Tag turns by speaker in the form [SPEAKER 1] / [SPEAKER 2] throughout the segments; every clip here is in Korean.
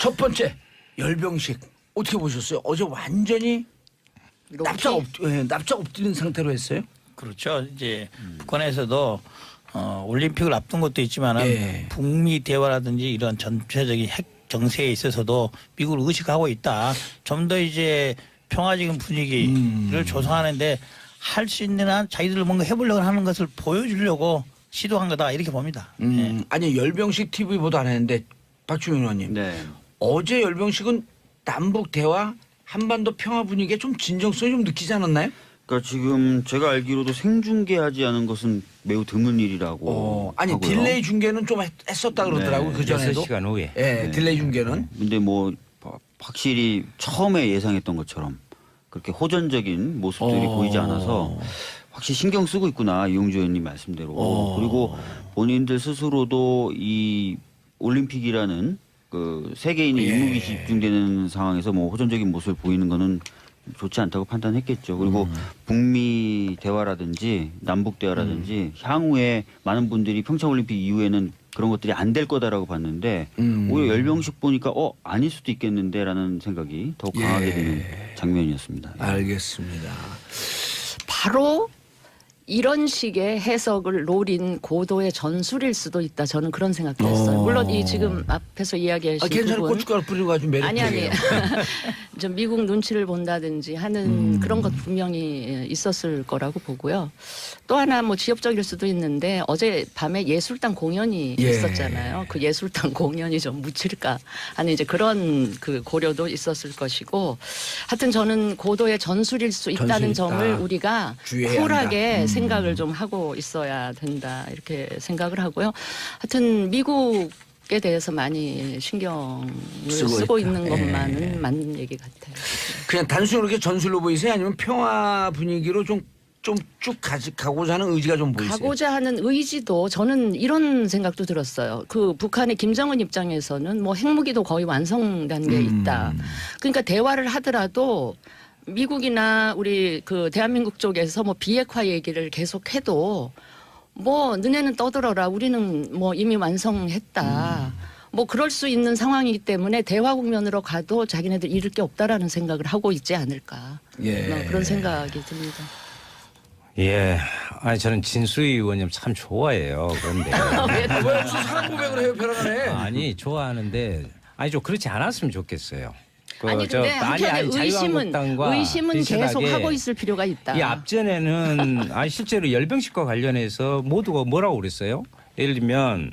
[SPEAKER 1] 첫 번째 열병식 어떻게 보셨어요? 어제 완전히 납작 엎드린 상태로 했어요.
[SPEAKER 2] 그렇죠. 이제 북한에서도 올림픽을 앞둔 것도 있지만
[SPEAKER 1] 예.
[SPEAKER 2] 북미 대화라든지 이런 전체적인 핵 정세에 있어서도 미국을 의식하고 있다. 좀 더 이제 평화적인 분위기를 조성하는데 할 수 있는 한 자기들 뭔가 해보려고 하는 것을 보여주려고 시도한 거다 이렇게 봅니다. 예.
[SPEAKER 1] 아니 열병식 TV 보도 안 했는데 박주민 의원님
[SPEAKER 3] 네.
[SPEAKER 1] 어제 열병식은 남북 대화 한반도 평화 분위기에 좀 진정성이 좀 느끼지 않았나요?
[SPEAKER 3] 그러니까 지금 제가 알기로도 생중계하지 않은 것은 매우 드문 일이라고
[SPEAKER 1] 아니
[SPEAKER 3] 하고요.
[SPEAKER 1] 딜레이 중계는 좀 했었다 그러더라고요.
[SPEAKER 3] 네.
[SPEAKER 1] 그 전에도.
[SPEAKER 4] 6시간 후에.
[SPEAKER 1] 예, 딜레이 중계는.
[SPEAKER 3] 근데 뭐 확실히 처음에 예상했던 것처럼 그렇게 호전적인 모습들이 보이지 않아서 확실히 신경 쓰고 있구나 이용주 의원님 말씀대로. 그리고 본인들 스스로도 이 올림픽이라는 그 세계인의 일목이 집중되는 상황에서 뭐 호전적인 모습을 보이는 거는 좋지 않다고 판단했겠죠. 그리고 북미 대화라든지 남북 대화라든지 향후에 많은 분들이 평창올림픽 이후에는 그런 것들이 안 될 거다라고 봤는데 오히려 열병식 보니까 아닐 수도 있겠는데라는 생각이 더 강하게 드는 장면이었습니다.
[SPEAKER 1] 알겠습니다.
[SPEAKER 5] 바로 이런 식의 해석을 노린 고도의 전술일 수도 있다. 저는 그런 생각도 했어요. 물론 이 지금 앞에서 이야기하신
[SPEAKER 1] 괜찮아
[SPEAKER 5] 부분
[SPEAKER 1] 고춧가루 뿌리고 아주 매력적이에요.
[SPEAKER 5] 좀 미국 눈치를 본다든지 하는 그런 것 분명히 있었을 거라고 보고요. 또 하나 뭐 지역적일 수도 있는데 어제 밤에 예술단 공연이
[SPEAKER 1] 예.
[SPEAKER 5] 있었잖아요. 그 예술단 공연이 좀 묻힐까 하는 이제 그런 그 고려도 있었을 것이고 하여튼 저는 고도의 전술일 수 있다는
[SPEAKER 1] 전술이
[SPEAKER 5] 점을
[SPEAKER 1] 있다.
[SPEAKER 5] 우리가
[SPEAKER 1] 주의해야
[SPEAKER 5] 쿨하게 생각을 좀 하고 있어야 된다 이렇게 생각을 하고요. 하여튼 미국에 대해서 많이 신경을 쓰고
[SPEAKER 1] 있다.
[SPEAKER 5] 있는 것만은 맞는 얘기 같아요.
[SPEAKER 1] 그냥 단순히 그렇게 전술로 보이세요? 아니면 평화 분위기로 좀 쭉 가고자 하는 의지가 좀 보이세요?
[SPEAKER 5] 가고자 하는 의지도 저는 이런 생각도 들었어요. 그 북한의 김정은 입장에서는 뭐 핵무기도 거의 완성 단계에 있다. 그러니까 대화를 하더라도 미국이나 우리 그 대한민국 쪽에서 뭐 비핵화 얘기를 계속해도 뭐 너네는 떠들어라. 우리는 뭐 이미 완성했다. 뭐 그럴 수 있는 상황이기 때문에 대화 국면으로 가도 자기네들 잃을 게 없다라는 생각을 하고 있지 않을까.
[SPEAKER 1] 예.
[SPEAKER 5] 뭐 그런 생각이 듭니다.
[SPEAKER 4] 예. 아니 저는 진수희 의원님 참 좋아해요. 그런데
[SPEAKER 1] 왜 무슨 사랑 고백을 해요, 벼랑간에?
[SPEAKER 4] 아니 좋아하는데 아니 좀 그렇지 않았으면 좋겠어요.
[SPEAKER 5] 아니 근데 한편에 의심은 계속
[SPEAKER 4] 비슷하게
[SPEAKER 5] 하고 있을 필요가 있다.
[SPEAKER 4] 이 앞전에는 아니 실제로 열병식과 관련해서 모두가 뭐라고 그랬어요? 예를 들면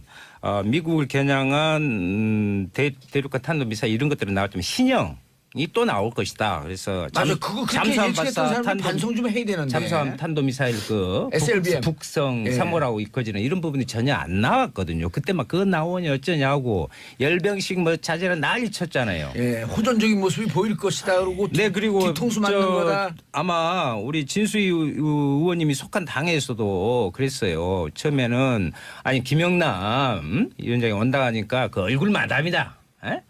[SPEAKER 4] 미국을 겨냥한 대륙간 탄도미사일 이런 것들은 나올 때면 신형이 또 나올 것이다. 그래서
[SPEAKER 1] 맞아, 그거 그렇게 예측했던 사람이 반성 좀 해야 되는데.
[SPEAKER 4] 잠수함 탄도미사일 그
[SPEAKER 1] SLBM.
[SPEAKER 4] 북성
[SPEAKER 1] 예.
[SPEAKER 4] 3호라고 이끌어지는 이런 부분이 전혀 안 나왔거든요. 그때 막 그거 나오냐 어쩌냐고 열병식 뭐 자제를 난리 쳤잖아요.
[SPEAKER 1] 예, 호전적인 모습이 보일 것이다. 그러고
[SPEAKER 4] 네, 그리고
[SPEAKER 1] 뒤통수 맞는 거다.
[SPEAKER 4] 아마 우리 진수희 의원님이 속한 당에서도 그랬어요. 처음에는 아니 김영남 위원장이 온다 하니까 그 얼굴 마담이다. 에?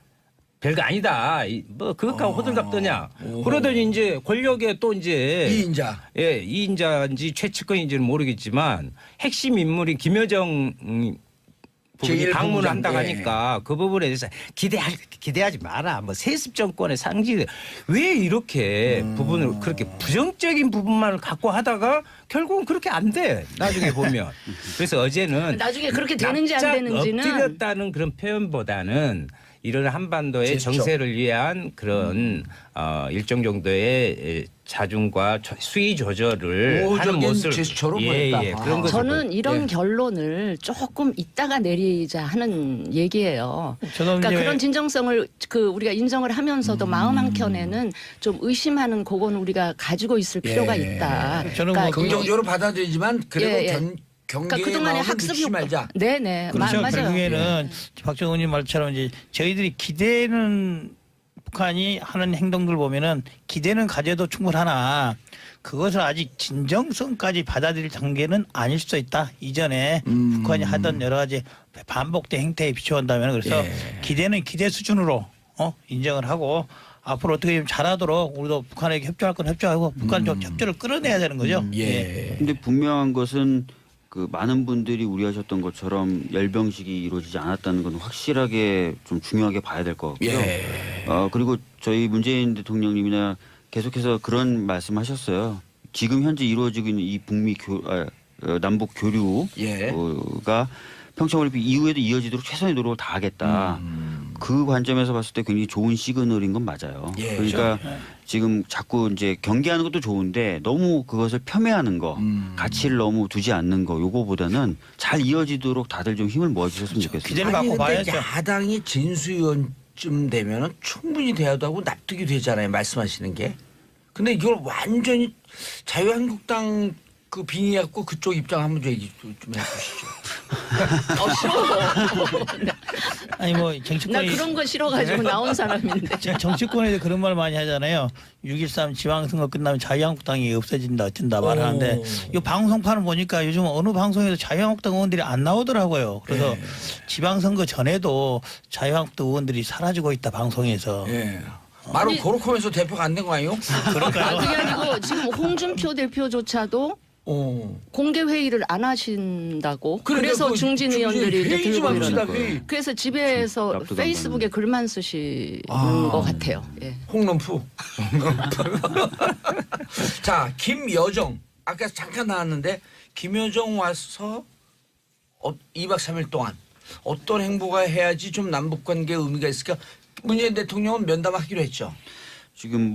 [SPEAKER 4] 별거 아니다. 뭐 그것하고 호들갑 떠냐. 그러더니 이제 권력에 또 이제
[SPEAKER 1] 이인자.
[SPEAKER 4] 예, 이인자인지 최측근인지는 모르겠지만 핵심 인물이 김여정 부분이
[SPEAKER 1] 제1
[SPEAKER 4] 방문을
[SPEAKER 1] 부부장.
[SPEAKER 4] 한다고 하니까 그 부분에 대해서 기대하지 마라. 뭐 세습 정권의 상징 왜 이렇게 부분을 그렇게 부정적인 부분만을 갖고 하다가 결국은 그렇게 안 돼. 나중에 보면. 그래서 어제는
[SPEAKER 5] 나중에 그렇게 되는지 안
[SPEAKER 4] 납작
[SPEAKER 5] 되는지는
[SPEAKER 4] 엎드렸다는 그런 표현보다는 이런 한반도의
[SPEAKER 1] 제스처.
[SPEAKER 4] 정세를 위한 그런 일정 정도의 자중과 수위 조절을 하는
[SPEAKER 1] 우호적인
[SPEAKER 4] 모습을
[SPEAKER 1] 제스처로 보였다.
[SPEAKER 4] 그런 것을
[SPEAKER 5] 저는 이런
[SPEAKER 1] 예.
[SPEAKER 5] 결론을 조금 이따가 내리자 하는 얘기예요.
[SPEAKER 2] 저는
[SPEAKER 5] 그러니까
[SPEAKER 2] 이제
[SPEAKER 5] 그런 진정성을 그 우리가 인정을 하면서도 마음 한켠에는 좀 의심하는 그건 우리가 가지고 있을 필요가
[SPEAKER 1] 예.
[SPEAKER 5] 있다.
[SPEAKER 2] 저는
[SPEAKER 5] 그러니까
[SPEAKER 2] 뭐
[SPEAKER 1] 긍정적으로 받아들이지만 그래도
[SPEAKER 5] 예, 예.
[SPEAKER 1] 경계의
[SPEAKER 5] 그러니까 그동안의
[SPEAKER 1] 마음을
[SPEAKER 5] 학습
[SPEAKER 1] 놓치지 말자.
[SPEAKER 5] 네네.
[SPEAKER 2] 그렇죠.
[SPEAKER 5] 맞아요.
[SPEAKER 2] 결국에는 박정훈 의원님 말처럼 이제 저희들이 기대는 북한이 하는 행동들 보면은 기대는 가져도 충분하나 그것을 아직 진정성까지 받아들일 단계는 아닐 수도 있다. 이전에 북한이 하던 여러 가지 반복된 행태에 비춰본다면 그래서 기대는 기대 수준으로 인정을 하고 앞으로 어떻게 좀 잘하도록 우리도 북한에게 협조할 건 협조하고 북한 좀 협조를 끌어내야 되는 거죠.
[SPEAKER 1] 예.
[SPEAKER 3] 근데 분명한 것은 그 많은 분들이 우려하셨던 것처럼 열병식이 이루어지지 않았다는 건 확실하게 좀 중요하게 봐야 될 것 같고요.
[SPEAKER 1] 예.
[SPEAKER 3] 그리고 저희 문재인 대통령님이나 계속해서 그런 말씀하셨어요. 지금 현재 이루어지고 있는 이 남북 교류가
[SPEAKER 1] 예.
[SPEAKER 3] 평창올림픽 이후에도 이어지도록 최선의 노력을 다하겠다. 그 관점에서 봤을 때 굉장히 좋은 시그널인 건 맞아요.
[SPEAKER 1] 예,
[SPEAKER 3] 그러니까 지금 자꾸 이제 경계하는 것도 좋은데 너무 그것을 폄훼하는 거, 가치를 너무 두지 않는 거, 요거보다는 잘 이어지도록 다들 좀 힘을 모아주셨으면 좋겠습니다.
[SPEAKER 2] 기대를
[SPEAKER 1] 아니,
[SPEAKER 2] 갖고
[SPEAKER 1] 근데
[SPEAKER 2] 봐야죠.
[SPEAKER 1] 야당이 진수위원쯤 되면은 충분히 돼야도 하고 납득이 되잖아요. 말씀하시는 게. 근데 이걸 완전히 자유한국당 그 빙의해갖고 그쪽 입장 한번 좀 얘기 좀 해주시죠.
[SPEAKER 5] 싫어.
[SPEAKER 2] 아니 뭐
[SPEAKER 5] 나
[SPEAKER 2] 정치권이
[SPEAKER 5] 그런 거 싫어가지고 나온 사람인데.
[SPEAKER 2] 정치권에서 그런 말 많이 하잖아요. 6.13 지방선거 끝나면 자유한국당이 없어진다 어쩐다 말하는데 이 방송판을 보니까 요즘 어느 방송에도 자유한국당 의원들이 안 나오더라고요. 그래서 지방선거 전에도 자유한국당 의원들이 사라지고 있다 방송에서.
[SPEAKER 1] 예. 바로 고로코면서 대표가 안 된 거 아니에요?
[SPEAKER 2] 그럴까요?
[SPEAKER 5] 그게 아니고 지금 홍준표 대표조차도 공개 회의를 안 하신다고.
[SPEAKER 1] 그러니까
[SPEAKER 5] 그래서
[SPEAKER 1] 그
[SPEAKER 5] 중진 의원들이 이제
[SPEAKER 1] 회의 좀
[SPEAKER 5] 들고
[SPEAKER 1] 합시다,
[SPEAKER 5] 이러는.
[SPEAKER 1] 회의.
[SPEAKER 5] 그래서 집에서
[SPEAKER 3] 납득 안
[SPEAKER 5] 페이스북에 글만 쓰시는 것 같아요. 예.
[SPEAKER 1] 홍nom프. 자, 김여정. 아까 잠깐 나왔는데 김여정 와서 2박 3일 동안 어떤 행보가 해야지 좀 남북 관계에 의미가 있을까? 문재인 대통령은 면담하기로 했죠.
[SPEAKER 3] 지금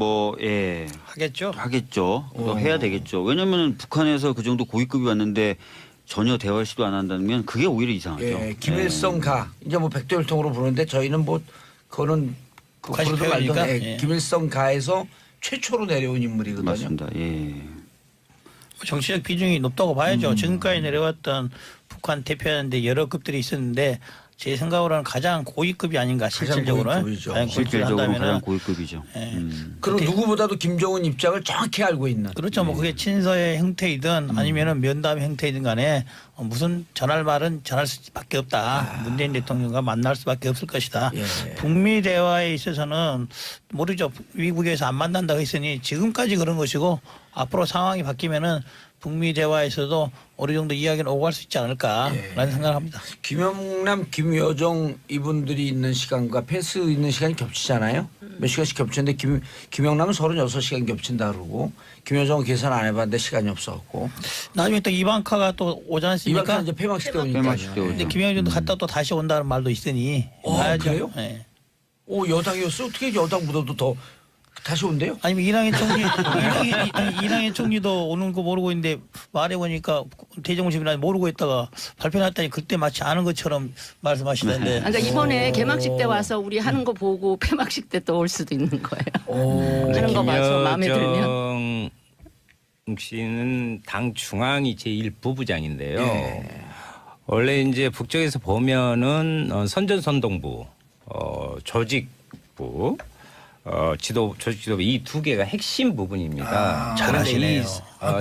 [SPEAKER 2] 하겠죠.
[SPEAKER 3] 하겠죠. 또 해야 되겠죠. 왜냐하면 북한에서 그 정도 고위급이 왔는데 전혀 대화를 시도 안 한다면 그게 오히려 이상하죠.
[SPEAKER 1] 예, 김일성 가 이제 뭐 백두혈통으로 부르는데 저희는 뭐 그거는 그
[SPEAKER 2] 북한식
[SPEAKER 1] 부르든 말든
[SPEAKER 2] 표현이니까. 예.
[SPEAKER 1] 김일성 가에서 최초로 내려온 인물이거든요.
[SPEAKER 3] 맞습니다. 예.
[SPEAKER 2] 정치적 비중이 높다고 봐야죠. 지금까지 내려왔던 북한 대표였는데 여러 급들이 있었는데 제 생각으로는 가장 고위급이 아닌가 실질적으로.
[SPEAKER 1] 고위급이죠.
[SPEAKER 2] 가장 고위급을
[SPEAKER 3] 실질적으로
[SPEAKER 2] 한다면은
[SPEAKER 3] 가장 고위급이죠.
[SPEAKER 1] 그리고 누구보다도 김정은 입장을 정확히 알고 있는.
[SPEAKER 2] 그렇죠. 뭐 그게 친서의 형태이든 아니면은 면담 형태이든 간에 무슨 전할 말은 전할 수밖에 없다. 문재인 대통령과 만날 수밖에 없을 것이다.
[SPEAKER 1] 예.
[SPEAKER 2] 북미 대화에 있어서는 모르죠. 미국에서 안 만난다고 했으니 지금까지 그런 것이고 앞으로 상황이 바뀌면은 북미 대화에서도 어느 정도 이야기는 오고 갈 수 있지 않을까라는 생각을 합니다.
[SPEAKER 1] 김영남, 김여정 이분들이 있는 시간과 펜스 있는 시간이 겹치잖아요. 몇 시간씩 겹치는데 김영남은 36시간 겹친다 그러고 김여정은 계산 안 해봤는데 시간이 없어갖고.
[SPEAKER 2] 나중에 또 이방카가 또 오지 않습니까?
[SPEAKER 1] 이방카 이제 폐막식 때 오니까.
[SPEAKER 3] 폐막식 때 오죠.
[SPEAKER 2] 근데 김영준도 갔다 또 다시 온다는 말도 있으니 봐야죠.
[SPEAKER 1] 그래요?
[SPEAKER 2] 네.
[SPEAKER 1] 오, 여당이었어? 어떻게 여당보다도 더 다시 온대요?
[SPEAKER 2] 아니면 이낙연 총리도 오는 거 모르고 있는데 말해보니까 대정부심이나 모르고 있다가 발표했다니 그때 마치 아는 것처럼 말씀하시던데.
[SPEAKER 5] 그러니까 이번에 개막식 때 와서 우리 하는 거 보고 폐막식 때 또 올 수도 있는 거예요. 하는 거 봐서 마음에 들면.
[SPEAKER 4] 김여정 씨는 당 중앙위 제1부부장인데요.
[SPEAKER 1] 예.
[SPEAKER 4] 원래 이제 북쪽에서 보면은 선전선동부, 조직부, 조직 지도부 이 두 개가 핵심 부분입니다.
[SPEAKER 2] 잘하시네요.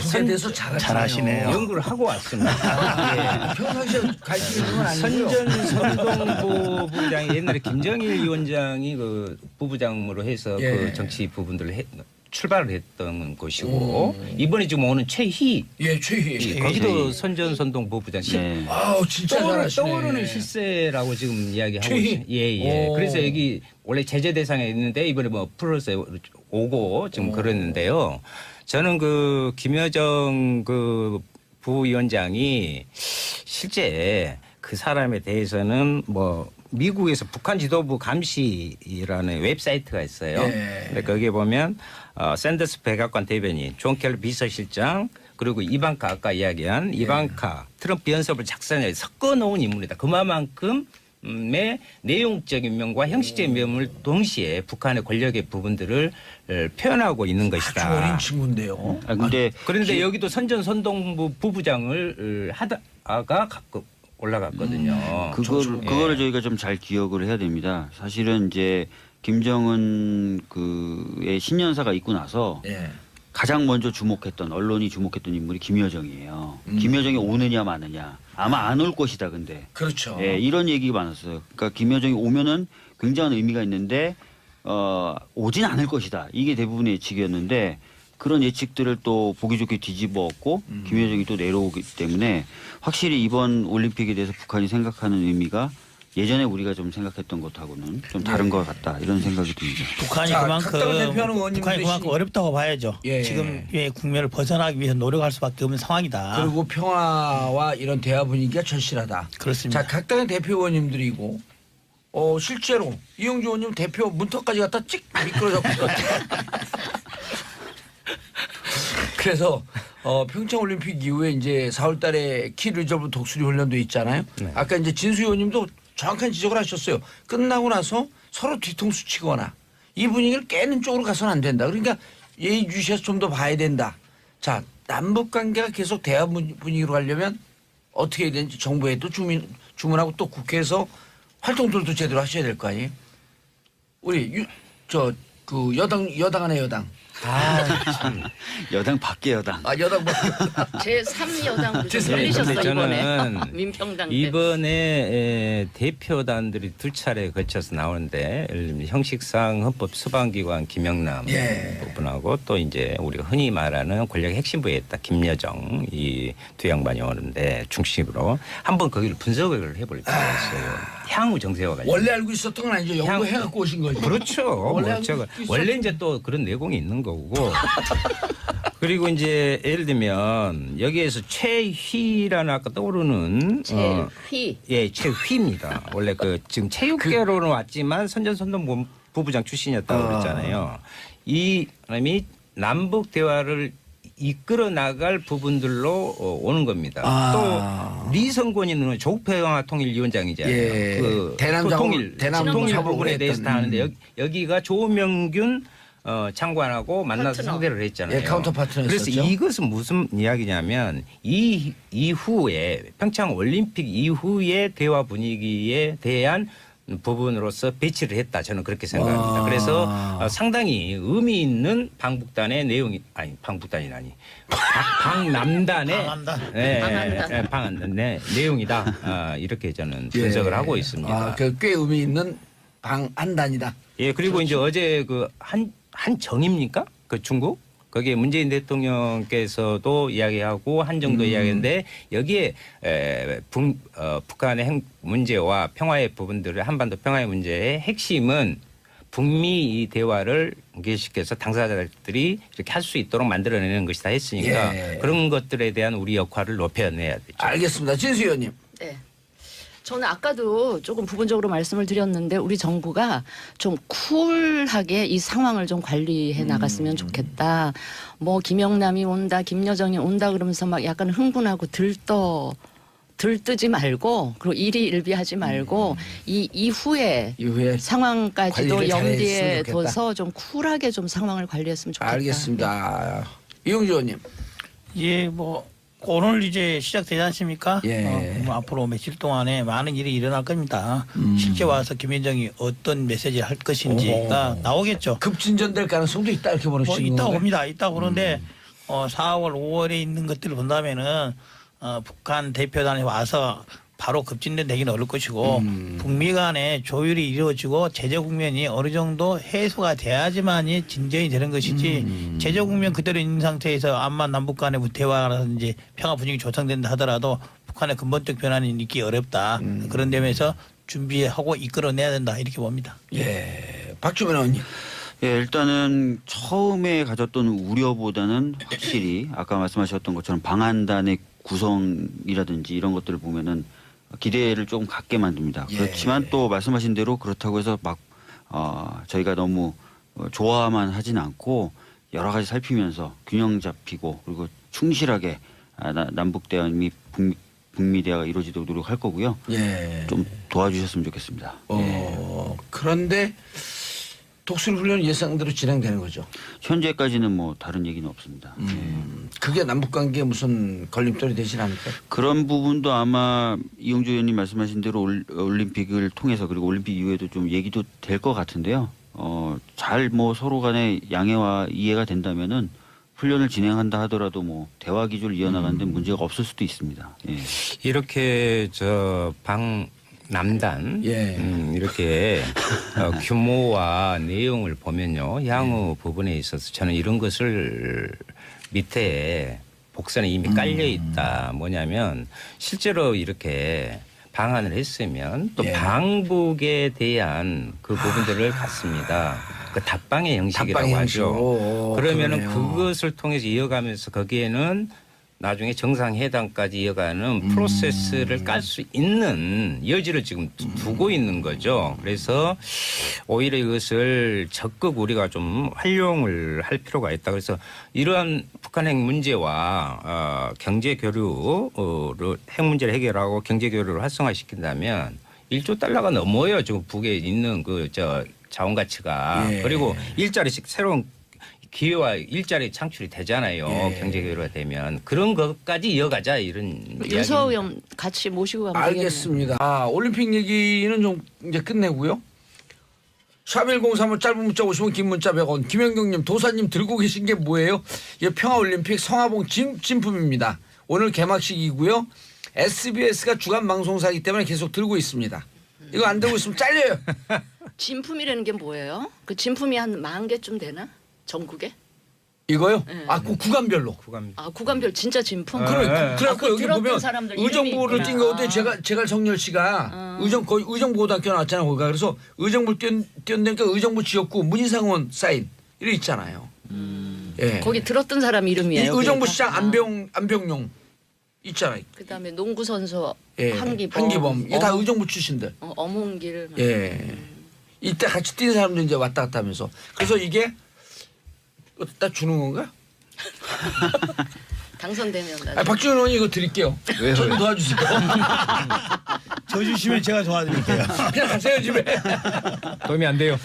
[SPEAKER 1] 북에 대해서
[SPEAKER 2] 잘하시네요.
[SPEAKER 4] 연구를 하고 왔습니다.
[SPEAKER 1] 평상시에 관심 있는 건 아니고요.
[SPEAKER 4] 선전선동부 부장이 옛날에 김정일 위원장이 그 부부장으로 해서
[SPEAKER 1] 예.
[SPEAKER 4] 그 정치 부분들을 출발을 했던 곳이고 이번에 지금 오는 최희
[SPEAKER 1] 예, 최희.
[SPEAKER 4] 거기도 선전선동부 부장.
[SPEAKER 3] 네.
[SPEAKER 1] 아우, 진짜 잘하시네.
[SPEAKER 4] 떠오르는 실세라고 지금 이야기하고
[SPEAKER 1] 최희?
[SPEAKER 4] 있어요. 예.
[SPEAKER 1] 오.
[SPEAKER 4] 그래서 여기 원래 제재 대상에 있는데 이번에 뭐 플러스에 오고 지금 그랬는데요. 저는 그 김여정 그 부위원장이 실제 그 사람에 대해서는 뭐 미국에서 북한 지도부 감시라는 웹사이트가 있어요.
[SPEAKER 1] 예.
[SPEAKER 4] 근데 거기에 보면 샌더스 백악관 대변인, 존 켈리 비서실장 그리고 이방카 아까 이야기한 이방카 트럼프 비언서블 작성에 섞어놓은 인물이다. 그만큼의 내용적인 면과 형식적인 면을 동시에 북한의 권력의 부분들을 표현하고 있는 것이다.
[SPEAKER 1] 아주 어린 친구인데요.
[SPEAKER 3] 근데
[SPEAKER 4] 그런데 여기도 선전선동부 부부장을 하다가 가끔 올라갔거든요.
[SPEAKER 3] 그거를 저희가 좀 잘 기억을 해야 됩니다. 사실은 이제 김정은 그의 신년사가 있고 나서
[SPEAKER 1] 예.
[SPEAKER 3] 가장 먼저 주목했던 언론이 주목했던 인물이 김여정이에요. 김여정이 오느냐 마느냐. 아마 안 올 것이다. 근데
[SPEAKER 1] 그렇죠.
[SPEAKER 3] 예, 이런 얘기가 많았어요. 그러니까 김여정이 오면은 굉장한 의미가 있는데 오진 않을 것이다. 이게 대부분의 예측이었는데 그런 예측들을 또 보기 좋게 뒤집어엎고 김여정이 또 내려오기 때문에 확실히 이번 올림픽에 대해서 북한이 생각하는 의미가 예전에 우리가 좀 생각했던 것하고는 좀 다른 것 같다 이런 생각이 듭니다.
[SPEAKER 2] 북한이
[SPEAKER 1] 자, 각당을 대표하는 의원님들이
[SPEAKER 2] 북한이 그만큼 어렵다고 봐야죠.
[SPEAKER 1] 예.
[SPEAKER 2] 지금의 국면을 벗어나기 위해서 노력할 수밖에 없는 상황이다.
[SPEAKER 1] 그리고 평화와 이런 대화 분위기가 절실하다.
[SPEAKER 2] 그렇습니다.
[SPEAKER 1] 자, 각당의 대표 의원님들이고 실제로 이용주 의원님 대표 문턱까지 갖다 찍 미끄러졌고 그래서 평창 올림픽 이후에 이제 4월 달에 키 리저브 독수리 훈련도 있잖아요.
[SPEAKER 4] 네.
[SPEAKER 1] 아까 이제 진수 의원님도 정확한 지적을 하셨어요. 끝나고 나서 서로 뒤통수 치거나 이 분위기를 깨는 쪽으로 가서는 안 된다. 그러니까 예의주시해서 좀 더 봐야 된다. 자, 남북 관계가 계속 대화 분위기로 가려면 어떻게 해야 되는지 정부에도 주문하고 또 국회에서 활동들도 제대로 하셔야 될 거 아니에요. 우리 여당 안에 여당.
[SPEAKER 3] 여당 밖에 여당.
[SPEAKER 1] 여당 뭐
[SPEAKER 5] 제 3여당으로 좀
[SPEAKER 1] 제3
[SPEAKER 5] 돌리셨어
[SPEAKER 4] 근데
[SPEAKER 5] 이번에.
[SPEAKER 4] 저는
[SPEAKER 5] 민평당 때.
[SPEAKER 4] 이번에 대표단들이 두 차례 거쳐서 나오는데 예를 들면 형식상 헌법 수반기관 김영남
[SPEAKER 1] 예.
[SPEAKER 4] 부분하고 또 이제 우리가 흔히 말하는 권력 핵심부에 있다 김여정 이 두 양반이 오는데 중심으로 한번 거기를 분석을 해볼 필요가 있어요. 향후 정세와 관련.
[SPEAKER 1] 원래 알고 있었던 건 아니죠. 연구해갖고 오신 거죠.
[SPEAKER 4] 그렇죠.
[SPEAKER 1] 원래
[SPEAKER 4] 뭐 제가
[SPEAKER 1] 알고 있었-
[SPEAKER 4] 원래 이제 또 그런 내공이 있는 거고. 그리고 이제 예를 들면 여기에서 최휘라는 아까 떠오르는
[SPEAKER 5] 제휘.
[SPEAKER 4] 예, 최휘입니다. 원래 그 지금 체육계로는 왔지만 선전선동 부부장 출신이었다고 그랬잖아요. 이 사람이 남북 대화를 이끌어 나갈 부분들로 오는 겁니다. 또 리성권이는 조국평화통일위원장이잖아요.
[SPEAKER 1] 예. 대남
[SPEAKER 4] 통일
[SPEAKER 1] 사업을
[SPEAKER 4] 부분에
[SPEAKER 1] 오래
[SPEAKER 4] 대해서
[SPEAKER 1] 했던.
[SPEAKER 4] 다 하는데 여기가 조명균 장관하고 만나서
[SPEAKER 5] 파트너.
[SPEAKER 4] 상대를 했잖아요.
[SPEAKER 1] 예, 카운터 파트너였었죠.
[SPEAKER 4] 그래서 이것은 무슨 이야기냐면 이 이후에 평창 올림픽 이후의 대화 분위기에 대한 부분으로서 배치를 했다. 저는 그렇게 생각합니다. 그래서 상당히 의미 있는 방북단의 내용이 방북단이라니 방남단의
[SPEAKER 2] 방한단.
[SPEAKER 4] 방한단의 내용이다. 이렇게 저는 분석을 하고 있습니다.
[SPEAKER 1] 꽤 의미 있는 방한단이다.
[SPEAKER 4] 예, 그리고 이제 어제 그 한정입니까? 그 중국? 거기에 문재인 대통령께서도 이야기하고 한정도 이야기했는데 여기에 북한의 문제와 평화의 부분들을 한반도 평화의 문제의 핵심은 북미 이 대화를 연계시켜서 당사자들이 이렇게 할 수 있도록 만들어내는 것이다 했으니까
[SPEAKER 1] 예.
[SPEAKER 4] 그런 것들에 대한 우리 역할을 높여내야 되죠.
[SPEAKER 1] 알겠습니다. 진수 의원님.
[SPEAKER 5] 네. 저는 아까도 조금 부분적으로 말씀을 드렸는데 우리 정부가 좀 쿨하게 이 상황을 좀 관리해 나갔으면 좋겠다. 뭐 김영남이 온다, 김여정이 온다 그러면서 막 약간 흥분하고 들뜨지 말고 그리고 일희일비하지 말고 이 이후에 상황까지도
[SPEAKER 1] 관리를
[SPEAKER 5] 염두에
[SPEAKER 1] 잘했으면 좋겠다.
[SPEAKER 5] 둬서 좀 쿨하게 좀 상황을 관리했으면 좋겠다.
[SPEAKER 1] 알겠습니다. 이용주 의원님.
[SPEAKER 2] 예, 오늘 이제 시작되지 않습니까?
[SPEAKER 1] 예.
[SPEAKER 2] 뭐 앞으로 며칠 동안에 많은 일이 일어날 겁니다. 실제 와서 김여정이 어떤 메시지를 할 것인지가 나오겠죠.
[SPEAKER 1] 급진전될 가능성도 있다 이렇게 보시는
[SPEAKER 2] 있다고
[SPEAKER 1] 건가요?
[SPEAKER 2] 봅니다. 있다고 보는데 4월, 5월에 있는 것들을 본다면은 북한 대표단이 와서 바로 급진되기는 어려울 것이고 북미 간의 조율이 이루어지고 제재 국면이 어느 정도 해소가 돼야지만이 진전이 되는 것이지 제재 국면 그대로 있는 상태에서 암만 남북 간의 대화라든지 평화 분위기 조성된다 하더라도 북한의 근본적 변화는 있기 어렵다. 그런 점에서 준비하고 이끌어내야 된다 이렇게 봅니다.
[SPEAKER 1] 예. 박주민 의원님.
[SPEAKER 3] 예, 일단은 처음에 가졌던 우려보다는 확실히 아까 말씀하셨던 것처럼 방한단의 구성이라든지 이런 것들을 보면은 기대를 조금 갖게 만듭니다.
[SPEAKER 1] 예.
[SPEAKER 3] 그렇지만 또 말씀하신 대로 그렇다고 해서 막 저희가 너무 좋아만 하진 않고 여러 가지 살피면서 균형 잡히고 그리고 충실하게 남북 대화 및 북미 대화가 이루어지도록 노력할 거고요.
[SPEAKER 1] 예.
[SPEAKER 3] 좀 도와주셨으면 좋겠습니다.
[SPEAKER 1] 그런데 독수리 훈련 예상대로 진행되는 거죠.
[SPEAKER 3] 현재까지는 뭐 다른 얘기는 없습니다.
[SPEAKER 1] 그게 남북 관계에 무슨 걸림돌이 되진 않을까요?
[SPEAKER 3] 그런 부분도 아마 이용주 의원님 말씀하신 대로 올림픽을 통해서 그리고 올림픽 이후에도 좀 얘기도 될 것 같은데요. 잘 뭐 서로 간에 양해와 이해가 된다면은 훈련을 진행한다 하더라도 뭐 대화 기조를 이어나가는 데 문제가 없을 수도 있습니다. 예.
[SPEAKER 4] 이렇게 남단
[SPEAKER 1] 예.
[SPEAKER 4] 이렇게 규모와 내용을 보면요. 향후 부분에 있어서 저는 이런 것을 밑에 복선에 이미 깔려 있다. 뭐냐면 실제로 이렇게 방한을 했으면 또
[SPEAKER 1] 예.
[SPEAKER 4] 방북에 대한 그 부분들을 갖습니다. 그 답방의 형식이라고
[SPEAKER 1] 답방의
[SPEAKER 4] 하죠.
[SPEAKER 1] 형식으로.
[SPEAKER 4] 그러면은
[SPEAKER 1] 그러네요.
[SPEAKER 4] 그것을 통해서 이어가면서 거기에는 나중에 정상회담까지 이어가는 프로세스를 깔 수 있는 여지를 지금 두고 있는 거죠. 그래서 오히려 이것을 적극 우리가 좀 활용을 할 필요가 있다. 그래서 이러한 북한핵 문제와 경제 교류를 핵 문제를 해결하고 경제 교류를 활성화시킨다면 1조 달러가 넘어요. 지금 북에 있는 그 자원 가치가.
[SPEAKER 1] 예.
[SPEAKER 4] 그리고 일자리씩 새로운 기회와 일자리 창출이 되잖아요.
[SPEAKER 1] 예.
[SPEAKER 4] 경제 교류가 되면 그런 것까지 이어가자 이런
[SPEAKER 5] 윤서
[SPEAKER 4] 이야기입니다.
[SPEAKER 5] 의원 같이 모시고 가면
[SPEAKER 1] 알겠습니다. 올림픽 얘기는 좀 이제 끝내고요. 샵1035 짧은 문자 50원 긴 문자 100원. 김영경님 도사님 들고 계신 게 뭐예요? 이 평화올림픽 성화봉 진품입니다. 오늘 개막식이고요. SBS가 주간 방송사이기 때문에 계속 들고 있습니다. 이거 안 들고 있으면 잘려요.
[SPEAKER 5] 진품이라는 게 뭐예요? 그 진품이 한 10,000개쯤 되나? 전국에?
[SPEAKER 1] 이거요?
[SPEAKER 5] 네.
[SPEAKER 1] 그 구간별로.
[SPEAKER 5] 아 구간별 진짜 진품?
[SPEAKER 1] 그래갖고 여기
[SPEAKER 5] 들었던
[SPEAKER 1] 보면
[SPEAKER 5] 사람들
[SPEAKER 1] 의정부를
[SPEAKER 5] 이름이
[SPEAKER 1] 뛴
[SPEAKER 5] 있구나.
[SPEAKER 1] 거거든요. 제가 정렬 씨가 거의 의정부고등학교 나왔잖아요. 거기가. 그래서 의정부 뛰었으니까 의정부 지역구 문희상원 사인 이렇게 있잖아요. 예.
[SPEAKER 5] 거기 들었던 사람 이름이에요.
[SPEAKER 1] 의정부
[SPEAKER 5] 그러니까.
[SPEAKER 1] 시장 안병용 있잖아요.
[SPEAKER 5] 그다음에 농구 선수
[SPEAKER 1] 예.
[SPEAKER 5] 한기범,
[SPEAKER 1] 이게 다 의정부 출신들.
[SPEAKER 5] 엄홍길.
[SPEAKER 1] 예. 이때 같이 뛴 사람들 이제 왔다 갔다 하면서. 그래서 이게 다 주는 건가?
[SPEAKER 5] 당선되면 나중에.
[SPEAKER 1] 박지원 의원이 이거 드릴게요. 좀 도와주세요.
[SPEAKER 2] 저 주시면 제가 도와드릴게요.
[SPEAKER 1] 그냥 가세요 집에.
[SPEAKER 4] 도움이 안 돼요.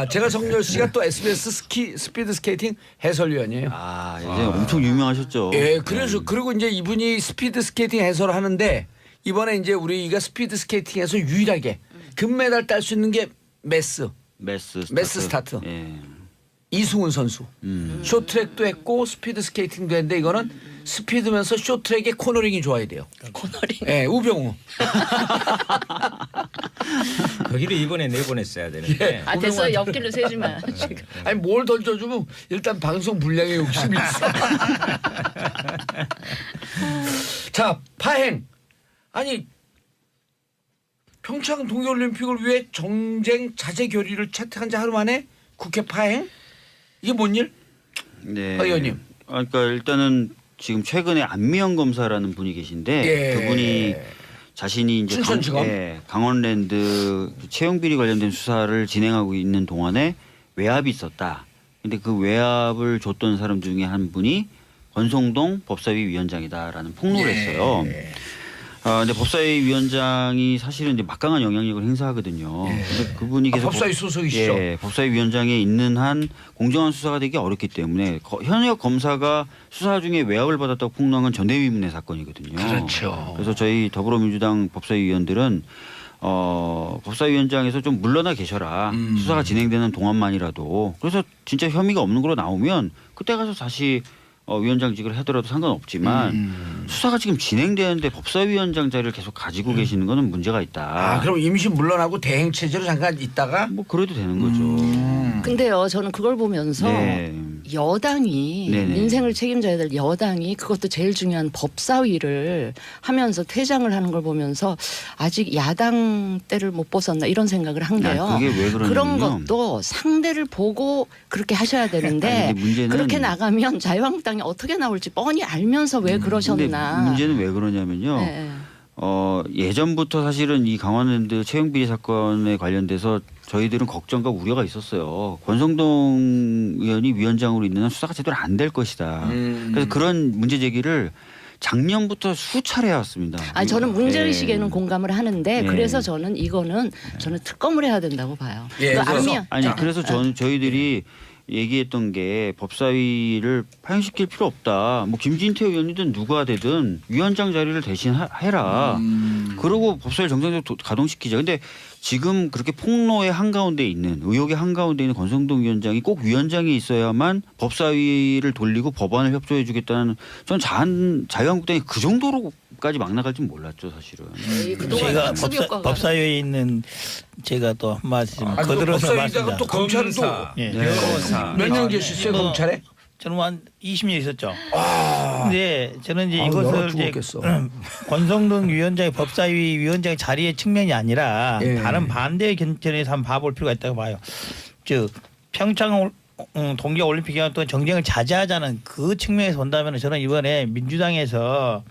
[SPEAKER 1] 제가 정렬 씨가 또 SBS 스피드 스케이팅 해설위원이에요.
[SPEAKER 3] 이제 엄청 유명하셨죠.
[SPEAKER 1] 예, 그래서 그리고 이제 이분이 스피드 스케이팅 해설을 하는데 이번에 이제 우리가 스피드 스케이팅에서 유일하게 금메달 딸 수 있는 게 메스 스타트.
[SPEAKER 3] 예.
[SPEAKER 1] 이승훈 선수. 쇼트트랙도 했고 스피드 스케이팅도 했는데 이거는 스피드면서 쇼트트랙에 코너링이 좋아야 돼요.
[SPEAKER 5] 코너링.
[SPEAKER 1] 예, 우병우.
[SPEAKER 4] 거기를 이번에 내보냈어야 되는데.
[SPEAKER 5] 아 됐어 옆길로 세지 마. 지금.
[SPEAKER 1] 아니 뭘 던져주면 일단 방송 분량에 욕심이 있어. 자, 파행. 아니 평창 동계올림픽을 위해 정쟁 자제 결의를 채택한 지 하루 만에 국회 파행? 이게 뭔 일?
[SPEAKER 3] 네.
[SPEAKER 1] 박 의원님.
[SPEAKER 3] 그러니까 일단은 지금 최근에 안미영 검사라는 분이 계신데
[SPEAKER 1] 예.
[SPEAKER 3] 그분이 자신이 이제
[SPEAKER 1] 춘천지검?
[SPEAKER 3] 강원랜드 채용 비리 관련된 수사를 진행하고 있는 동안에 외압이 있었다. 근데 그 외압을 줬던 사람 중에 한 분이 권성동 법사위 위원장이다라는 폭로를 했어요. 근데 법사위 위원장이 사실은 이제 막강한 영향력을 행사하거든요. 근데 그분이 계속
[SPEAKER 1] 법사위 소속이시죠?
[SPEAKER 3] 예, 법사위 위원장에 있는 한 공정한 수사가 되기 어렵기 때문에 현역 검사가 수사 중에 외압을 받았다고 폭로한 건 전대위문의 사건이거든요.
[SPEAKER 1] 그렇죠.
[SPEAKER 3] 그래서 저희 더불어민주당 법사위 위원들은 법사위원장에서 좀 물러나 계셔라. 수사가 진행되는 동안만이라도. 그래서 진짜 혐의가 없는 걸로 나오면 그때 가서 다시 위원장직을 하더라도 상관없지만 수사가 지금 진행되는데 법사위원장 자리를 계속 가지고 계시는 거는 문제가 있다.
[SPEAKER 1] 그럼 임시 물러나고 대행 체제로 잠깐 있다가
[SPEAKER 3] 뭐 그래도 되는 거죠.
[SPEAKER 5] 근데요 저는 그걸 보면서
[SPEAKER 3] 네.
[SPEAKER 5] 여당이
[SPEAKER 3] 네네.
[SPEAKER 5] 민생을 책임져야 될 여당이 그것도 제일 중요한 법사위를 하면서 퇴장을 하는 걸 보면서 아직 야당 때를 못 벗었나 이런 생각을 한 게요.
[SPEAKER 3] 그게 왜 그러냐면요.
[SPEAKER 5] 그런 것도 상대를 보고 그렇게 하셔야 되는데
[SPEAKER 3] 아니, 근데 문제는
[SPEAKER 5] 그렇게 나가면 자유한국당이 어떻게 나올지 뻔히 알면서 왜
[SPEAKER 3] 근데
[SPEAKER 5] 그러셨나.
[SPEAKER 3] 문제는 왜 그러냐면요.
[SPEAKER 5] 네.
[SPEAKER 3] 예전부터 사실은 이 강원랜드 채용 비리 사건에 관련돼서 저희들은 걱정과 우려가 있었어요. 권성동 의원이 위원장으로 있는 한 수사가 제대로 안 될 것이다. 그래서 그런 문제 제기를 작년부터 수차례 해왔습니다.
[SPEAKER 5] 아니 저는 문제의식에는
[SPEAKER 3] 예.
[SPEAKER 5] 공감을 하는데
[SPEAKER 3] 예.
[SPEAKER 5] 그래서 저는 특검을 해야 된다고 봐요.
[SPEAKER 1] 예,
[SPEAKER 5] 그
[SPEAKER 1] 그래서
[SPEAKER 5] 안미연-
[SPEAKER 3] 아니
[SPEAKER 5] 네.
[SPEAKER 3] 그래서 저희들이 얘기했던 게 법사위를 파행시킬 필요 없다. 뭐 김진태 의원이든 누가 되든 위원장 자리를 대신 해라. 그러고 법사위를 정상적으로 가동시키자. 근데 지금 그렇게 폭로의 한가운데 있는 의혹의 한가운데 있는 권성동 위원장이 꼭 위원장이 있어야만 법사위를 돌리고 법안을 협조해 주겠다는 전 자유한국당이 그 정도로 법까지 막 나갈 줄 몰랐죠 사실은.
[SPEAKER 5] 그동안
[SPEAKER 2] 제가
[SPEAKER 5] 학습 효과가
[SPEAKER 2] 법사위에 있는 제가 또 한 말씀
[SPEAKER 1] 아니, 또
[SPEAKER 2] 거들어서
[SPEAKER 1] 법사위다가
[SPEAKER 2] 말씀드립니다.
[SPEAKER 1] 또 검찰도
[SPEAKER 4] 검사,
[SPEAKER 2] 예.
[SPEAKER 4] 변호사.
[SPEAKER 1] 몇 년 계셨어요
[SPEAKER 2] 뭐,
[SPEAKER 1] 검찰에?
[SPEAKER 2] 저는 한 20년 있었죠. 근데 저는 이제
[SPEAKER 1] 아,
[SPEAKER 2] 이것을
[SPEAKER 1] 열어
[SPEAKER 2] 이제
[SPEAKER 1] 죽었겠어.
[SPEAKER 2] 권성동 위원장의 법사위 위원장의 자리의 측면이 아니라
[SPEAKER 1] 예. 다른
[SPEAKER 2] 다른 반대 견전에서 한번 봐볼 필요가 있다고 봐요. 즉 평창 동계 올림픽 기간 동안 정쟁을 자제하자는 그 측면에서 본다면 저는 이번에 민주당에서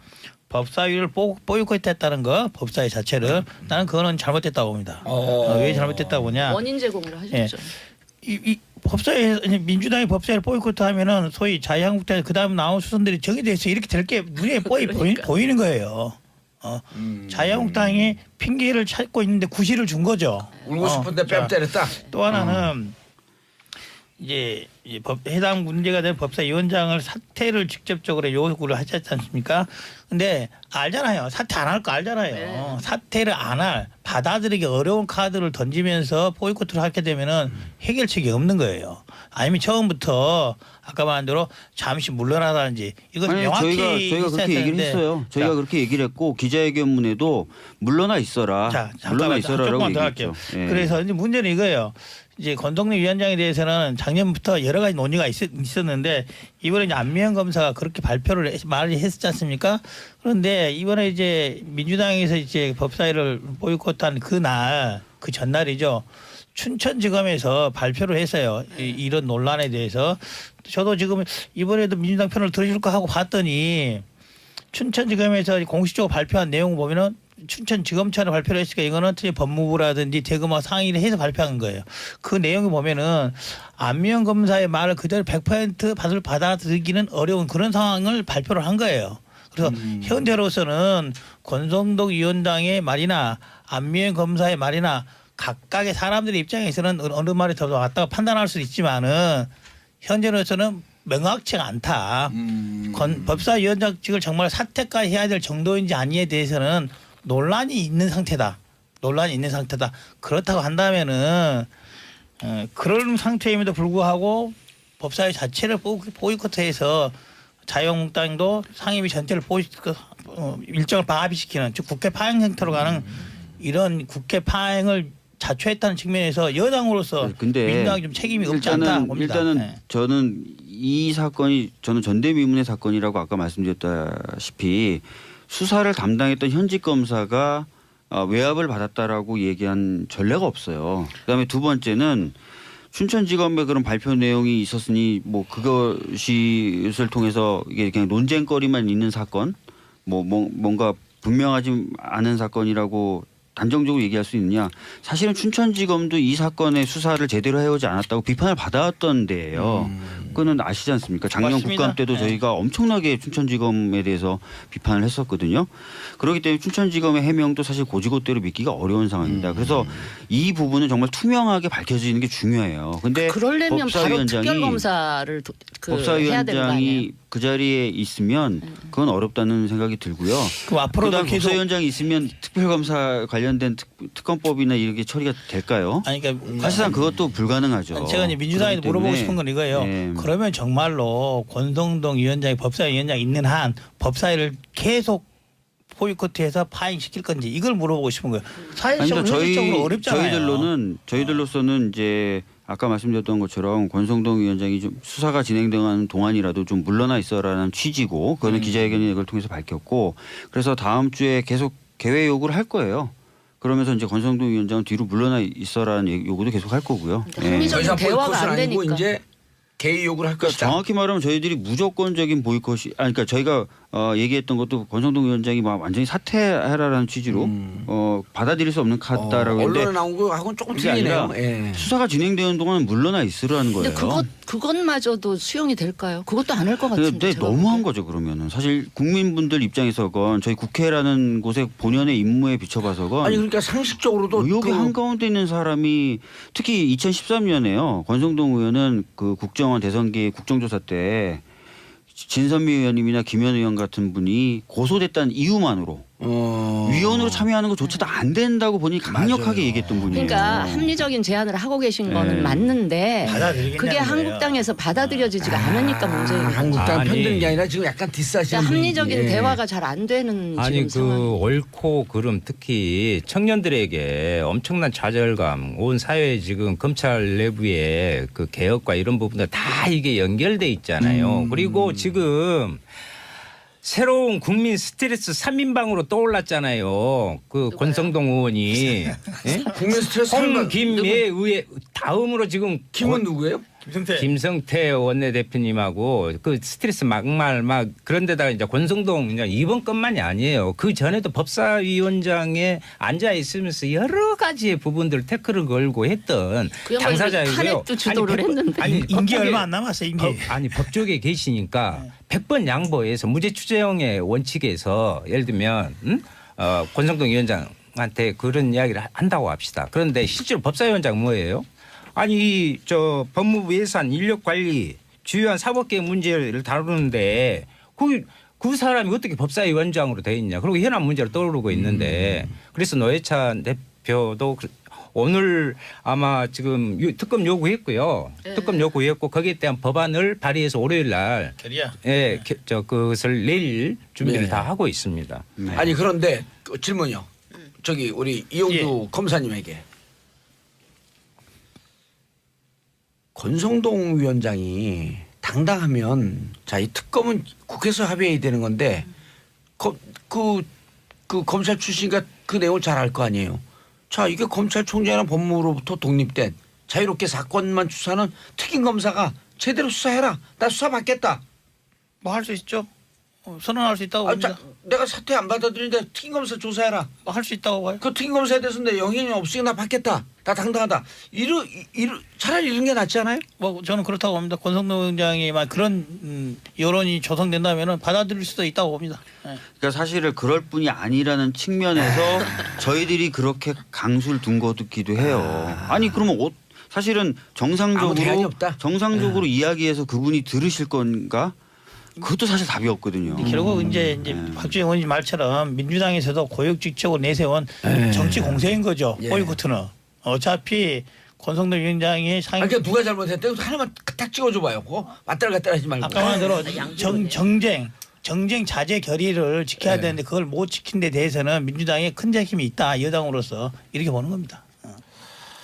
[SPEAKER 2] 법사위를 보이콧했다는 거, 법사위 자체를 나는 그거는 잘못됐다고 봅니다. 왜 잘못됐다고 보냐?
[SPEAKER 5] 원인 제공을 하셨죠.
[SPEAKER 2] 이 법사위에서 민주당이 법사위를 보이콧하면은 소위 자유한국당에서 그다음 나온 수선들이 정의돼서 이렇게 될 게 눈에
[SPEAKER 5] 그러니까.
[SPEAKER 2] 보이는 거예요. 자유한국당이 핑계를 찾고 있는데 구실을 준 거죠.
[SPEAKER 1] 울고 싶은데 뺨 때렸다.
[SPEAKER 2] 또 하나는 이제 해당 문제가 된 법사위원장을 사퇴를 직접적으로 요구를 하지 않습니까? 근데 알잖아요. 사퇴 안 할 거 알잖아요.
[SPEAKER 5] 네.
[SPEAKER 2] 사퇴를 안 할 받아들이기 어려운 카드를 던지면서 보이콧을 하게 되면은 해결책이 없는 거예요. 아니면 처음부터 아까 말한 대로 잠시 물러나다든지 이건
[SPEAKER 3] 아니,
[SPEAKER 2] 명확히
[SPEAKER 3] 저희가
[SPEAKER 2] 있어야
[SPEAKER 3] 그렇게 얘기를
[SPEAKER 2] 되는데.
[SPEAKER 3] 했어요. 저희가
[SPEAKER 2] 자,
[SPEAKER 3] 그렇게 얘기를 했고 기자회견문에도 물러나 있어라.
[SPEAKER 2] 자,
[SPEAKER 3] 물러나
[SPEAKER 2] 잠깐만
[SPEAKER 3] 있어라라고
[SPEAKER 2] 조금만 더 할게요.
[SPEAKER 3] 얘기했죠. 예.
[SPEAKER 2] 그래서 이제 문제는 이거예요. 이제 권동래 위원장에 대해서는 작년부터 여러 가지 논의가 있었는데 이번에 이제 안미연 검사가 그렇게 말을 했었지 않습니까? 그런데 이번에 이제 민주당에서 이제 법사위를 보이콧한 그날 그 전날이죠. 춘천지검에서 발표를 했어요. 이런 논란에 대해서 저도 지금 이번에도 민주당 편을 들어줄까 하고 봤더니 춘천지검에서 공식적으로 발표한 내용을 보면은 춘천지검처럼 발표를 했으니까 이거는 법무부라든지 대검하고 상의를 해서 발표한 거예요. 그 내용을 보면은 안미연 검사의 말을 그대로 100% 받아들이기는 어려운 그런 상황을 발표를 한 거예요. 그래서 현재로서는 권성동 위원장의 말이나 안미연 검사의 말이나 각각의 사람들의 입장에서는 어느 말이 더 맞다고 판단할 수 있지만은 현재로서는 명확치가 않다. 법사위원장직을 정말 사퇴까지 해야 될 정도인지 아니에 대해서는 논란이 있는 상태다. 그렇다고 한다면은 그런 상태임에도 불구하고 법사위 자체를 보이콧해서 자유한국당도 상임위 전체를 일정을 방합시키는 즉 국회 파행 형태로 가는 이런 국회 파행을 자초했다는 측면에서 여당으로서
[SPEAKER 3] 근데
[SPEAKER 2] 민주당이 좀 책임이 없지 않다 봅니다.
[SPEAKER 3] 일단은
[SPEAKER 2] 네.
[SPEAKER 3] 저는 이 사건이 저는 전대미문의 사건이라고 아까 말씀드렸다시피 수사를 담당했던 현직 검사가 외압을 받았다라고 얘기한 전례가 없어요. 그다음에 두 번째는 춘천지검의 그런 발표 내용이 있었으니 뭐 그것을 통해서 이게 그냥 논쟁거리만 있는 사건, 뭔가 분명하지 않은 사건이라고 단정적으로 얘기할 수 있느냐. 사실은 춘천지검도 이 사건의 수사를 제대로 해오지 않았다고 비판을 받아왔던 데예요. 그거는 아시지 않습니까? 작년
[SPEAKER 2] 맞습니다.
[SPEAKER 3] 국감 때도
[SPEAKER 2] 네.
[SPEAKER 3] 저희가 엄청나게 춘천지검에 대해서 비판을 했었거든요. 그렇기 때문에 춘천지검의 해명도 사실 고지고대로 믿기가 어려운 상황입니다. 그래서 이 부분은 정말 투명하게 밝혀지는 게 중요해요. 근데
[SPEAKER 5] 그러려면 바로
[SPEAKER 3] 법사위원장이-
[SPEAKER 5] 특별검사를 해야 되는 거 아니에요?
[SPEAKER 3] 법사위원장이 그 자리에 있으면 그건 어렵다는 생각이 들고요.
[SPEAKER 2] 그럼 앞으로도
[SPEAKER 3] 그다음
[SPEAKER 2] 계속
[SPEAKER 3] 법사위원장이 있으면 특별검사 관련된 특검법이나 이렇게 처리가 될까요?
[SPEAKER 2] 아니 그러니까
[SPEAKER 3] 사실상 그것도 불가능하죠.
[SPEAKER 2] 제가 이제 민주당에도
[SPEAKER 3] 그렇기
[SPEAKER 2] 물어보고
[SPEAKER 3] 때문에,
[SPEAKER 2] 싶은 건 이거예요.
[SPEAKER 3] 네.
[SPEAKER 2] 그러면 정말로 권성동 위원장이 법사위원장이 있는 한 법사위를 계속 보이콧해서 파행시킬 건지 이걸 물어보고 싶은 거예요. 사회적으로 현실적으로 어렵잖아요.
[SPEAKER 3] 저희들로서는 이제 아까 말씀드렸던 것처럼 권성동 위원장이 좀 수사가 진행되는 동안이라도 좀 물러나 있어라는 취지고 그거는 기자회견에 이걸 통해서 밝혔고 그래서 다음 주에 계속 개회 요구를 할 거예요. 그러면서 이제 권성동 위원장은 뒤로 물러나 있어라는 요구도 계속 할 거고요.
[SPEAKER 5] 근데 합리적-
[SPEAKER 1] 더 이상
[SPEAKER 5] 대화가
[SPEAKER 1] 보이콧은
[SPEAKER 5] 안
[SPEAKER 1] 아니고
[SPEAKER 5] 되니까.
[SPEAKER 1] 이제 개의 요구를 할
[SPEAKER 3] 그러니까
[SPEAKER 1] 것이다.
[SPEAKER 3] 정확히 말하면 저희들이 무조건적인 보이콧이 그러니까 저희가 얘기했던 것도 권성동 위원장이 막 완전히 사퇴하라라는 취지로 받아들일 수 없는 카드다라고
[SPEAKER 1] 언론에
[SPEAKER 3] 했는데
[SPEAKER 1] 나온 거하고는 조금
[SPEAKER 3] 그게
[SPEAKER 1] 틀리네요.
[SPEAKER 3] 아니라
[SPEAKER 1] 예.
[SPEAKER 3] 수사가 진행되는 동안 물러나 있으라는 거예요.
[SPEAKER 5] 근데 그것마저도 수용이 될까요? 그것도 안 할 것 같은데.
[SPEAKER 3] 근데
[SPEAKER 5] 제가
[SPEAKER 3] 너무한
[SPEAKER 5] 보기엔.
[SPEAKER 3] 거죠 그러면은 사실 국민분들 입장에서건 저희 국회라는 곳에 본연의 임무에 비춰봐서건
[SPEAKER 1] 아니 그러니까 상식적으로도
[SPEAKER 3] 의혹의 한가운데 있는 사람이 특히 2013년에요. 권성동 의원은 그 국정원 대선기 국정조사 때 진선미 의원님이나 김현 의원 같은 분이 고소됐다는 이유만으로 위원으로 참여하는 것조차도 안 된다고 본인이 강력하게
[SPEAKER 1] 맞아요.
[SPEAKER 3] 얘기했던 분이에요.
[SPEAKER 5] 그러니까 합리적인 제안을 하고 계신 거는
[SPEAKER 3] 네.
[SPEAKER 5] 맞는데
[SPEAKER 2] 받아들이겠냐는
[SPEAKER 5] 그게
[SPEAKER 2] 거예요.
[SPEAKER 5] 한국당에서 받아들여지지가 않으니까 문제인 거죠.
[SPEAKER 1] 한국당
[SPEAKER 4] 아니.
[SPEAKER 1] 편드는 게 아니라 지금 약간 디스하시는
[SPEAKER 5] 그러니까 합리적인
[SPEAKER 1] 분위기. 예.
[SPEAKER 5] 대화가 잘 안 되는
[SPEAKER 4] 아니
[SPEAKER 5] 지금 상황.
[SPEAKER 4] 그 옳고 그름 특히 청년들에게 엄청난 좌절감 온 사회에 지금 검찰 내부에 그 개혁과 이런 부분들 다 이게 연결돼 있잖아요. 그리고 지금 새로운 국민 스트레스 3인방으로 떠올랐잖아요. 그 권성동 의원이 예?
[SPEAKER 1] 국민 스트레스
[SPEAKER 4] 홍, 김, 예 의회 다음으로 지금
[SPEAKER 1] 김은 누구예요?
[SPEAKER 2] 김성태.
[SPEAKER 4] 김성태 원내대표님하고 그 스트레스 막말 막 그런데다가 이제 권성동 이제 이번 건만이 아니에요. 그 전에도 법사위원장에 앉아 있으면서 여러 가지의 부분들 태클을 걸고 했던
[SPEAKER 5] 그야말로
[SPEAKER 4] 당사자이고요.
[SPEAKER 5] 탄핵도 주도를 했는데.
[SPEAKER 2] 임기 얼마 안 남았어요. 임기.
[SPEAKER 4] 아니 법조계 계시니까 100번 양보해서 무죄 추정의 원칙에서 예를 들면 권성동 위원장한테 그런 이야기를 한다고 합시다. 그런데 실제로 법사위원장 뭐예요? 아니 저 법무부 예산 인력 관리 주요한 사법개혁 문제를 다루는데 그 사람이 어떻게 법사위원장으로 돼 있냐. 그리고 현안 문제로 떠오르고 있는데 그래서 노회찬 대표도 오늘 아마 지금 특검 요구했고요.
[SPEAKER 5] 네.
[SPEAKER 4] 특검 요구했고 거기에 대한 법안을 발의해서 월요일 날
[SPEAKER 2] 결이야.
[SPEAKER 4] 예, 그것을 내일 준비를
[SPEAKER 1] 네.
[SPEAKER 4] 다 하고 있습니다.
[SPEAKER 1] 아니 그런데 그 질문이요. 저기 우리 이용주 검사님에게 권성동 위원장이 당당하면 자 이 특검은 국회에서 합의해야 되는 건데 그 검찰 출신이니까 그 내용을 잘 알 거 아니에요. 자 이게 검찰총장이나 법무부로부터 독립된 자유롭게 사건만 수사하는 특임 검사가 제대로 수사해라. 나 수사 받겠다.
[SPEAKER 2] 뭐 할 수 있죠. 선언할 수 있다고
[SPEAKER 1] 아,
[SPEAKER 2] 봅니다.
[SPEAKER 1] 자, 내가 사퇴 안 받아들이는데 특임 검사 조사해라.
[SPEAKER 2] 뭐 할 수 있다고 봐요.
[SPEAKER 1] 그 특임 검사에 대해서 내 영향이 없으니까 나 받겠다. 나 당당하다. 차라리 이런 게 낫지 않아요?
[SPEAKER 2] 뭐 저는 그렇다고 봅니다. 권성동 위원장이 막 그런 여론이 조성된다면은 받아들일 수도 있다고 봅니다. 네.
[SPEAKER 3] 그러니까 사실은 그럴 뿐이 아니라는 측면에서 저희들이 그렇게 강수를 둔 것기도 해요. 아니 그러면 사실은
[SPEAKER 1] 아무 대안이 없다.
[SPEAKER 3] 정상적으로 이야기해서 그분이 들으실 건가? 그것도 사실 답이 없거든요.
[SPEAKER 2] 결국 이제 박주영 의원님 말처럼 민주당에서도 고육지책으로 내세운 정치 공세인 거죠.
[SPEAKER 1] 예.
[SPEAKER 2] 보이콧은 어차피 권성동 위원장이 상임
[SPEAKER 1] 그러니까 누가 잘못했대? 하나만 딱 찍어줘봐요. 그거 왔다리 갔다리 하지 말고.
[SPEAKER 2] 아까 말대로 정쟁 자제 결의를 지켜야
[SPEAKER 1] 네.
[SPEAKER 2] 되는데 그걸 못 지킨 데 대해서는 민주당에 큰 책임이 있다. 여당으로서 이렇게 보는 겁니다.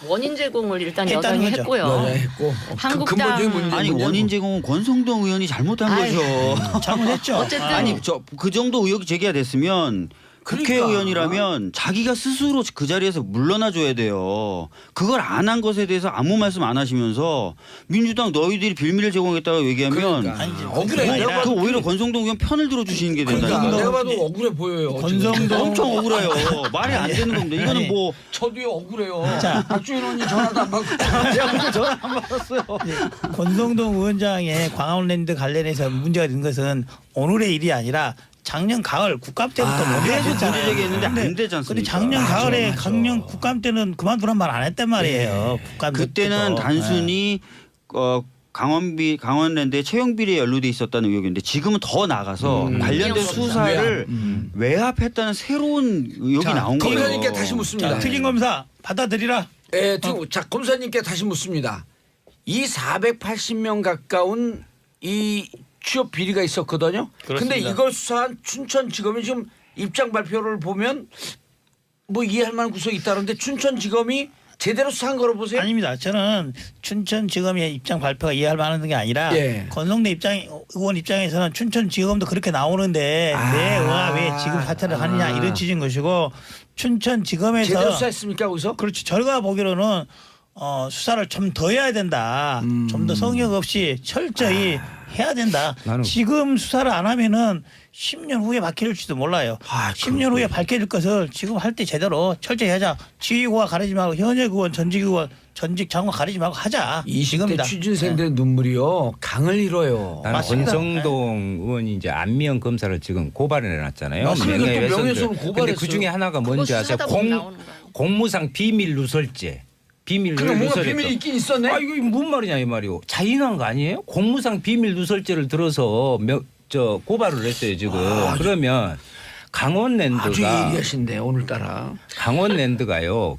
[SPEAKER 5] 원인 제공을 일단
[SPEAKER 2] 했다는
[SPEAKER 5] 여당이
[SPEAKER 2] 거죠.
[SPEAKER 5] 했고요.
[SPEAKER 1] 여자했고
[SPEAKER 5] 한국당-
[SPEAKER 1] 근본적인 문제.
[SPEAKER 3] 아니 원인 제공은 권성동 의원이 잘못한
[SPEAKER 5] 아이,
[SPEAKER 3] 거죠.
[SPEAKER 2] 잘못했죠.
[SPEAKER 5] 어쨌든
[SPEAKER 3] 아니 그 정도 의혹이 제기가 됐으면
[SPEAKER 1] 그러니까.
[SPEAKER 3] 국회의원이라면 자기가 스스로 그 자리에서 물러나 줘야 돼요. 그걸 안 한 것에 대해서 아무 말씀 안 하시면서 민주당 너희들이 빌미를 제공했다고 얘기하면
[SPEAKER 1] 그러니까.
[SPEAKER 2] 아니, 이제
[SPEAKER 1] 억울해.
[SPEAKER 2] 그게
[SPEAKER 1] 내가
[SPEAKER 2] 아니라
[SPEAKER 3] 그 오히려 권성동 의원 편을 들어주시는 게
[SPEAKER 1] 그러니까
[SPEAKER 3] 된다니까.
[SPEAKER 1] 내가 봐도 억울해 보여요.
[SPEAKER 2] 권성동
[SPEAKER 3] 엄청 억울해요. 말이 안 되는 겁니다. 이거는
[SPEAKER 2] 아니.
[SPEAKER 3] 뭐
[SPEAKER 1] 저도요 억울해요.
[SPEAKER 2] 자.
[SPEAKER 1] 박주현 의원이 전화도 안 받고 제가 전화 안 받았어요.
[SPEAKER 2] 권성동 위원장의 광화문랜드 관련해서 문제가 된 것은 오늘의 일이 아니라 작년 가을 국감 때부터 문제가
[SPEAKER 3] 계속
[SPEAKER 2] 됐잖아요.
[SPEAKER 3] 문제 제기했는데 안 되지 않습니까?
[SPEAKER 2] 근데 작년
[SPEAKER 1] 맞아,
[SPEAKER 2] 가을에
[SPEAKER 1] 맞아.
[SPEAKER 2] 작년 국감 때는 그만두란 말 안 했단 말이에요. 국감
[SPEAKER 3] 그때는
[SPEAKER 2] 때부터.
[SPEAKER 3] 단순히 강원랜드에 채용 비리에 연루돼 있었다는 의혹인데 지금은 더 나가서 관련된
[SPEAKER 5] 위헌
[SPEAKER 3] 수사를 외압했다는 새로운 의혹이
[SPEAKER 1] 자,
[SPEAKER 3] 나온 거예요.
[SPEAKER 1] 검사님께 다시 묻습니다.
[SPEAKER 2] 자, 특임 검사 받아들이라.
[SPEAKER 1] 예, 자 검사님께 다시 묻습니다. 이 480명 가까운 이 취업 비리가 있었거든요.
[SPEAKER 2] 그렇습니다.
[SPEAKER 1] 근데 이걸 수사한 춘천지검이 지금 입장 발표를 보면 뭐 이해할 만한 구석이 있다는데 춘천지검이 제대로 수사한 거로 보세요.
[SPEAKER 2] 아닙니다. 저는 춘천지검의 입장 발표가 이해할 만한 게 아니라
[SPEAKER 1] 예.
[SPEAKER 2] 권성대 의원 입장에서는 춘천지검도 그렇게 나오는데 왜 지금 사퇴를 하느냐 이런 취지인 것이고 춘천지검에서
[SPEAKER 1] 제대로 수사했습니까 거기서?
[SPEAKER 2] 그렇지. 저희가 보기로는 수사를 좀 더 해야 된다. 좀 더 성역 없이 철저히 해야 된다.
[SPEAKER 4] 나는-
[SPEAKER 2] 지금 수사를 안 하면은 10년 후에 밝혀질지도 몰라요. 10년 후에 밝혀질 것을 지금 할 때 제대로 철저히 하자. 지휘구가 가리지 말고 현역 의원, 전직 의원, 전직 장관 가리지 말고 하자.
[SPEAKER 1] 20대
[SPEAKER 2] 이겁니다.
[SPEAKER 1] 취준생들의 눈물이요 강을 잃어요.
[SPEAKER 4] 나는
[SPEAKER 2] 맞습니다.
[SPEAKER 4] 권성동 의원이 이제 안미영 검사를 지금 고발을 해놨잖아요.
[SPEAKER 1] 맞습니다. 또
[SPEAKER 4] 명예훼손들.
[SPEAKER 1] 명예훼손
[SPEAKER 4] 근데
[SPEAKER 1] 고발했어요.
[SPEAKER 4] 그 중에 하나가
[SPEAKER 5] 그거
[SPEAKER 4] 뭔지 아세요?
[SPEAKER 5] 수사하다 보면 나오는 거예요.
[SPEAKER 4] 공무상 비밀 누설죄. 비밀
[SPEAKER 1] 그래 뭔가
[SPEAKER 4] 누설했던.
[SPEAKER 1] 비밀이 있긴 있었네.
[SPEAKER 4] 아 이거 뭔 말이냐 이 말이오. 자인한 거 아니에요? 공무상 비밀 누설죄를 들어서 고발을 했어요 지금. 그러면 강원랜드가
[SPEAKER 1] 아주 예리하신데 오늘따라.
[SPEAKER 4] 강원랜드가요.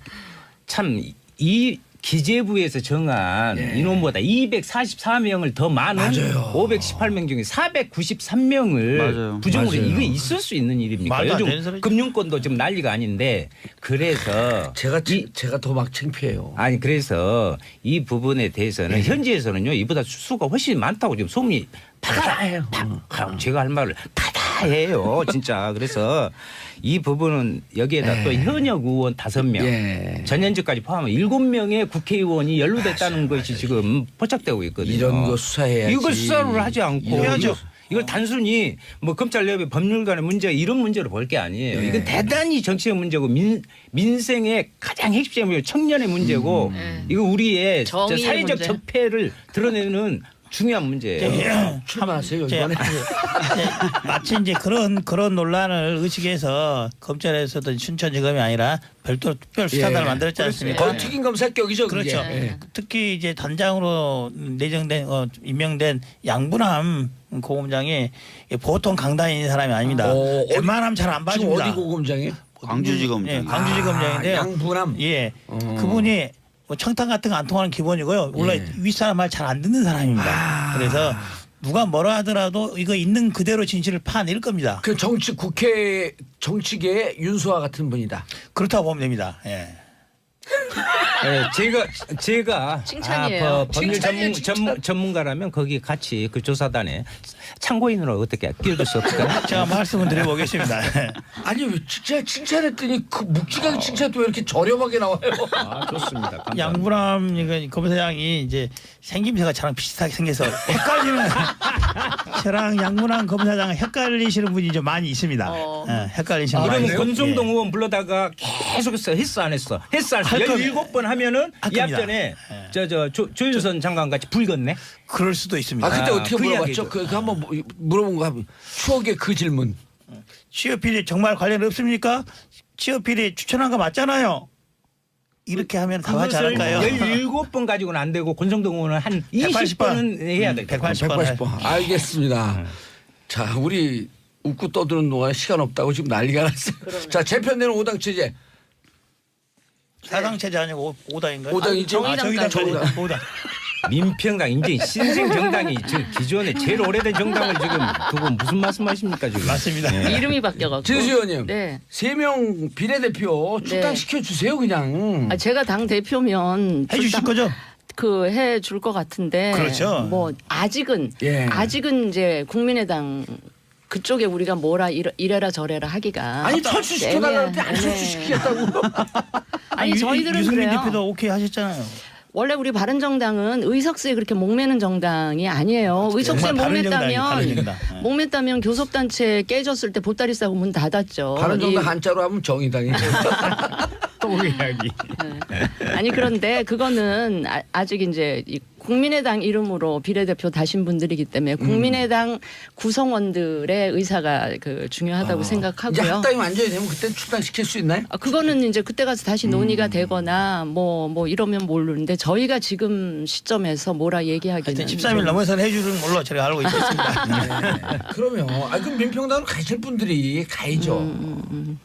[SPEAKER 4] 참 이 기재부에서 정한
[SPEAKER 1] 예.
[SPEAKER 4] 인원보다 244명을 더 많은
[SPEAKER 1] 맞아요.
[SPEAKER 4] 518명 중에 493명을
[SPEAKER 3] 맞아요.
[SPEAKER 4] 부정으로
[SPEAKER 1] 맞아요.
[SPEAKER 4] 이게 있을 수 있는 일입니까?
[SPEAKER 2] 말도 안 되는
[SPEAKER 4] 요즘
[SPEAKER 2] 소리죠.
[SPEAKER 4] 금융권도 지금 난리가 아닌데 그래서
[SPEAKER 1] 제가 더 막 창피해요.
[SPEAKER 4] 아니 그래서 이 부분에 대해서는 현지에서는요 이보다 수가 훨씬 많다고 지금 소문이 파다해요. 제가 할 말을 파다해요 진짜. 그래서 이 부분은 여기에다 또 현역 의원 5명
[SPEAKER 1] 예.
[SPEAKER 4] 전현직까지 포함하면 7명의 국회의원이 연루됐다는 것이 지금 포착되고 있거든요.
[SPEAKER 1] 이런 거 수사해야지.
[SPEAKER 4] 이걸 수사를 하지 않고
[SPEAKER 2] 해야죠.
[SPEAKER 4] 이걸 단순히 뭐 검찰 내부의 법률관의 문제 이런 문제로 볼 게 아니에요.
[SPEAKER 1] 네.
[SPEAKER 4] 이건 대단히 정치적 문제고 민생의 가장 핵심적인 청년의 문제고 이거 우리의 진짜
[SPEAKER 5] 정의의
[SPEAKER 4] 사회적
[SPEAKER 5] 문제.
[SPEAKER 4] 적폐를 드러내는 중요한 문제예요.
[SPEAKER 1] 출마하세요
[SPEAKER 2] 이제
[SPEAKER 1] 이번에.
[SPEAKER 2] 마치 이제 그런 논란을 의식해서 검찰에서도 춘천지검이 아니라 별도로 특별 수사단을
[SPEAKER 1] 예.
[SPEAKER 2] 만들었지 않습니까?
[SPEAKER 1] 거의 특임 검사 격이죠. 그게.
[SPEAKER 2] 그렇죠.
[SPEAKER 1] 예.
[SPEAKER 2] 특히 이제 단장으로 내정된 임명된 양분함 고검장이 보통 강단인 사람이 아닙니다.
[SPEAKER 1] 어디-
[SPEAKER 2] 웬만하면 잘 안
[SPEAKER 1] 지금
[SPEAKER 2] 봐줍니다.
[SPEAKER 1] 어디 고검장이?
[SPEAKER 3] 광주지검장.
[SPEAKER 2] 예, 광주지검장인데요.
[SPEAKER 1] 양분함.
[SPEAKER 2] 예, 그분이 뭐 청탁 같은 거 안 통하는 기본이고요. 원래
[SPEAKER 1] 예.
[SPEAKER 2] 윗사람 말 잘 안 듣는 사람입니다. 그래서 누가 뭐라 하더라도 이거 있는 그대로 진실을 파낼 겁니다.
[SPEAKER 1] 그 국회 정치계의 윤수아 같은 분이다.
[SPEAKER 2] 그렇다고 보면 됩니다. 예.
[SPEAKER 4] 제가
[SPEAKER 5] 칭찬이에요.
[SPEAKER 4] 법률
[SPEAKER 1] 칭찬이에요, 칭찬.
[SPEAKER 4] 전문가라면 거기 같이 그 조사단에 참고인으로 어떻게 끼워줄 수 없을까요?
[SPEAKER 2] 제가 말씀을 드려보겠습니다.
[SPEAKER 1] 아니 왜 진짜 칭찬했더니 그 묵직하게 칭찬도 왜 이렇게 저렴하게 나와요?
[SPEAKER 4] 좋습니다. 감사합니다.
[SPEAKER 2] 양부람 이거 검사장이 이제 생김새가 저랑 비슷하게 생겨서 헷갈리는 저랑 양부람 검사장 헷갈리시는 분이 좀 많이 있습니다. 예, 헷갈리시는 분이
[SPEAKER 4] 그러면
[SPEAKER 2] 많아요.
[SPEAKER 4] 권성동 의원 불러다가 계속해서 했어 안 했어? 했어 안 했어?
[SPEAKER 2] 할 겁니다.
[SPEAKER 4] 17번 하면은
[SPEAKER 2] 할
[SPEAKER 4] 이
[SPEAKER 2] 겁니다.
[SPEAKER 4] 앞전에 조윤선 장관 같이 불겠네.
[SPEAKER 2] 그럴 수도 있습니다.
[SPEAKER 1] 아 그때 어떻게
[SPEAKER 4] 그
[SPEAKER 1] 물어봤죠?
[SPEAKER 4] 이야기죠.
[SPEAKER 1] 그 한번 물어본 거 한번 추억의 그 질문.
[SPEAKER 2] 취업 비리 정말 관련 없습니까? 취업 비리 추천한 거 맞잖아요. 이렇게 하면 다 하지 않을까요?
[SPEAKER 4] 17번 가지고는 안 되고 권성동 의원은 한 20번은 해야 돼.
[SPEAKER 2] 180번.
[SPEAKER 1] 180번. 알겠습니다. 자 우리 웃고 떠드는 동안 시간 없다고 지금 난리가 났어요. 자 재편되는 5당 체제.
[SPEAKER 2] 사당 체제 아니고 5당인가요?
[SPEAKER 1] 오당이죠?
[SPEAKER 5] 정의당까지.
[SPEAKER 2] 5당.
[SPEAKER 4] 민평당 이제 신생 정당이 기존에 제일 오래된 정당을 지금 두고 무슨 말씀하십니까 지금?
[SPEAKER 2] 맞습니다.
[SPEAKER 5] 이름이 바뀌어갖고.
[SPEAKER 1] 진수 의원님.
[SPEAKER 5] 네.
[SPEAKER 1] 3명 비례대표 출당시켜 주세요 그냥.
[SPEAKER 5] 제가 당 대표면
[SPEAKER 2] 해주실 거죠?
[SPEAKER 5] 그 해줄 것 같은데.
[SPEAKER 2] 그렇죠.
[SPEAKER 5] 뭐 아직은
[SPEAKER 1] 예.
[SPEAKER 5] 이제 국민의당 그쪽에 우리가 뭐라 이래라 저래라 하기가.
[SPEAKER 1] 아니 철수시켜달라는데 안 철수시키겠다고.
[SPEAKER 5] 아니 저희들은
[SPEAKER 2] 유승민
[SPEAKER 5] 그래요.
[SPEAKER 2] 대표도 오케이 하셨잖아요.
[SPEAKER 5] 원래 우리 바른정당은 의석수에 그렇게 목매는 정당이 아니에요. 의석수에
[SPEAKER 2] 정말 바른정당이에요,
[SPEAKER 5] 목맸다면
[SPEAKER 2] 바른정당.
[SPEAKER 5] 목맸다면 교섭단체 깨졌을 때 보따리 싸고 문 닫았죠.
[SPEAKER 1] 바른정당
[SPEAKER 5] 이-
[SPEAKER 1] 한자로 하면 정의당이.
[SPEAKER 4] 또 이야기.
[SPEAKER 5] 아니 그런데 그거는 아직 이제 이 국민의당 이름으로 비례대표 다신 분들이기 때문에 국민의당 구성원들의 의사가 그 중요하다고
[SPEAKER 1] 이제
[SPEAKER 5] 생각하고요.
[SPEAKER 1] 학당이 완전히 되면 그때 출당시킬 수 있나요?
[SPEAKER 5] 그거는 이제 그때 가서 다시 논의가 되거나 뭐 이러면 모르는데 저희가 지금 시점에서 뭐라 얘기하기는
[SPEAKER 2] 하여튼 13일 넘어서는 해주는 걸로 제가 알고 있겠습니다.
[SPEAKER 1] 그러면 그럼 민평당으로 가실 분들이 가야죠.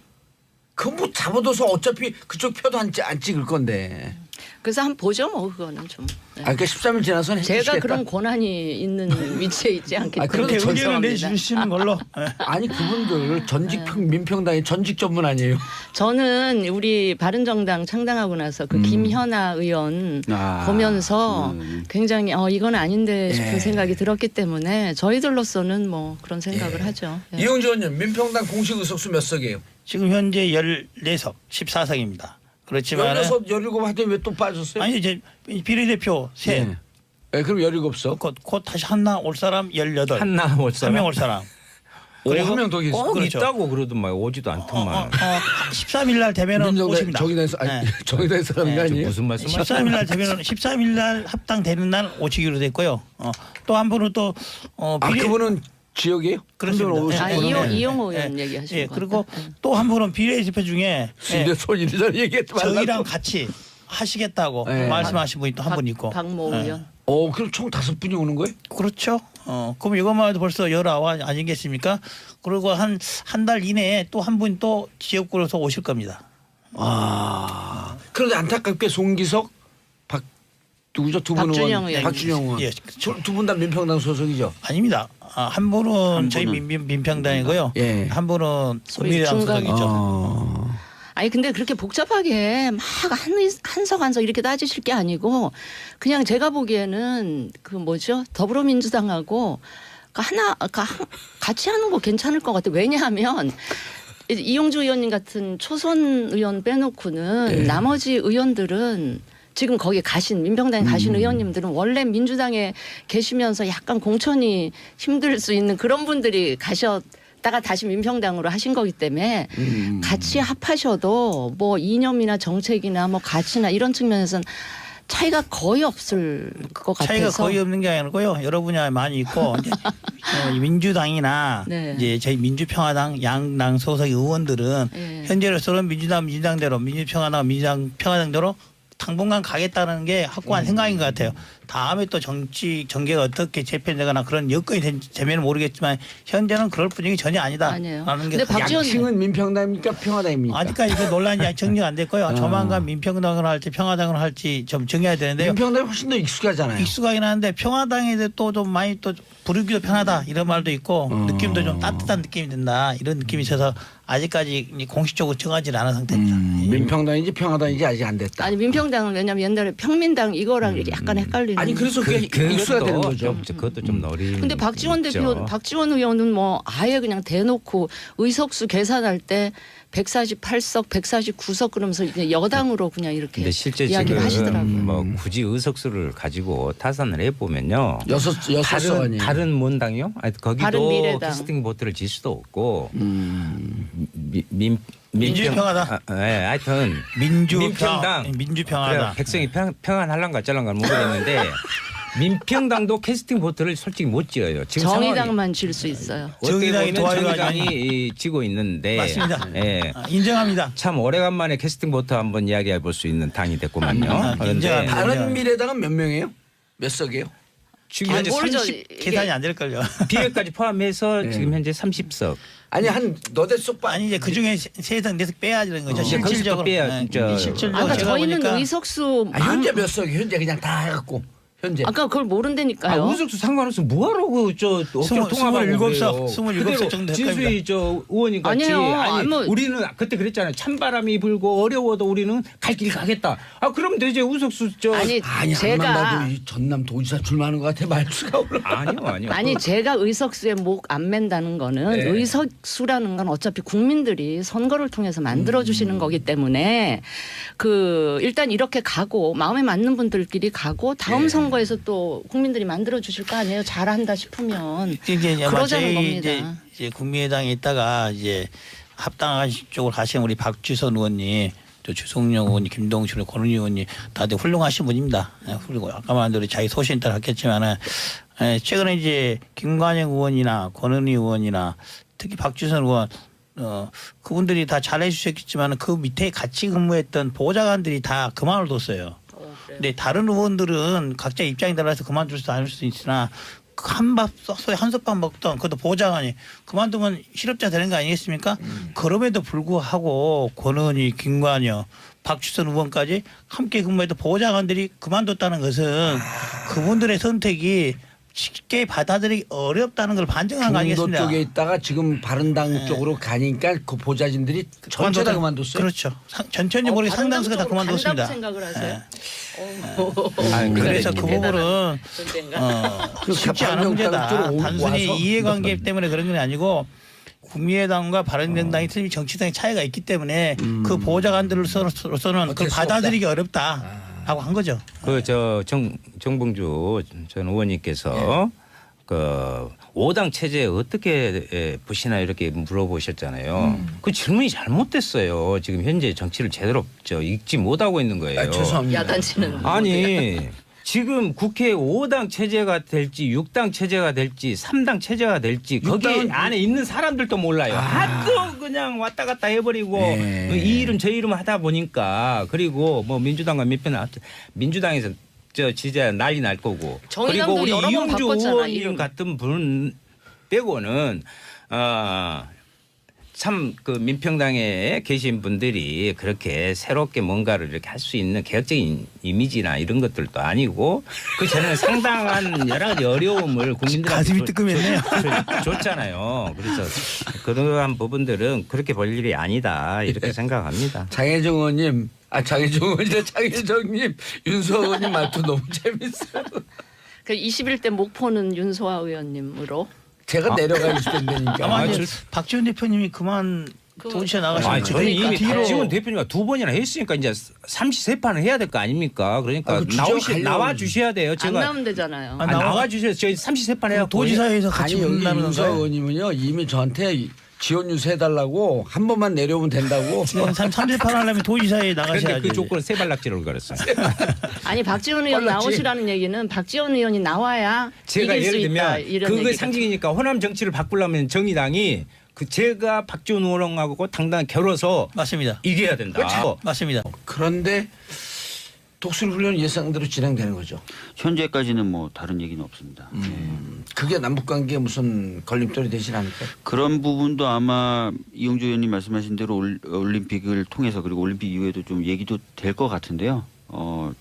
[SPEAKER 1] 그건 뭐 잡아둬서 어차피 그쪽 표도 안 찍을 건데.
[SPEAKER 5] 그래서 한번 보죠 뭐 그거는 좀. 네.
[SPEAKER 1] 그러니까 13일 지나서는
[SPEAKER 5] 제가
[SPEAKER 1] 해주시겠다.
[SPEAKER 5] 그런 권한이 있는 위치에 있지 않기 때문에
[SPEAKER 1] 그런데
[SPEAKER 2] 그렇게 의견을
[SPEAKER 5] 죄송합니다.
[SPEAKER 2] 내주시는 걸로. 예.
[SPEAKER 1] 아니 그분들 민평당의 전직 전문 아니에요?
[SPEAKER 5] 저는 우리 바른정당 창당하고 나서 그 김현아 의원 보면서 굉장히 이건 아닌데 싶은
[SPEAKER 1] 예.
[SPEAKER 5] 생각이 들었기 때문에 저희들로서는 뭐 그런 생각을 하죠. 예.
[SPEAKER 1] 이용주 의원님 민평당 공식 의석수 몇 석이에요?
[SPEAKER 2] 지금 현재 14석, 14석입니다. 그렇지만
[SPEAKER 1] 16, 17 하더니 왜 또 빠졌어요?
[SPEAKER 2] 아니 이제 비례대표 셋.
[SPEAKER 1] 네. 네, 그럼 17석.
[SPEAKER 2] 곧 다시 한나 올 사람 18.
[SPEAKER 4] 한나 올 사람.
[SPEAKER 2] 3명 올 사람.
[SPEAKER 1] 그리고 한 명 더 계세요.
[SPEAKER 4] 꼭
[SPEAKER 2] 그렇죠.
[SPEAKER 4] 있다고 그러더만 오지도 않더만.
[SPEAKER 2] 13일 날 되면은 오십니다.
[SPEAKER 1] 정의당에서
[SPEAKER 2] 네.
[SPEAKER 1] 정의당에서 하는 거 아니에요?
[SPEAKER 4] 무슨 말씀하시는
[SPEAKER 2] 13일 날 되면은 13일 날 합당되는 날 오시기로 됐고요. 또 한 분은 또
[SPEAKER 1] 그분은 지역이에요?
[SPEAKER 2] 그렇습니다.
[SPEAKER 5] 이용호 의원 얘기하시는
[SPEAKER 2] 예,
[SPEAKER 5] 것
[SPEAKER 2] 그리고
[SPEAKER 5] 같아요.
[SPEAKER 2] 또 한 분은 비례대표 중에
[SPEAKER 1] 근데 손 이리저리 얘기했더만
[SPEAKER 2] 저희랑 같이 하시겠다고
[SPEAKER 1] 네.
[SPEAKER 2] 말씀하신 분이 또 한 분 있고.
[SPEAKER 5] 박모
[SPEAKER 2] 네.
[SPEAKER 5] 의원.
[SPEAKER 1] 그럼 총 5분이 오는 거예요?
[SPEAKER 2] 그렇죠. 그럼 이것만 해도 벌써 19 아니겠습니까? 그리고 한 달 이내에 또 한 분 또 지역구로서 오실 겁니다.
[SPEAKER 1] 그런데 안타깝게 송기석, 누구죠? 두 분은
[SPEAKER 5] 박준영 의원.
[SPEAKER 1] 박준영 의원.
[SPEAKER 2] 예.
[SPEAKER 1] 두 분 다 민평당 소속이죠.
[SPEAKER 2] 아닙니다. 한 분은 저희 민평당이고요.
[SPEAKER 1] 예.
[SPEAKER 2] 한 분은
[SPEAKER 5] 소위
[SPEAKER 2] 국민의당
[SPEAKER 5] 중간.
[SPEAKER 2] 소속이죠.
[SPEAKER 5] 아니 근데 그렇게 복잡하게 막 한석 한석 이렇게 따지실 게 아니고 그냥 제가 보기에는 그 뭐죠 더불어민주당하고 같이 하는 거 괜찮을 것 같아요. 왜냐하면 이용주 의원님 같은 초선 의원 빼놓고는 나머지 의원들은 지금 거기 가신 민평당에 가신 의원님들은 원래 민주당에 계시면서 약간 공천이 힘들 수 있는 그런 분들이 가셨다가 다시 민평당으로 하신 거기 때문에 같이 합하셔도 뭐 이념이나 정책이나 뭐 가치나 이런 측면에서는 차이가 거의 없을 것 같아서
[SPEAKER 2] 차이가 거의 없는 게 아니고요. 여러 분야에 많이 있고 이제 민주당이나
[SPEAKER 5] 네.
[SPEAKER 2] 이제 저희 민주평화당 양당 소속 의원들은
[SPEAKER 5] 네.
[SPEAKER 2] 현재로서는 민주당대로 민주평화당대로 당분간 가겠다는 게 확고한 생각인 것 같아요. 다음에 또 정계가 어떻게 재편되거나 그런 여건이 되면 모르겠지만 현재는 그럴 분위기 전혀 아니다.
[SPEAKER 5] 아니에요.
[SPEAKER 2] 라는 게
[SPEAKER 5] 근데 박지원
[SPEAKER 1] 양칭은 민평당입니까 평화당입니까?
[SPEAKER 2] 아직까지 그 논란이 정리가 안 됐고요. 조만간 민평당을 할지 평화당을 할지 좀 정해야 되는데요.
[SPEAKER 1] 민평당이 훨씬 더 익숙하잖아요.
[SPEAKER 2] 익숙하긴 한데 평화당에 또 좀 많이 또 부르기도 편하다 이런 말도 있고 느낌도 좀 따뜻한 느낌이 든다 이런 느낌이 있어서 아직까지 공식적으로 정하지 않은 상태입니다.
[SPEAKER 1] 민평당인지 평화당인지 아직 안 됐다.
[SPEAKER 5] 아니 민평당은 왜냐하면 옛날에 평민당 이거랑 이렇게 약간 헷갈리는.
[SPEAKER 1] 아니 그래서 그게 익숙하게 되는 거죠.
[SPEAKER 4] 그것도 좀 어린.
[SPEAKER 5] 근데 박지원 의원은 뭐 아예 그냥 대놓고 의석수 계산할 때 148석, 149석 그러면서 이제 여당으로 그냥 이렇게
[SPEAKER 4] 근데 실제
[SPEAKER 5] 이야기를
[SPEAKER 4] 지금
[SPEAKER 5] 하시더라고요.
[SPEAKER 4] 뭐 굳이 의석수를 가지고 타산을 해 보면요.
[SPEAKER 1] 여섯 아니에요.
[SPEAKER 4] 다른 뭔당이요? 아니, 거기도
[SPEAKER 5] 바른미래당.
[SPEAKER 4] 캐스팅 보트를 질 수도 없고
[SPEAKER 2] 민주평화당.
[SPEAKER 4] 네, 하여튼
[SPEAKER 2] 민주평화당.
[SPEAKER 4] 그래, 백성이 평안할란가 어쩔란가 모르겠는데 민평당도 캐스팅 보트를 솔직히 못 지어요. 지금
[SPEAKER 5] 정의당만 질 수 있어요.
[SPEAKER 2] 정의당이 도와줘야지.
[SPEAKER 4] 정의당이 지고 있는데
[SPEAKER 2] 맞습니다.
[SPEAKER 4] 예.
[SPEAKER 2] 인정합니다.
[SPEAKER 4] 참 오래간만에 캐스팅 보트 한번 이야기해 볼 수 있는 당이 됐구만요. 그런데
[SPEAKER 2] 인정합니다.
[SPEAKER 1] 다른 미래당은 몇 명이에요? 몇 석이에요?
[SPEAKER 4] 지금
[SPEAKER 5] 아,
[SPEAKER 4] 현재
[SPEAKER 5] 모르죠.
[SPEAKER 4] 30
[SPEAKER 2] 계산이 안 될걸요.
[SPEAKER 4] 비례까지 포함해서 지금 현재 30석.
[SPEAKER 1] 아니 한 너댓 석
[SPEAKER 2] 아니 이제 그중에 세상 내석 빼야 되는 거죠.
[SPEAKER 4] 거기서
[SPEAKER 2] 실질적으로.
[SPEAKER 4] 또 빼야
[SPEAKER 2] 네.
[SPEAKER 4] 진짜.
[SPEAKER 2] 실질적으로
[SPEAKER 5] 아까
[SPEAKER 2] 제가
[SPEAKER 5] 저희는
[SPEAKER 2] 보니까
[SPEAKER 5] 의석수
[SPEAKER 1] 현재 몇 석이 현재 그냥 다 해갖고 현재
[SPEAKER 5] 아까 그걸 모른다니까요.
[SPEAKER 4] 우석수 상관없어 뭐하러 그저 어깨를 통합하고
[SPEAKER 2] 27석, 27석 정도
[SPEAKER 4] 진수희 저 의원이 같이
[SPEAKER 5] 아니에요.
[SPEAKER 4] 아니
[SPEAKER 5] 뭐-
[SPEAKER 4] 우리는 그때 그랬잖아요. 찬바람이 불고 어려워도 우리는 갈 길 가겠다. 그럼 되지 우석수 저
[SPEAKER 5] 아니
[SPEAKER 1] 아니
[SPEAKER 5] 제가
[SPEAKER 1] 안만 봐도 이 전남 도지사 출마하는 것 같아 말수가 올라.
[SPEAKER 4] 아니요.
[SPEAKER 5] 아니 제가 의석수에 목 안 맨다는 거는
[SPEAKER 4] 네.
[SPEAKER 5] 의석수라는 건 어차피 국민들이 선거를 통해서 만들어 주시는 거기 때문에 그 일단 이렇게 가고 마음에 맞는 분들끼리 가고 다음 선거에서 또 국민들이 만들어 주실 거 아니에요. 잘한다 싶으면
[SPEAKER 2] 이제
[SPEAKER 5] 그러자는
[SPEAKER 2] 저희
[SPEAKER 5] 겁니다.
[SPEAKER 2] 이제 국민의당에 있다가 이제 합당 쪽으로 가신 우리 박주선 의원님, 또 주성영 의원님, 김동준 의원, 권은희 의원님 다들 훌륭하신 분입니다. 그리고 아까 말한 대로 자기 소신 따라 했겠지만은 최근에 이제 김관영 의원이나 권은희 의원이나 특히 박주선 의원 그분들이 다 잘해 주셨겠지만 그 밑에 같이 근무했던 보좌관들이 다 그만을 뒀어요. 근데 다른 의원들은 각자 입장에 따라서 그만둘 수도 않을 수도 있으나 소위 한솥밥 먹던 그것도 보좌관이 그만두면 실업자 되는 거 아니겠습니까? 그럼에도 불구하고 권은희, 김관여, 박주선 의원까지 함께 근무했던 보좌관들이 그만뒀다는 것은 그분들의 선택이 쉽게 받아들이기 어렵다는 걸 반증한 거
[SPEAKER 1] 중도
[SPEAKER 2] 아니겠습니까?
[SPEAKER 1] 쪽에 있다가 지금 바른당 쪽으로 가니까 그 보좌진들이 전체 다 그만뒀어요.
[SPEAKER 2] 그렇죠. 전체인지 모르게 상당수가 다 그만뒀습니다.
[SPEAKER 5] 생각을 하세요.
[SPEAKER 2] 그래서 그 부분은
[SPEAKER 1] 그
[SPEAKER 2] 쉽지 않은 문제다.
[SPEAKER 1] 바른정당 쪽으로
[SPEAKER 2] 단순히
[SPEAKER 1] 와서
[SPEAKER 2] 이해관계 때문에 그런 건 아니고 국민의당과 바른정당이 틀린 정치상의 차이가 있기 때문에 그 보좌관들로서는 그걸 받아들이기 어렵다라고 한 거죠.
[SPEAKER 4] 그저 정봉주 전 의원님께서 그 5당 체제 어떻게 보시나 이렇게 물어보셨잖아요. 그 질문이 잘못됐어요. 지금 현재 정치를 제대로 읽지 못하고 있는 거예요.
[SPEAKER 1] 죄송합니다.
[SPEAKER 5] 야단치는
[SPEAKER 4] 아니 지금 국회 5당 체제가 될지 6당 체제가 될지 3당 체제가 될지 거기 안에 있는 사람들도 몰라요. 하도 그냥 왔다 갔다 해버리고 이 이름 저 이름 하다 보니까 그리고 뭐 민주당과 몇편 민주당에서 저 진짜 난리 날 거고
[SPEAKER 5] 정의당도
[SPEAKER 4] 그리고 우리
[SPEAKER 5] 여러 번
[SPEAKER 4] 이용주
[SPEAKER 5] 바꿨잖아,
[SPEAKER 4] 의원님
[SPEAKER 5] 이름.
[SPEAKER 4] 같은 분 빼고는 참 그 민평당에 계신 분들이 그렇게 새롭게 뭔가를 이렇게 할 수 있는 개혁적인 이미지나 이런 것들도 아니고 그 저는 상당한 여러 가지 어려움을 국민들한테
[SPEAKER 2] 가슴이 뜨끔했네요.
[SPEAKER 4] 줬잖아요. 그래서 그러한 부분들은 그렇게 볼 일이 아니다 이렇게 생각합니다.
[SPEAKER 1] 장혜정 의원님, 장혜정 의원이래 장혜정님, 윤수아 의원님 말투 너무 재밌어요.
[SPEAKER 5] 그 21대 목포는 윤소아 의원님으로.
[SPEAKER 1] 제가 내려가 있을 텐데니까.
[SPEAKER 2] 아마 이제 박지원 대표님이 그만 도시에 나가시면
[SPEAKER 4] 아니, 저는 이미
[SPEAKER 5] 뒤로.
[SPEAKER 4] 박지원 대표님과 2번이나 했으니까 이제 33판을 해야 될 거 아닙니까? 그러니까
[SPEAKER 1] 그 주제가 가려면-
[SPEAKER 4] 나와 주셔야 돼요.
[SPEAKER 5] 안
[SPEAKER 4] 제가
[SPEAKER 5] 나오면 되잖아요.
[SPEAKER 4] 나와 주셔야 저희 33판 해야
[SPEAKER 2] 도지사에서 같이
[SPEAKER 1] 아니 여기
[SPEAKER 2] 문다는
[SPEAKER 1] 윤수아
[SPEAKER 2] 건가요?
[SPEAKER 1] 의원님은요 이미 저한테 지원 유세해달라고 한 번만 내려오면 된다고.
[SPEAKER 2] 38 하려면 도지사에
[SPEAKER 4] 그런데
[SPEAKER 2] 나가셔야지.
[SPEAKER 4] 그 조건을 세발낙지를 걸었어요.
[SPEAKER 5] 아니 박지원 의원
[SPEAKER 1] 빨랐지.
[SPEAKER 5] 나오시라는 얘기는 박지원 의원이 나와야
[SPEAKER 4] 제가
[SPEAKER 5] 이길 수
[SPEAKER 4] 예를
[SPEAKER 5] 있다.
[SPEAKER 4] 들면
[SPEAKER 5] 이런
[SPEAKER 4] 그거
[SPEAKER 5] 얘기가
[SPEAKER 4] 상징이니까 호남 정치를 바꾸려면 정의당이 그 제가 박지원 의원하고 당당 겨뤄서
[SPEAKER 2] 맞습니다.
[SPEAKER 4] 이겨야 된다.
[SPEAKER 1] 그렇죠.
[SPEAKER 2] 맞습니다.
[SPEAKER 1] 그런데 독수리 훈련 예상대로 진행되는 거죠.
[SPEAKER 3] 현재까지는 뭐 다른 얘기는 없습니다.
[SPEAKER 1] 그게 남북 관계에 무슨 걸림돌이 되진 않을까요?
[SPEAKER 3] 그런 부분도 아마 이용주 의원님 말씀하신 대로 올림픽을 통해서 그리고 올림픽 이후에도 좀 얘기도 될 것 같은데요.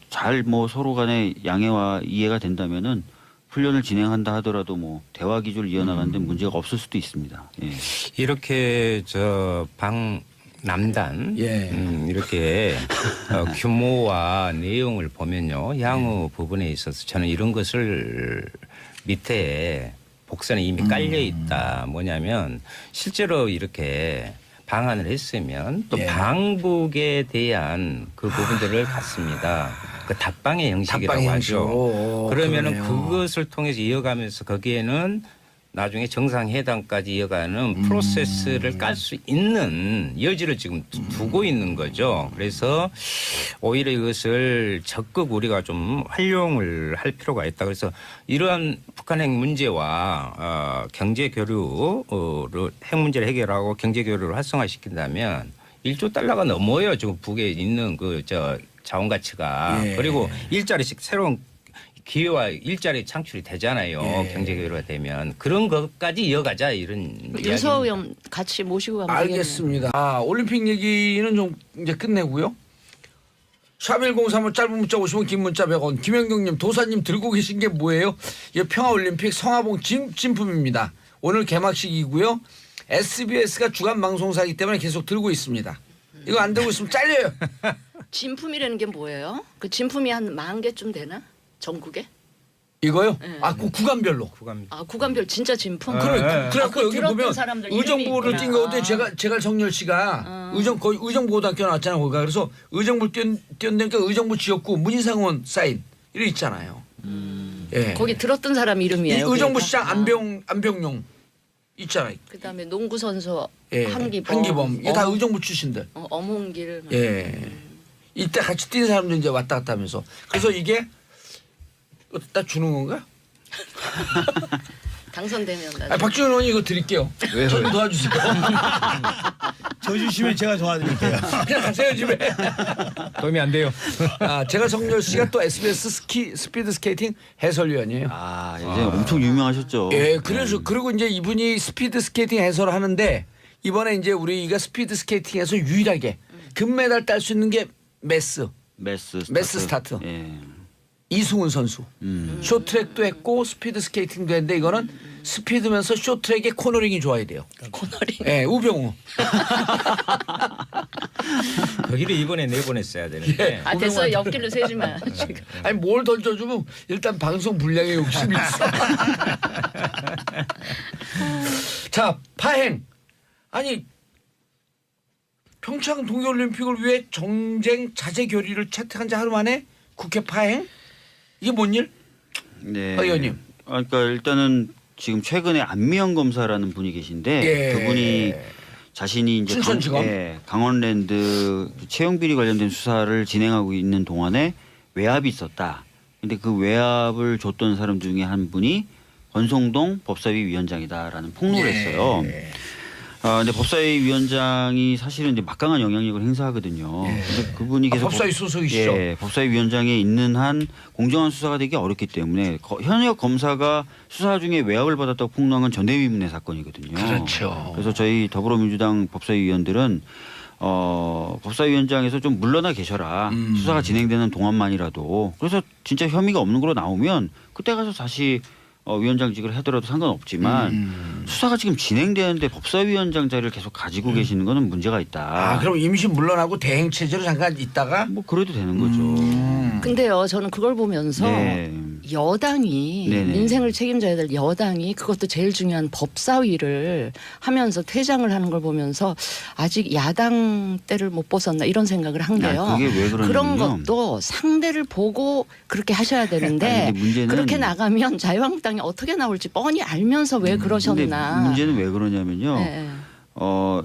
[SPEAKER 3] 잘 뭐 서로 간에 양해와 이해가 된다면은 훈련을 진행한다 하더라도 뭐 대화 기조를 이어나가는 데 문제가 없을 수도 있습니다. 예.
[SPEAKER 4] 이렇게 저 남단
[SPEAKER 1] 예.
[SPEAKER 4] 이렇게 규모와 내용을 보면요 향후 부분에 있어서 저는 이런 것을 밑에 복선에 이미 깔려 있다. 뭐냐면 실제로 이렇게 방한을 했으면 또
[SPEAKER 1] 예.
[SPEAKER 4] 방북에 대한 그 부분들을 갖습니다. 그 답방의 형식이라고
[SPEAKER 1] 답방의
[SPEAKER 4] 하죠.
[SPEAKER 1] 형식.
[SPEAKER 4] 그러면은
[SPEAKER 1] 그러네요.
[SPEAKER 4] 그것을 통해서 이어가면서 거기에는 나중에 정상회담까지 이어가는 프로세스를 깔 수 있는 여지를 지금 두고 있는 거죠. 그래서 오히려 이것을 적극 우리가 좀 활용을 할 필요가 있다. 그래서 이러한 북한 핵 문제와 경제 교류를 핵 문제를 해결하고 경제 교류를 활성화시킨다면 1조 달러가 넘어요. 지금 북에 있는 그 자원 가치가.
[SPEAKER 1] 예.
[SPEAKER 4] 그리고 일자리씩 새로운 기회와 일자리 창출이 되잖아요.
[SPEAKER 1] 예.
[SPEAKER 4] 경제 교류가 되면 그런 것까지 이어가자 이런
[SPEAKER 5] 윤소아
[SPEAKER 4] 이야기입니다.
[SPEAKER 5] 의원 같이 모시고 가면 되겠네요.
[SPEAKER 1] 알겠습니다. 올림픽 얘기는 좀 이제 끝내고요. 샵1035 짧은 문자 50원 긴 문자 100원. 김영경님 도사님 들고 계신 게 뭐예요? 이 평화올림픽 성화봉 진품입니다. 오늘 개막식이고요. SBS가 주간 방송사이기 때문에 계속 들고 있습니다. 이거 안 들고 있으면 잘려요.
[SPEAKER 5] 진품이라는 게 뭐예요? 그 진품이 한 10,000개쯤 되나? 전국에?
[SPEAKER 1] 이거요?
[SPEAKER 5] 네.
[SPEAKER 1] 그 구간별로.
[SPEAKER 5] 아 구간별 진짜 진품?
[SPEAKER 1] 그래갖고
[SPEAKER 5] 그
[SPEAKER 1] 여기
[SPEAKER 5] 들었던
[SPEAKER 1] 보면
[SPEAKER 5] 사람들
[SPEAKER 1] 의정부를
[SPEAKER 5] 이름이
[SPEAKER 1] 뛴
[SPEAKER 5] 있구나.
[SPEAKER 1] 거거든요. 제가 정렬 씨가 거의 의정부고등학교 나왔잖아요. 거기가. 그래서 의정부 뛰었으니까 의정부 지역구 문희상원 사인 이런 있잖아요. 예.
[SPEAKER 5] 거기 들었던 사람
[SPEAKER 1] 이
[SPEAKER 5] 이름이에요.
[SPEAKER 1] 의정부
[SPEAKER 5] 그러니까.
[SPEAKER 1] 시장 안병용 있잖아요.
[SPEAKER 5] 그다음에 농구 선수
[SPEAKER 1] 예. 한기범. 이게 다 의정부 출신들.
[SPEAKER 5] 어몽길.
[SPEAKER 1] 예. 이때 같이 뛴 사람들 이제 왔다 갔다 하면서. 그래서 이게 어디다 주는 건가?
[SPEAKER 5] 당선되면 나중에.
[SPEAKER 1] 박지원 의원이 이거 드릴게요. 좀 도와주세요.
[SPEAKER 2] 저 주시면 제가 도와드릴게요.
[SPEAKER 1] 그냥 가세요 집에.
[SPEAKER 4] 도움이 안 돼요.
[SPEAKER 1] 제가 정렬 씨가 또 SBS 스피드 스케이팅 해설위원이에요.
[SPEAKER 3] 이제 엄청 유명하셨죠.
[SPEAKER 1] 예, 그래서 그리고 이제 이분이 스피드 스케이팅 해설을 하는데 이번에 이제 우리가 스피드 스케이팅에서 유일하게 금메달 딸 수 있는 게 메스 스타트.
[SPEAKER 3] 예.
[SPEAKER 1] 이승훈 선수. 쇼트트랙도 했고 스피드 스케이팅도 했는데 이거는 스피드면서 쇼트트랙에 코너링이 좋아야 돼요.
[SPEAKER 5] 코너링.
[SPEAKER 1] 예, 우병우.
[SPEAKER 4] 거기를 이번에 내보냈어야 되는데.
[SPEAKER 5] 아 됐어 옆길로 세지 마. 지금.
[SPEAKER 1] 아니 뭘 던져주면 일단 방송 분량에 욕심이 있어. 자, 파행. 아니 평창 동계올림픽을 위해 정쟁 자제 결의를 채택한 지 하루 만에 국회 파행? 이게 뭔 일?
[SPEAKER 3] 네.
[SPEAKER 1] 의원님.
[SPEAKER 3] 그러니까 일단은 지금 최근에 안미영 검사라는 분이 계신데
[SPEAKER 1] 예.
[SPEAKER 3] 그분이 자신이 이제
[SPEAKER 1] 춘천지검?
[SPEAKER 3] 강원랜드 채용 비리 관련된 수사를 진행하고 있는 동안에 외압이 있었다. 근데 그 외압을 줬던 사람 중에 한 분이 권성동 법사위 위원장이다라는 폭로를 했어요. 근데 법사위 위원장이 사실은 이제 막강한 영향력을 행사하거든요. 근데 그분이 계속
[SPEAKER 1] 법사위 소속이시죠?
[SPEAKER 3] 예, 법사위 위원장에 있는 한 공정한 수사가 되기 어렵기 때문에 현역 검사가 수사 중에 외압을 받았다고 폭로한 건 전대미문의 사건이거든요.
[SPEAKER 1] 그렇죠.
[SPEAKER 3] 그래서 저희 더불어민주당 법사위 위원들은 법사위원장에서 좀 물러나 계셔라. 수사가 진행되는 동안만이라도. 그래서 진짜 혐의가 없는 걸로 나오면 그때 가서 다시 위원장직을 하더라도 상관없지만 수사가 지금 진행되는데 법사위원장 자리를 계속 가지고 계시는 거는 문제가 있다.
[SPEAKER 1] 그럼 임시 물러나고 대행 체제로 잠깐 있다가
[SPEAKER 3] 뭐 그래도 되는 거죠.
[SPEAKER 5] 근데요, 저는 그걸 보면서
[SPEAKER 3] 네.
[SPEAKER 5] 여당이
[SPEAKER 3] 네네.
[SPEAKER 5] 민생을 책임져야 될 여당이 그것도 제일 중요한 법사위를 하면서 퇴장을 하는 걸 보면서 아직 야당 때를 못 벗었나 이런 생각을 한 게요.
[SPEAKER 3] 그게 왜 그러냐면요.
[SPEAKER 5] 그런 것도 상대를 보고 그렇게 하셔야 되는데
[SPEAKER 3] 아니, 근데 문제는
[SPEAKER 5] 그렇게 나가면 자유한국당이 어떻게 나올지 뻔히 알면서 왜
[SPEAKER 3] 근데
[SPEAKER 5] 그러셨나.
[SPEAKER 3] 문제는 왜 그러냐면요.
[SPEAKER 5] 네.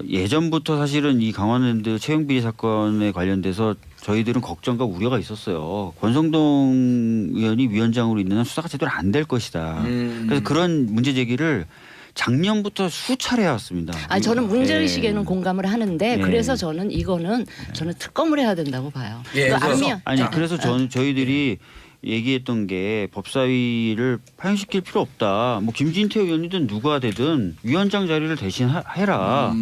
[SPEAKER 3] 예전부터 사실은 이 강원랜드 채용비리 사건에 관련돼서 저희들은 걱정과 우려가 있었어요. 권성동 의원이 위원장으로 있는 한 수사가 제대로 안 될 것이다. 그래서 그런 문제 제기를 작년부터 수차례 해왔습니다.
[SPEAKER 5] 아니 저는 문제의식에는
[SPEAKER 3] 예.
[SPEAKER 5] 공감을 하는데
[SPEAKER 3] 예.
[SPEAKER 5] 그래서 저는 이거는 저는 특검을 해야 된다고 봐요.
[SPEAKER 1] 예,
[SPEAKER 5] 그
[SPEAKER 1] 그래서-
[SPEAKER 5] 악명-
[SPEAKER 3] 아니 그래서 저희들이 얘기했던 게 법사위를 파행시킬 필요 없다. 뭐 김진태 의원이든 누가 되든 위원장 자리를 대신 해라.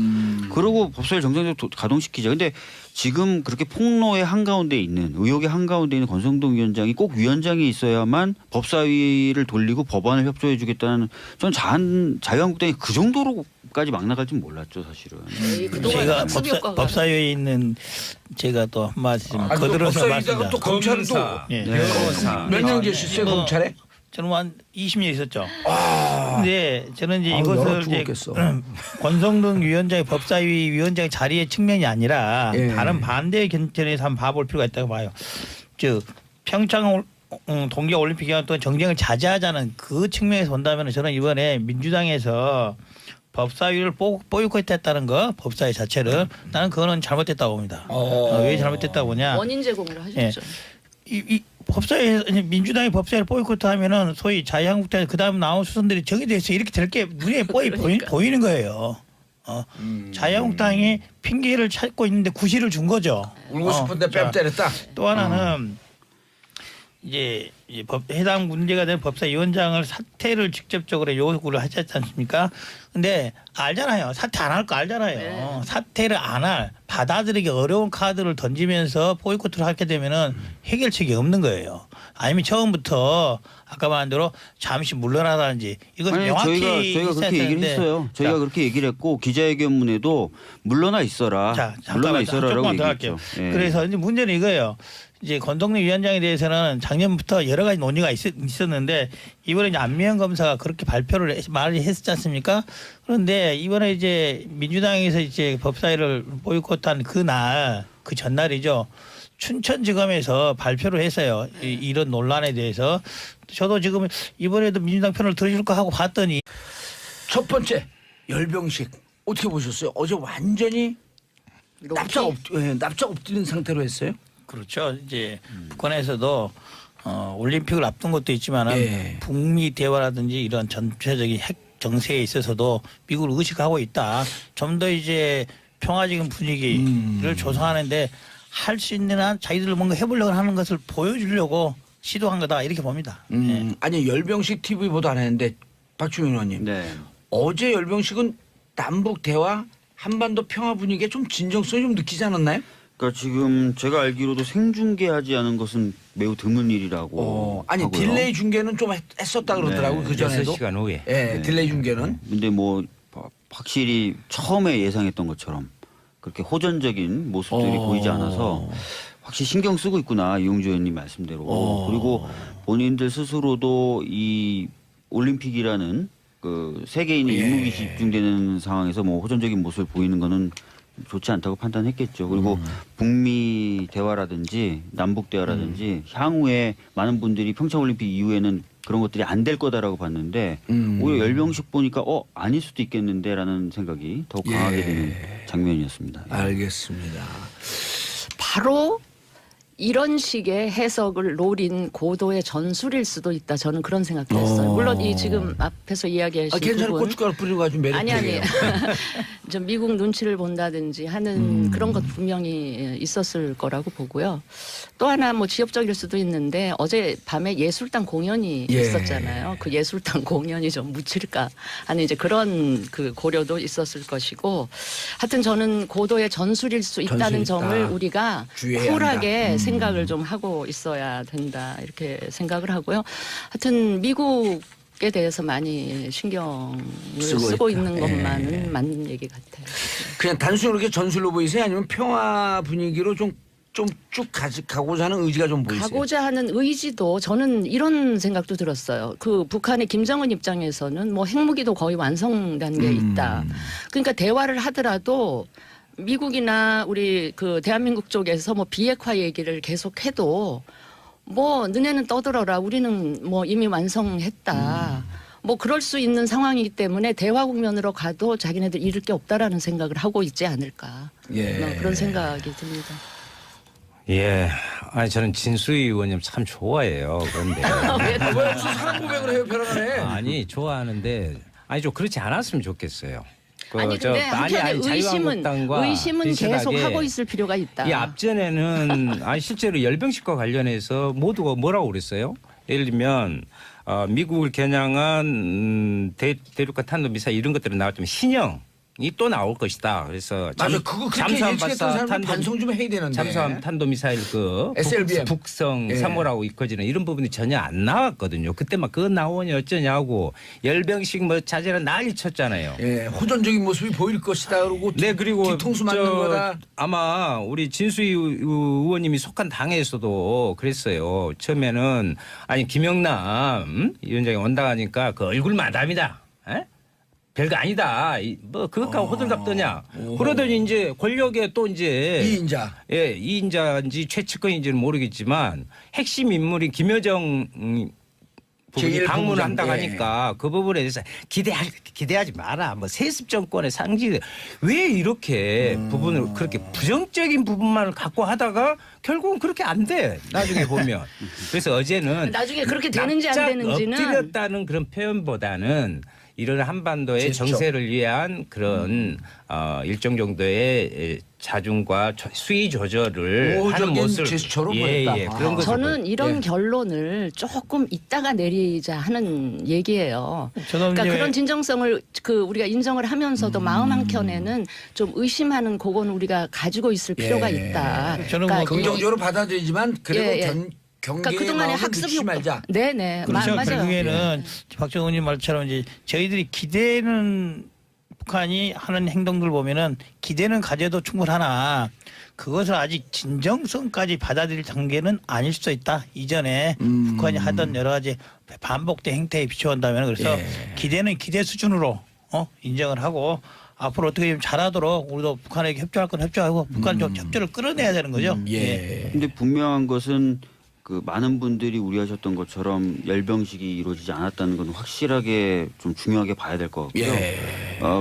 [SPEAKER 3] 그러고 법사위를 정상적으로 가동시키자. 근데 지금 그렇게 폭로의 한가운데 있는 의혹의 한가운데 있는 권성동 위원장이 꼭 위원장이 있어야만 법사위를 돌리고 법안을 협조해 주겠다는 전 자유한국당이 그 정도로까지 막 나갈 줄 몰랐죠 사실은.
[SPEAKER 5] 에이, 그동안
[SPEAKER 2] 제가
[SPEAKER 5] 학습 효과가
[SPEAKER 2] 법사위에 있는 제가 또 한 말씀
[SPEAKER 1] 그
[SPEAKER 2] 거들어서
[SPEAKER 1] 법사위다가
[SPEAKER 2] 말씀드립니다.
[SPEAKER 1] 또 검찰도
[SPEAKER 4] 검사.
[SPEAKER 2] 예.
[SPEAKER 4] 변호사.
[SPEAKER 1] 몇 년 계셨어요
[SPEAKER 2] 뭐,
[SPEAKER 1] 검찰에?
[SPEAKER 2] 저는 한 20년 있었죠. 근데 저는 이제
[SPEAKER 1] 아우,
[SPEAKER 2] 이것을
[SPEAKER 1] 열어
[SPEAKER 2] 이제
[SPEAKER 1] 죽었겠어.
[SPEAKER 2] 권성동 위원장의 법사위 위원장의 자리의 측면이 아니라
[SPEAKER 1] 예.
[SPEAKER 2] 다른 반대의 견점에서 한번 봐볼 필요가 있다고 봐요. 즉 평창 동계올림픽 기간 동안 정쟁을 자제하자는 그 측면에서 본다면 저는 이번에 민주당에서 법사위를 보이콧했다는 거, 법사위 자체를 나는 그거는 잘못됐다고 봅니다. 왜 잘못됐다고 보냐?
[SPEAKER 5] 원인 제공을 하셨죠.
[SPEAKER 2] 이 법사위 민주당이 법사위를 보이콧하면은 소위 자유한국당 그다음 나온 수선들이 정의돼서 이렇게 될 게 눈에
[SPEAKER 5] 그러니까.
[SPEAKER 2] 보이는 거예요. 자유한국당이 핑계를 찾고 있는데 구실을 준 거죠.
[SPEAKER 1] 울고 싶은데 뺨 때렸다.
[SPEAKER 2] 또 하나는 이제 해당 문제가 된 법사위원장을 사퇴를 직접적으로 요구를 하지 않습니까? 근데 알잖아요. 사퇴 안 할 거 알잖아요.
[SPEAKER 5] 네.
[SPEAKER 2] 사퇴를 안 할 받아들이기 어려운 카드를 던지면서 보이콧을 하게 되면은 해결책이 없는 거예요. 아니면 처음부터 아까 말한 대로 잠시 물러나다든지 이건
[SPEAKER 3] 아니,
[SPEAKER 2] 명확히
[SPEAKER 3] 저희가
[SPEAKER 2] 있어야
[SPEAKER 3] 그렇게 얘기를
[SPEAKER 2] 되는데.
[SPEAKER 3] 했어요. 저희가
[SPEAKER 2] 자,
[SPEAKER 3] 그렇게 얘기를 했고 기자회견문에도 물러나 있어라.
[SPEAKER 2] 자,
[SPEAKER 3] 물러나
[SPEAKER 2] 잠깐만
[SPEAKER 3] 있어라라고
[SPEAKER 2] 조금만 더
[SPEAKER 3] 얘기했죠.
[SPEAKER 2] 할게요.
[SPEAKER 3] 예.
[SPEAKER 2] 그래서 이제 문제는 이거예요. 이제 권동래 위원장에 대해서는 작년부터 여러 가지 논의가 있었는데 이번에 이제 안미연 검사가 그렇게 말을 했었지 않습니까? 그런데 이번에 이제 민주당에서 이제 법사위를 보이콧한 그 전날이죠. 춘천지검에서 발표를 했어요. 이런 논란에 대해서. 저도 지금 이번에도 민주당 편을 들어줄까 하고 봤더니
[SPEAKER 1] 첫 번째 열병식 어떻게 보셨어요? 어제 완전히 납작 엎드린 상태로 했어요.
[SPEAKER 2] 그렇죠. 이제 북한에서도 올림픽을 앞둔 것도 있지만은
[SPEAKER 1] 예.
[SPEAKER 2] 북미 대화라든지 이런 전체적인 핵 정세에 있어서도 미국을 의식하고 있다. 좀 더 이제 평화적인 분위기를 조성하는데 할 수 있는 한 자기들 뭔가 해보려고 하는 것을 보여주려고 시도한 거다 이렇게 봅니다. 예.
[SPEAKER 1] 아니 열병식 TV 보도 안 했는데 박주민 의원님
[SPEAKER 3] 네.
[SPEAKER 1] 어제 열병식은 남북 대화 한반도 평화 분위기에 좀 진정성이 좀 느끼지 않았나요?
[SPEAKER 3] 그러니까 지금 제가 알기로도 생중계하지 않은 것은 매우 드문 일이라고
[SPEAKER 1] 아니
[SPEAKER 3] 하고요.
[SPEAKER 1] 딜레이 중계는 좀 했었다 그러더라고요.
[SPEAKER 3] 네,
[SPEAKER 1] 그 전에도.
[SPEAKER 4] 6시간 후에.
[SPEAKER 1] 예, 딜레이 중계는.
[SPEAKER 3] 근데 뭐 확실히 처음에 예상했던 것처럼 그렇게 호전적인 모습들이 보이지 않아서 확실히 신경 쓰고 있구나 이용주 의원님 말씀대로. 그리고 본인들 스스로도 이 올림픽이라는 그 세계인의 임무기 집중되는 상황에서 뭐 호전적인 모습을 보이는 거는 좋지 않다고 판단했겠죠. 그리고 북미 대화라든지 남북 대화라든지 향후에 많은 분들이 평창올림픽 이후에는 그런 것들이 안 될 거다라고 봤는데 오히려 열병식 보니까 아닐 수도 있겠는데라는 생각이 더욱 강하게 되는 장면이었습니다.
[SPEAKER 1] 알겠습니다.
[SPEAKER 5] 바로 이런 식의 해석을 노린 고도의 전술일 수도 있다. 저는 그런 생각도 했어요. 물론 이 지금 앞에서 이야기하신
[SPEAKER 1] 괜찮아.
[SPEAKER 5] 부분
[SPEAKER 1] 고춧가루 뿌리고 아주
[SPEAKER 5] 아니
[SPEAKER 1] 매력적이에요.
[SPEAKER 5] 좀 미국 눈치를 본다든지 하는 그런 것 분명히 있었을 거라고 보고요. 또 하나 뭐 지역적일 수도 있는데 어제 밤에 예술당 공연이
[SPEAKER 1] 예.
[SPEAKER 5] 있었잖아요. 그 예술당 공연이 좀 묻힐까 하는 이제 그런 그 고려도 있었을 것이고 하여튼 저는 고도의 전술일 수 있다는
[SPEAKER 1] 전술이
[SPEAKER 5] 점을
[SPEAKER 1] 있다.
[SPEAKER 5] 우리가
[SPEAKER 1] 주의해야
[SPEAKER 5] 쿨하게
[SPEAKER 1] 한다.
[SPEAKER 5] 생각을 좀 하고 있어야 된다 이렇게 생각을 하고요. 하여튼 미국에 대해서 많이 신경을 쓰고
[SPEAKER 1] 있다.
[SPEAKER 5] 있는 것만은 맞는 얘기 같아요.
[SPEAKER 1] 그냥 단순히 그렇게 전술로 보이세요? 아니면 평화 분위기로 좀 쭉 가고자 하는 의지가 좀 보이세요?
[SPEAKER 5] 가고자 하는 의지도 저는 이런 생각도 들었어요. 그 북한의 김정은 입장에서는 뭐 핵무기도 거의 완성 단계에 있다. 그러니까 대화를 하더라도 미국이나 우리 그 대한민국 쪽에서 뭐 비핵화 얘기를 계속해도 뭐 너네는 떠들어라. 우리는 뭐 이미 완성했다. 뭐 그럴 수 있는 상황이기 때문에 대화 국면으로 가도 자기네들 잃을 게 없다라는 생각을 하고 있지 않을까.
[SPEAKER 1] 예.
[SPEAKER 5] 그런 생각이 듭니다.
[SPEAKER 4] 예. 아니 저는 진수희 의원님 참 좋아해요. 그런데
[SPEAKER 1] 왜 무슨 사랑 고백을 해요, 벼랑간에?
[SPEAKER 4] 아니 좋아하는데 아니 좀 그렇지 않았으면 좋겠어요.
[SPEAKER 5] 아니 근데 한편에
[SPEAKER 4] 자유한국당과
[SPEAKER 5] 의심은 계속
[SPEAKER 4] 비슷하게
[SPEAKER 5] 하고 있을 필요가 있다.
[SPEAKER 4] 이 앞전에는 아니 실제로 열병식과 관련해서 모두가 뭐라고 그랬어요? 예를 들면 미국을 겨냥한 대륙간 탄도미사일 이런 것들은 나왔지만 신형이 또 나올 것이다. 그래서
[SPEAKER 1] 맞아, 그거 그렇게 예측했던 사람은 반성 좀 해야 되는데.
[SPEAKER 4] 잠수함 탄도미사일 그
[SPEAKER 1] SLBM.
[SPEAKER 4] 북성
[SPEAKER 1] 예.
[SPEAKER 4] 3호라고 이끌어지는 이런 부분이 전혀 안 나왔거든요. 그때 막 그거 나오니 어쩌냐고 열병식 뭐 자제는 난리 쳤잖아요.
[SPEAKER 1] 예, 호전적인 모습이 보일 것이다. 그러고
[SPEAKER 4] 네, 그리고
[SPEAKER 1] 뒤통수 맞는 거다.
[SPEAKER 4] 아마 우리 진수희 의원님이 속한 당에서도 그랬어요. 처음에는 아니 김영남 위원장이 온다 하니까 그 얼굴 마담이다. 에? 별거 아니다. 뭐 그것하고 호들갑 떠냐. 그러더니 이제 권력에 또 이제
[SPEAKER 1] 이인자.
[SPEAKER 4] 예, 이인자인지 최측근인지는 모르겠지만 핵심 인물이 김여정 부분이
[SPEAKER 1] 제1
[SPEAKER 4] 방문을
[SPEAKER 1] 본부장.
[SPEAKER 4] 한다고 하니까 그 부분에 대해서 기대하지 마라. 뭐 세습 정권의 상징 왜 이렇게 부분을 그렇게 부정적인 부분만을 갖고 하다가 결국은 그렇게 안 돼. 나중에 보면. 그래서 어제는
[SPEAKER 5] 나중에 그렇게 되는지 안
[SPEAKER 4] 납작
[SPEAKER 5] 되는지는
[SPEAKER 4] 엎드렸다는 그런 표현보다는 이런 한반도의
[SPEAKER 1] 제스처.
[SPEAKER 4] 정세를 위한 그런 일정 정도의 자중과 수위 조절을 하는
[SPEAKER 1] 우호적인
[SPEAKER 4] 모습을
[SPEAKER 1] 제스처로 보였다.
[SPEAKER 4] 예, 그런 것을
[SPEAKER 5] 저는 이런
[SPEAKER 1] 예.
[SPEAKER 5] 결론을 조금 이따가 내리자 하는 얘기예요.
[SPEAKER 2] 저도
[SPEAKER 5] 그러니까
[SPEAKER 2] 이제
[SPEAKER 5] 그런 진정성을 그 우리가 인정을 하면서도 마음 한켠에는 좀 의심하는 그건 우리가 가지고 있을 필요가
[SPEAKER 1] 예.
[SPEAKER 5] 있다.
[SPEAKER 2] 저는
[SPEAKER 5] 그러니까
[SPEAKER 2] 뭐
[SPEAKER 1] 긍정적으로 받아들이지만 그래도
[SPEAKER 5] 예, 예.
[SPEAKER 1] 경계의
[SPEAKER 5] 그러니까 그동안의
[SPEAKER 1] 마음을
[SPEAKER 5] 학습
[SPEAKER 1] 늦추지 말자.
[SPEAKER 5] 네네.
[SPEAKER 2] 그렇죠.
[SPEAKER 5] 맞아요.
[SPEAKER 2] 결국에는 박정훈 의원님 말처럼 이제 저희들이 기대는 북한이 하는 행동들 보면은 기대는 가져도 충분하나 그것을 아직 진정성까지 받아들일 단계는 아닐 수도 있다. 이전에 북한이 하던 여러 가지 반복된 행태에 비춰온다면 그래서 기대는 기대 수준으로 인정을 하고 앞으로 어떻게 좀 잘하도록 우리도 북한에게 협조할 건 협조하고 북한 좀 협조를 끌어내야 되는 거죠.
[SPEAKER 1] 예.
[SPEAKER 3] 근데 분명한 것은 그 많은 분들이 우려하셨던 것처럼 열병식이 이루어지지 않았다는 건 확실하게 좀 중요하게 봐야 될 것 같고요.
[SPEAKER 1] 예.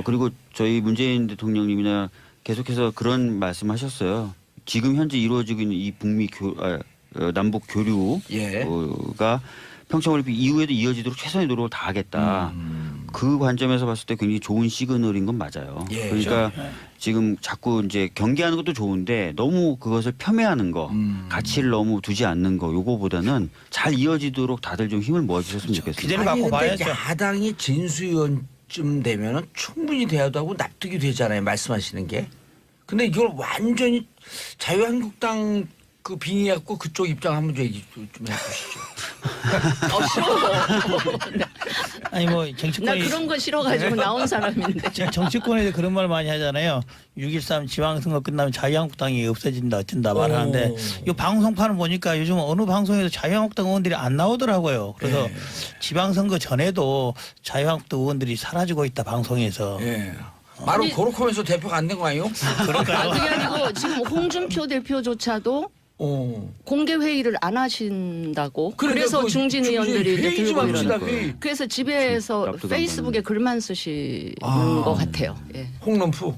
[SPEAKER 3] 그리고 저희 문재인 대통령님이나 계속해서 그런 말씀하셨어요. 지금 현재 이루어지고 있는 이 남북 교류가
[SPEAKER 1] 예.
[SPEAKER 3] 평창올림픽 이후에도 이어지도록 최선의 노력을 다하겠다. 그 관점에서 봤을 때 굉장히 좋은 시그널인 건 맞아요.
[SPEAKER 1] 예,
[SPEAKER 3] 그러니까 지금 자꾸 이제 경계하는 것도 좋은데 너무 그것을 폄훼하는 거, 가치를 너무 두지 않는 거, 요거보다는 잘 이어지도록 다들 좀 힘을 모아주셨으면 좋겠습니다.
[SPEAKER 2] 기대를
[SPEAKER 1] 아니,
[SPEAKER 2] 갖고
[SPEAKER 1] 근데
[SPEAKER 2] 봐야죠.
[SPEAKER 1] 야당이 진수위원쯤 되면은 충분히 대화도 하고 납득이 되잖아요. 말씀하시는 게. 근데 이걸 완전히 자유한국당 그 빙의해갖고 그쪽 입장 한번 얘기 좀 해주시죠.
[SPEAKER 5] 싫어.
[SPEAKER 2] 아니 뭐
[SPEAKER 5] 나
[SPEAKER 2] 정치권이
[SPEAKER 5] 그런 거 싫어가지고 나온 사람인데.
[SPEAKER 2] 정치권에서 그런 말 많이 하잖아요. 6.13 지방선거 끝나면 자유한국당이 없어진다 어쩐다 말하는데 이 방송판을 보니까 요즘 어느 방송에도 자유한국당 의원들이 안 나오더라고요. 그래서 지방선거 전에도 자유한국당 의원들이 사라지고 있다 방송에서.
[SPEAKER 1] 예. 바로 고로콤에서 대표가 안 된 거 아니에요?
[SPEAKER 2] 그럴까요?
[SPEAKER 5] 그게 아니고 지금 홍준표 대표조차도 공개 회의를 안 하신다고.
[SPEAKER 1] 그러니까
[SPEAKER 5] 그래서
[SPEAKER 1] 그
[SPEAKER 5] 중진 의원들이 이제
[SPEAKER 1] 회의 좀
[SPEAKER 5] 들고
[SPEAKER 1] 합시다,
[SPEAKER 5] 이러는
[SPEAKER 1] 회의.
[SPEAKER 5] 거예요. 그래서 집에서
[SPEAKER 3] 납득 안
[SPEAKER 5] 페이스북에 글만 쓰시는 것 같아요. 예.
[SPEAKER 1] 홍nom프.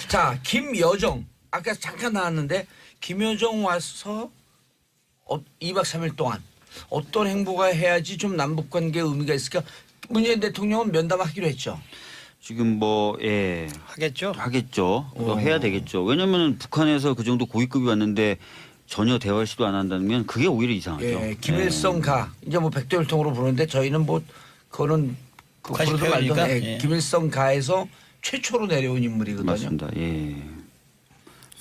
[SPEAKER 1] 자, 김여정. 아까 잠깐 나왔는데 김여정 와서 2박 3일 동안 어떤 행보가 해야지 좀 남북 관계에 의미가 있을까? 문재인 대통령은 면담하기로 했죠.
[SPEAKER 3] 지금 뭐 예.
[SPEAKER 2] 하겠죠.
[SPEAKER 3] 하겠죠. 또 해야 되겠죠. 왜냐하면 북한에서 그 정도 고위급이 왔는데 전혀 대화를 시도 안 한다면 그게 오히려 이상하죠.
[SPEAKER 1] 예, 김일성 가 이제 뭐 백두혈통으로 부르는데 저희는 뭐 그거는 그
[SPEAKER 2] 북한식
[SPEAKER 1] 부르도 말도
[SPEAKER 2] 표현이니까.
[SPEAKER 1] 예,
[SPEAKER 2] 예.
[SPEAKER 1] 김일성 가에서 최초로 내려온 인물이거든요.
[SPEAKER 3] 맞습니다. 예.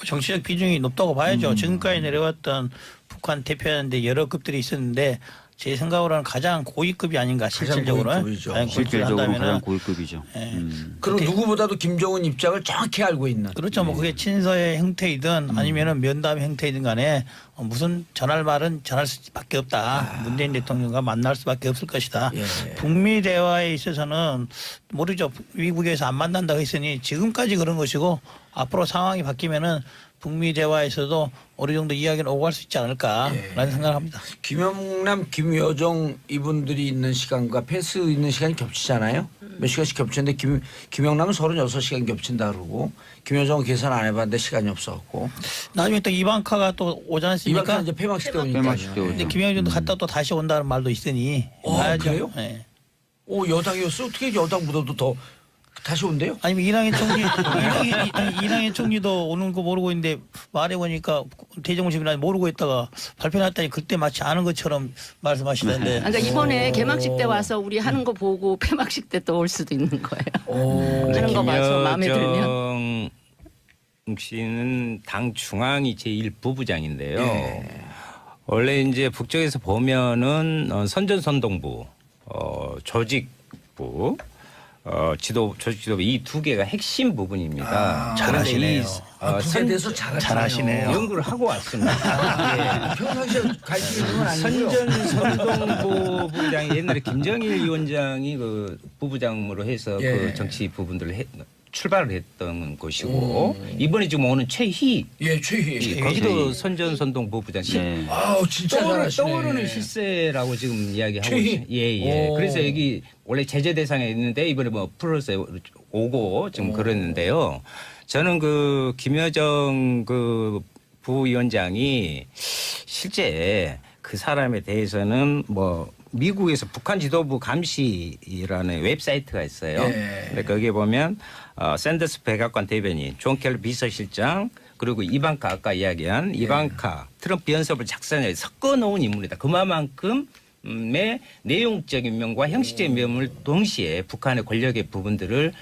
[SPEAKER 2] 정치적 비중이 높다고 봐야죠. 지금까지 내려왔던 북한 대표였는데 여러 급들이 있었는데 제 생각으로는 가장 고위급이 아닌가 실질적으로.
[SPEAKER 1] 고위급이죠.
[SPEAKER 2] 가장 고위급을
[SPEAKER 3] 실질적으로 가장
[SPEAKER 2] 한다면은
[SPEAKER 3] 고위급이죠.
[SPEAKER 2] 예.
[SPEAKER 1] 그리고 누구보다도 김정은 입장을 정확히 알고 있는.
[SPEAKER 2] 그렇죠. 뭐 그게 친서의 형태이든 아니면은 면담 형태이든 간에 무슨 전할 말은 전할 수밖에 없다. 문재인 대통령과 만날 수밖에 없을 것이다.
[SPEAKER 1] 예.
[SPEAKER 2] 북미 대화에 있어서는 모르죠. 미국에서 안 만난다고 했으니 지금까지 그런 것이고 앞으로 상황이 바뀌면은 북미 대화에서도 어느 정도 이야기는 오고 갈 수 있지 않을까라는 생각을 합니다.
[SPEAKER 1] 김영남, 김여정 이분들이 있는 시간과 펜스 있는 시간이 겹치잖아요. 몇 시간씩 겹치는데 김영남은 36시간 겹친다 그러고 김여정은 계산 안 해봤는데 시간이 없었고.
[SPEAKER 2] 나중에 또 이방카가 또 오지 않습니까?
[SPEAKER 1] 이방카 이제 폐막식 때 오니까.
[SPEAKER 3] 폐막식 때 오죠.
[SPEAKER 2] 근데 김영준도 갔다 또 다시 온다는 말도 있으니 봐야죠.
[SPEAKER 1] 그래요?
[SPEAKER 2] 예.
[SPEAKER 1] 오 여당이었어? 어떻게 여당보다도 더 다시 온대요?
[SPEAKER 2] 아니면 이낙연 총리도 오는 거 모르고 있는데 말해보니까 대정부심이나 모르고 있다가 발표났다니 그때 마치 아는 것처럼 말씀하시던데.
[SPEAKER 5] 그러니까 이번에 개막식 때 와서 우리 하는 거 보고 폐막식 때 또 올 수도 있는 거예요. 하는 거 봐서 마음에 들면.
[SPEAKER 4] 김여정 씨는 당 중앙위 제1부부장인데요.
[SPEAKER 1] 예.
[SPEAKER 4] 원래 이제 북쪽에서 보면은 선전선동부, 조직부, 조직 지도부 이 두 개가 핵심 부분입니다.
[SPEAKER 2] 잘하시네요.
[SPEAKER 1] 북에 대해서
[SPEAKER 2] 잘하시네요.
[SPEAKER 4] 연구를 하고 왔습니다.
[SPEAKER 1] 평상시에 관심 있는 건 아니고요.
[SPEAKER 4] 선전선동부 부부장이 옛날에 김정일 위원장이 그 부부장으로 해서
[SPEAKER 1] 예.
[SPEAKER 4] 그 정치 부분들을 출발을 했던 곳이고 이번에 지금 오는 최희
[SPEAKER 1] 예, 최희.
[SPEAKER 4] 거기도 선전선동 부부장.
[SPEAKER 3] 네.
[SPEAKER 1] 아우 진짜 잘하시네.
[SPEAKER 4] 떠오르는 실세라고 지금 이야기하고
[SPEAKER 1] 최희?
[SPEAKER 4] 있어요. 예.
[SPEAKER 1] 오.
[SPEAKER 4] 그래서 여기 원래 제재 대상에 있는데 이번에 뭐 풀어서 오고 지금 그랬는데요. 저는 그 김여정 그 부위원장이 실제 그 사람에 대해서는 뭐 미국에서 북한 지도부 감시라는 웹사이트가 있어요.
[SPEAKER 1] 예.
[SPEAKER 4] 근데 거기에 보면 샌더스 백악관 대변인, 존 켈리 비서실장, 그리고 이방카 아까 이야기한 이방카 트럼프 비언서브를 작성해 섞어 놓은 인물이다. 그만큼의 내용적인 면과 형식적인 면을 동시에 북한의 권력의 부분들을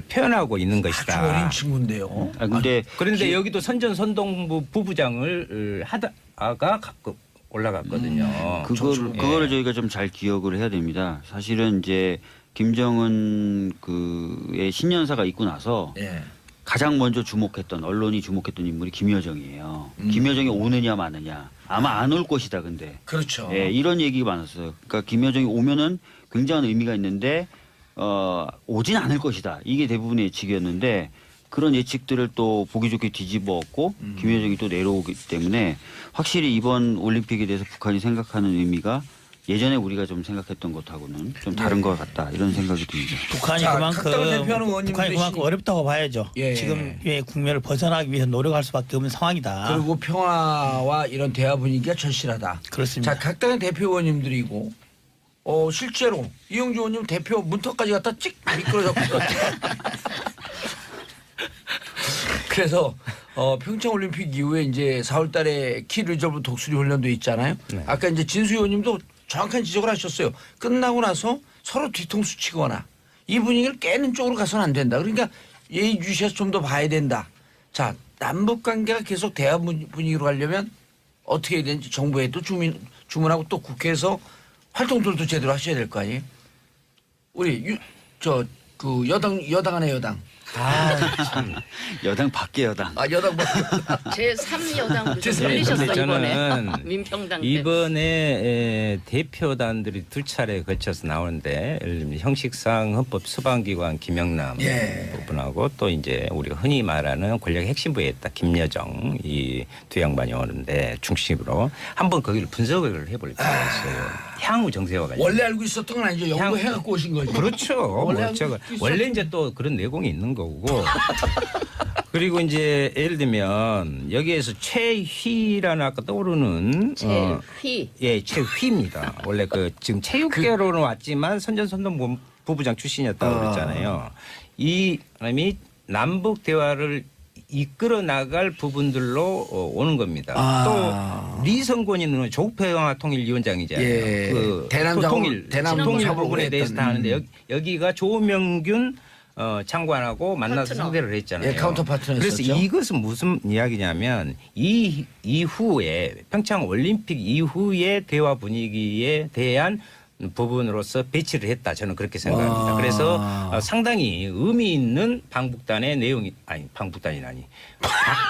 [SPEAKER 4] 표현하고 있는
[SPEAKER 1] 아주
[SPEAKER 4] 것이다.
[SPEAKER 1] 어린 친구인데요.
[SPEAKER 3] 근데
[SPEAKER 4] 그런데 여기도 선전선동부 부부장을 하다가 가끔 올라갔거든요.
[SPEAKER 3] 그거를 저희가 좀 잘 기억을 해야 됩니다. 사실은 이제 김정은 그의 신년사가 있고 나서
[SPEAKER 1] 예.
[SPEAKER 3] 가장 먼저 주목했던 언론이 주목했던 인물이 김여정이에요. 김여정이 오느냐 마느냐. 아마 안 올 것이다. 근데
[SPEAKER 1] 그렇죠.
[SPEAKER 3] 예, 이런 얘기가 많았어요. 그러니까 김여정이 오면은 굉장한 의미가 있는데 오진 않을 것이다. 이게 대부분의 예측이었는데 그런 예측들을 또 보기 좋게 뒤집어엎고 김여정이 또 내려오기 때문에 확실히 이번 올림픽에 대해서 북한이 생각하는 의미가 예전에 우리가 좀 생각했던 것하고는 좀 다른 것 같다 이런 생각이 듭니다.
[SPEAKER 2] 북한이
[SPEAKER 1] 자, 각당을 대표하는 의원님들이
[SPEAKER 2] 북한이 그만큼 어렵다고 봐야죠.
[SPEAKER 1] 예.
[SPEAKER 2] 지금의 국면을 벗어나기 위해서 노력할 수밖에 없는 상황이다.
[SPEAKER 1] 그리고 평화와 이런 대화 분위기가 절실하다.
[SPEAKER 2] 그렇습니다.
[SPEAKER 1] 자, 각 당의 대표 의원님들이고 실제로 이용주 의원님 대표 문턱까지 갖다 찍 미끄러졌고 그래서 평창올림픽 이후에 이제 4월달에 키 리저브 독수리 훈련도 있잖아요.
[SPEAKER 4] 네.
[SPEAKER 1] 아까 이제 진수 의원님도 정확한 지적을 하셨어요. 끝나고 나서 서로 뒤통수 치거나 이 분위기를 깨는 쪽으로 가서는 안 된다. 그러니까 예의주시해서 좀 더 봐야 된다. 자, 남북 관계가 계속 대화 분위기로 가려면 어떻게 해야 되는지 정부에도 주문하고 또 국회에서 활동들도 제대로 하셔야 될 거 아니에요. 우리 그 여당 안에 여당.
[SPEAKER 3] 여당 밖에 여당.
[SPEAKER 1] 여당 뭐
[SPEAKER 5] 제3여당으로 좀
[SPEAKER 1] 제3
[SPEAKER 5] 들리셨어
[SPEAKER 4] 근데
[SPEAKER 5] 이번에.
[SPEAKER 4] 저는
[SPEAKER 5] 민평당 때.
[SPEAKER 4] 이번에 대표단들이 두 차례 거쳐서 나오는데 예를 들면 형식상 헌법 수반기관 김영남
[SPEAKER 1] 예.
[SPEAKER 4] 부분하고 또 이제 우리가 흔히 말하는 권력 핵심부에 있다 김여정 이 두 양반이 오는데 중심으로 한번 거기를 분석을 해볼 필요가 있어요. 향후 정세와 관련.
[SPEAKER 1] 원래 알고 있었던 건 아니죠. 연구해갖고 오신 거죠.
[SPEAKER 4] 그렇죠.
[SPEAKER 1] 원래
[SPEAKER 4] 뭐
[SPEAKER 1] 알고
[SPEAKER 4] 제가
[SPEAKER 1] 있었-
[SPEAKER 4] 원래 이제 또 그런 내공이 있는 거고 거고. 그리고 이제 예를 들면 여기에서 최휘라는 아까 떠오르는
[SPEAKER 5] 최휘.
[SPEAKER 4] 예, 최휘입니다. 원래 그 지금 체육계로는 왔지만 선전선동 부부장 출신이었다고 그랬잖아요. 이 사람이 남북 대화를 이끌어 나갈 부분들로 오는 겁니다. 또 리성권이는 조국평화통일위원장이잖아요.
[SPEAKER 1] 예.
[SPEAKER 4] 그
[SPEAKER 1] 대남
[SPEAKER 4] 통일
[SPEAKER 1] 사업을
[SPEAKER 4] 부분에 대해서 다 하는데 여기가 조명균 장관하고 만나서
[SPEAKER 5] 파트너.
[SPEAKER 4] 상대를 했잖아요.
[SPEAKER 1] 예, 카운터 파트너였었죠.
[SPEAKER 4] 그래서 이것은 무슨 이야기냐면 이 이후에 평창 올림픽 이후의 대화 분위기에 대한 부분으로서 배치를 했다. 저는 그렇게 생각합니다. 그래서 상당히 의미 있는 방북단의 내용이 아니 방북단이라니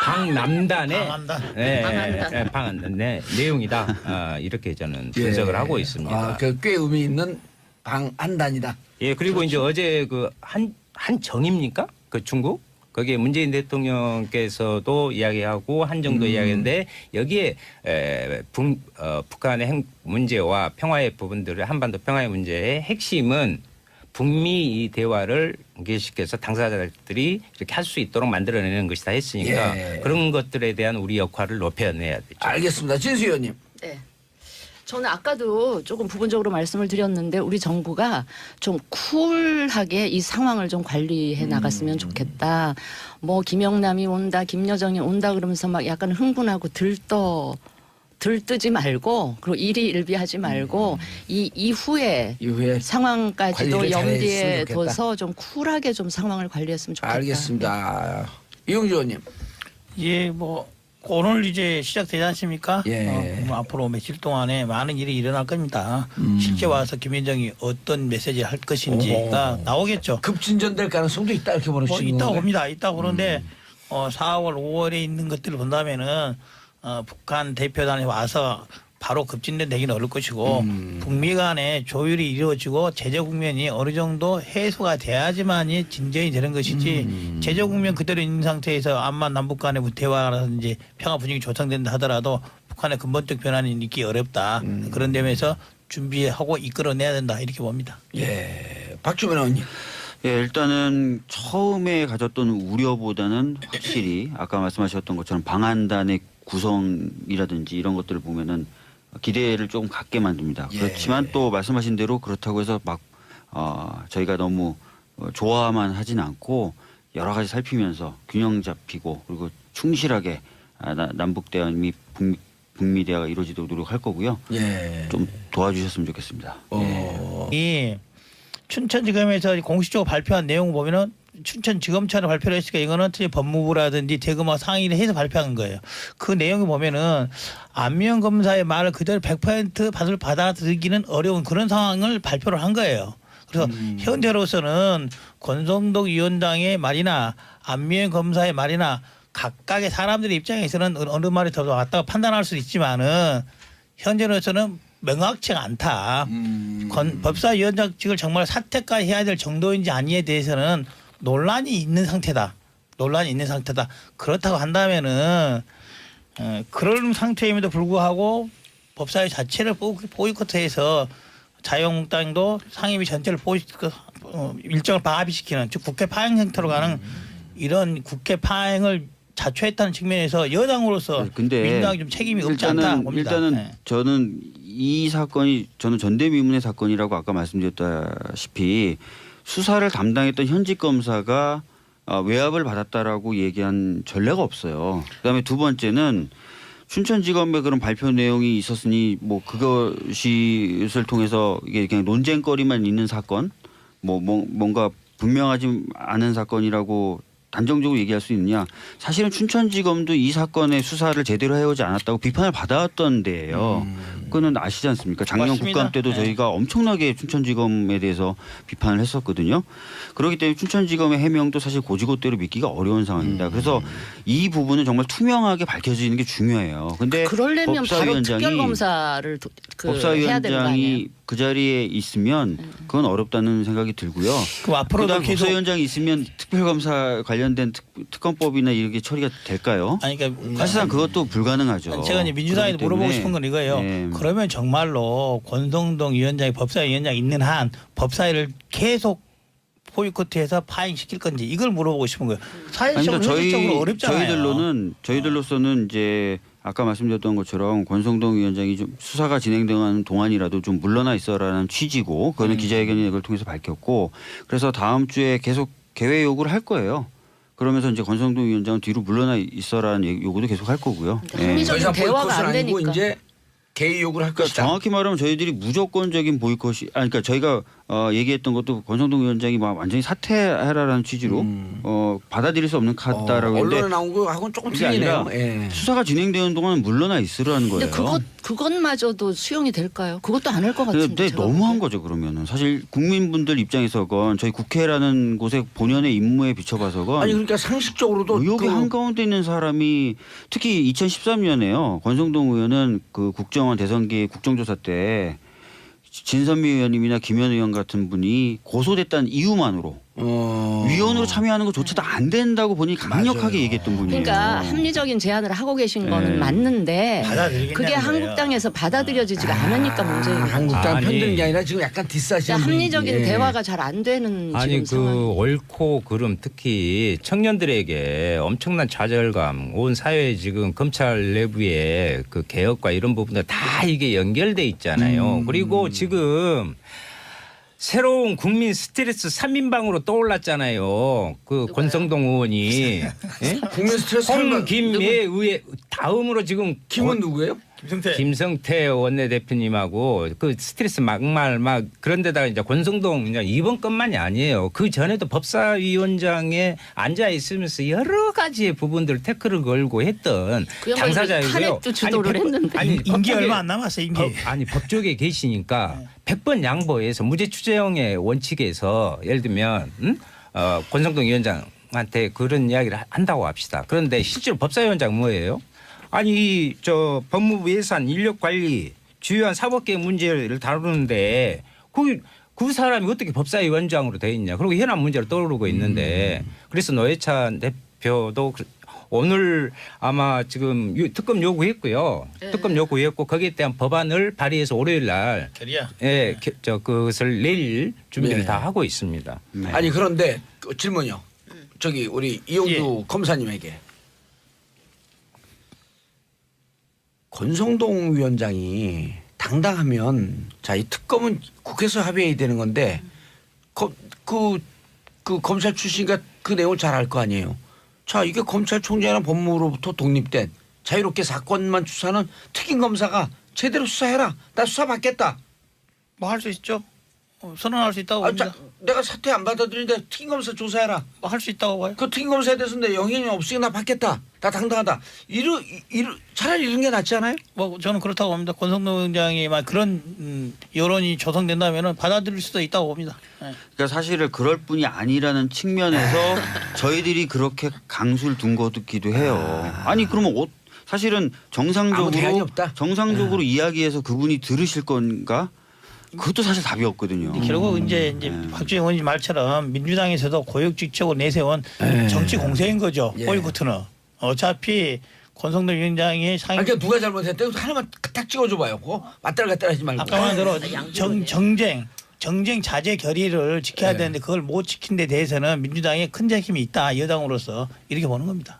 [SPEAKER 4] 방남단의
[SPEAKER 2] 방한단.
[SPEAKER 4] 방한단의 내용이다. 이렇게 저는 분석을 하고 있습니다.
[SPEAKER 1] 꽤 의미 있는 방한단이다.
[SPEAKER 4] 예, 그리고 이제 어제 그 한정입니까? 그 중국? 거기에 문재인 대통령께서도 이야기하고 한정도 이야기했는데 여기에 북한의 문제와 평화의 부분들을 한반도 평화의 문제의 핵심은 북미 이 대화를 연계시켜서 당사자들이 이렇게 할 수 있도록 만들어내는 것이다 했으니까
[SPEAKER 1] 예.
[SPEAKER 4] 그런 것들에 대한 우리 역할을 높여내야 되죠.
[SPEAKER 1] 알겠습니다. 진수 의원님.
[SPEAKER 5] 네. 저는 아까도 조금 부분적으로 말씀을 드렸는데 우리 정부가 좀 쿨하게 이 상황을 좀 관리해 나갔으면 좋겠다. 뭐 김영남이 온다, 김여정이 온다 그러면서 막 약간 흥분하고 들뜨지 말고 그리고 일희일비하지 말고 이 이후에 상황까지도
[SPEAKER 1] 관리를 잘했으면
[SPEAKER 5] 염두에
[SPEAKER 1] 좋겠다.
[SPEAKER 5] 둬서 좀 쿨하게 좀 상황을 관리했으면 좋겠다.
[SPEAKER 1] 알겠습니다. 이용주 의원님.
[SPEAKER 2] 예, 뭐 오늘 이제 시작되지 않습니까?
[SPEAKER 1] 예.
[SPEAKER 2] 뭐 앞으로 며칠 동안에 많은 일이 일어날 겁니다. 실제 와서 김현정이 어떤 메시지를 할 것인지가 나오겠죠.
[SPEAKER 1] 급진전될 가능성도 있다 이렇게
[SPEAKER 2] 뭐
[SPEAKER 1] 보시는
[SPEAKER 2] 있다고
[SPEAKER 1] 건가요?
[SPEAKER 2] 봅니다. 있다고 보는데 4월, 5월에 있는 것들을 본다면은 북한 대표단이 와서 바로 급진전 되기는 어려울 것이고 북미 간의 조율이 이루어지고 제재 국면이 어느 정도 해소가 돼야지만이 진전이 되는 것이지 제재 국면 그대로 있는 상태에서 암만 남북 간의 대화라든지 평화 분위기 조성된다 하더라도 북한의 근본적 변화는 있기 어렵다. 그런 점에서 준비하고 이끌어내야 된다 이렇게 봅니다.
[SPEAKER 1] 예. 박주민 의원님.
[SPEAKER 3] 예, 일단은 처음에 가졌던 우려보다는 확실히 아까 말씀하셨던 것처럼 방한단의 구성이라든지 이런 것들을 보면은 기대를 조금 갖게 만듭니다.
[SPEAKER 1] 예.
[SPEAKER 3] 그렇지만 또 말씀하신 대로 그렇다고 해서 막 저희가 너무 좋아만 하진 않고 여러 가지 살피면서 균형 잡히고 그리고 충실하게 남북 대화 및 북미 대화가 이루어지도록 노력할 거고요.
[SPEAKER 1] 예.
[SPEAKER 3] 좀 도와주셨으면 좋겠습니다.
[SPEAKER 2] 이 춘천지검에서 공식적으로 발표한 내용을 보면은 춘천지검처럼 발표를 했으니까 이거는 법무부라든지 대검하고 상의를 해서 발표한 거예요. 그 내용을 보면은 안면 검사의 말을 그대로 100% 받아들이기는 어려운 그런 상황을 발표를 한 거예요. 그래서 현재로서는 권성동 위원장의 말이나 안면 검사의 말이나 각각의 사람들의 입장에서는 어느 말이 더 맞다고 판단할 수 있지만은 현재로서는 명확치가 않다. 법사위원장직을 정말 사퇴까지 해야 될 정도인지 아니에 대해서는 논란이 있는 상태다. 그렇다고 한다면은 그런 상태임에도 불구하고 법사위 자체를 보이콧해서 자유한국당도 상임위 전체를 일정을 방합시키는 즉 국회 파행 형태로 가는 이런 국회 파행을 자초했다는 측면에서 여당으로서 민주당이 좀 책임이 없지 않다 봅니다.
[SPEAKER 3] 일단은 저는 이 사건이 저는 전대미문의 사건이라고 아까 말씀드렸다시피 수사를 담당했던 현직 검사가 외압을 받았다라고 얘기한 전례가 없어요. 그다음에 두 번째는 춘천지검의 그런 발표 내용이 있었으니 뭐 그것을 통해서 이게 그냥 논쟁거리만 있는 사건, 뭔가 분명하지 않은 사건이라고 단정적으로 얘기할 수 있느냐. 사실은 춘천지검도 이 사건의 수사를 제대로 해오지 않았다고 비판을 받아왔던 데예요. 그거는 아시지 않습니까? 작년
[SPEAKER 2] 맞습니다.
[SPEAKER 3] 국감 때도
[SPEAKER 2] 네.
[SPEAKER 3] 저희가 엄청나게 춘천지검에 대해서 비판을 했었거든요. 그렇기 때문에 춘천지검의 해명도 사실 고지고대로 믿기가 어려운 상황입니다. 그래서 이 부분은 정말 투명하게 밝혀지는 게 중요해요. 근데
[SPEAKER 5] 그러려면 바로 특별검사를 해야 되는 거 아니에요?
[SPEAKER 3] 법사위원장이 그 자리에 있으면 그건 어렵다는 생각이 들고요.
[SPEAKER 2] 그럼 앞으로도
[SPEAKER 3] 그다음
[SPEAKER 2] 계속
[SPEAKER 3] 법사위원장이 있으면 특별검사 관련된 특검법이나 이렇게 처리가 될까요?
[SPEAKER 2] 아니 그러니까
[SPEAKER 3] 사실상 그것도 불가능하죠.
[SPEAKER 2] 제가 이제 민주당에도
[SPEAKER 3] 그렇기
[SPEAKER 2] 물어보고
[SPEAKER 3] 때문에,
[SPEAKER 2] 싶은 건 이거예요.
[SPEAKER 3] 네.
[SPEAKER 2] 그러면 정말로 권성동 위원장이 법사위원장 있는 한 법사위를 계속 보이콧해서 파행시킬 건지 이걸 물어보고 싶은 거예요.
[SPEAKER 3] 아니,
[SPEAKER 2] 사실적으로
[SPEAKER 3] 그러니까
[SPEAKER 2] 현실적으로 어렵잖아요.
[SPEAKER 3] 저희들로서는 이제 아까 말씀드렸던 것처럼 권성동 위원장이 좀 수사가 진행되는 동안이라도 좀 물러나 있어라는 취지고 그거는 기자회견을 통해서 밝혔고 그래서 다음 주에 계속 개회 요구를 할 거예요. 그러면서 이제 권성동 위원장은 뒤로 물러나 있어라는 요구도 계속 할 거고요.
[SPEAKER 5] 합리적인
[SPEAKER 1] 더 이상
[SPEAKER 5] 대화가
[SPEAKER 1] 보이콧은
[SPEAKER 5] 안
[SPEAKER 1] 아니고
[SPEAKER 5] 되니까.
[SPEAKER 1] 이제 개의 요구를 할
[SPEAKER 3] 그러니까
[SPEAKER 1] 것이다.
[SPEAKER 3] 정확히 말하면 저희들이 무조건적인 보이콧이 그러니까 저희가 얘기했던 것도 권성동 위원장이 막 완전히 사퇴하라라는 취지로 받아들일 수 없는 카드다라고
[SPEAKER 1] 언론에
[SPEAKER 3] 했는데
[SPEAKER 1] 나온 거하고는 조금
[SPEAKER 3] 그게
[SPEAKER 1] 틀리네요.
[SPEAKER 3] 아니라
[SPEAKER 1] 예.
[SPEAKER 3] 수사가 진행되는 동안 물러나 있으라는 거예요.
[SPEAKER 5] 근데 그것마저도 수용이 될까요? 그것도 안 할 것 같은데.
[SPEAKER 3] 근데
[SPEAKER 5] 제가
[SPEAKER 3] 너무한
[SPEAKER 5] 보기엔.
[SPEAKER 3] 거죠 그러면은 사실 국민분들 입장에서건 저희 국회라는 곳에 본연의 임무에 비춰봐서건
[SPEAKER 1] 아니 그러니까 상식적으로도
[SPEAKER 3] 의혹의 한가운데 있는 사람이 특히 2013년에요. 권성동 의원은 그 국정원 대선기 국정조사 때 진선미 의원님이나 김현 의원 같은 분이 고소됐다는 이유만으로 위원으로 참여하는 것조차도 안 된다고 본인이 강력하게
[SPEAKER 1] 맞아요.
[SPEAKER 3] 얘기했던 분이에요.
[SPEAKER 5] 그러니까 합리적인 제안을 하고 계신
[SPEAKER 3] 네.
[SPEAKER 5] 거는 맞는데
[SPEAKER 2] 받아들이겠냐는
[SPEAKER 5] 그게
[SPEAKER 2] 거예요.
[SPEAKER 5] 한국당에서 받아들여지지가 않으니까 문제인 거예요.
[SPEAKER 1] 한국당
[SPEAKER 4] 아니.
[SPEAKER 1] 편드는 게 아니라 지금 약간 디스하시는
[SPEAKER 5] 그러니까 합리적인
[SPEAKER 1] 분위기. 예.
[SPEAKER 5] 대화가 잘 안 되는
[SPEAKER 4] 아니
[SPEAKER 5] 지금
[SPEAKER 4] 그
[SPEAKER 5] 상황.
[SPEAKER 4] 옳고 그름 특히 청년들에게 엄청난 좌절감 온 사회에 지금 검찰 내부의 그 개혁과 이런 부분들 다 이게 연결돼 있잖아요. 그리고 지금 새로운 국민 스트레스 3인방으로 떠올랐잖아요. 그 권성동 의원이 예?
[SPEAKER 1] 국민 스트레스
[SPEAKER 4] 홍, 김, 예, 의회 다음으로 지금
[SPEAKER 1] 김은 누구예요?
[SPEAKER 4] 김성태 원내대표님하고 그 스트레스 막말 막 그런데다가 이제 권성동 이제 이번 건만이 아니에요. 그 전에도 법사위원장에 앉아 있으면서 여러 가지의 부분들 태클을 걸고 했던
[SPEAKER 5] 그야말로
[SPEAKER 4] 당사자이고요.
[SPEAKER 5] 탄핵도 주도를 했는데.
[SPEAKER 2] 임기 얼마 안 남았어요. 임기.
[SPEAKER 4] 아니 법조계에 계시니까 100번 양보해서 무죄 추정의 원칙에서 예를 들면 권성동 위원장한테 그런 이야기를 한다고 합시다. 그런데 실제로 법사위원장 뭐예요? 아니 저 법무부 예산 인력 관리 주요한 사법개혁 문제를 다루는데 그 사람이 어떻게 법사위원장으로 돼 있냐. 그리고 현안 문제로 떠오르고 있는데 그래서 노회찬 대표도 오늘 아마 지금 특검 요구했고요.
[SPEAKER 5] 네.
[SPEAKER 4] 특검 요구했고 거기에 대한 법안을 발의해서 월요일 날 예, 그것을 내일 준비를
[SPEAKER 1] 네.
[SPEAKER 4] 다 하고 있습니다.
[SPEAKER 3] 네.
[SPEAKER 1] 아니 그런데 그 질문이요. 저기 우리 이용주 검사님에게 권성동 위원장이 당당하면 자 이 특검은 국회에서 합의해야 되는 건데 그 검찰 출신이니까 그 내용을 잘 알 거 아니에요. 자 이게 검찰총장이나 법무부로부터 독립된 자유롭게 사건만 수사하는 특임 검사가 제대로 수사해라. 나 수사 받겠다.
[SPEAKER 2] 뭐 할 수 있죠. 선언할 수 있다고
[SPEAKER 1] 아,
[SPEAKER 2] 봅니다.
[SPEAKER 1] 내가 사퇴 안 받아들이는데 특임 검사 조사해라.
[SPEAKER 2] 뭐 할 수 있다고 봐요.
[SPEAKER 1] 그 특임 검사에 대해서 내 영향이 없으니까 나 받겠다. 나 당당하다. 차라리 이런 게 낫지 않아요?
[SPEAKER 2] 뭐 저는 그렇다고 봅니다. 권성동 위원장이 막 그런 여론이 조성된다면은 받아들일 수도 있다고 봅니다. 네.
[SPEAKER 3] 그러니까 사실은 그럴 뿐이 아니라는 측면에서 저희들이 그렇게 강수를 둔 것기도 해요. 아니 그러면 사실은
[SPEAKER 1] 아무 대안이 없다.
[SPEAKER 3] 정상적으로 이야기해서 그분이 들으실 건가? 그것도 사실 답이 없거든요.
[SPEAKER 2] 결국 이제 박주영 의원님 말처럼 민주당에서도 고육지책으로 내세운 정치 공세인 거죠.
[SPEAKER 1] 예.
[SPEAKER 2] 보이콧은 어차피 권성동 위원장이 상임
[SPEAKER 1] 그러니까 누가 잘못했대? 하나만 딱 찍어줘봐요. 맞다를 갖다 하지 말고.
[SPEAKER 2] 아까 말대로 정쟁 자제 결의를 지켜야
[SPEAKER 1] 네.
[SPEAKER 2] 되는데 그걸 못 지킨 데 대해서는 민주당에 큰 책임이 있다. 여당으로서 이렇게 보는 겁니다.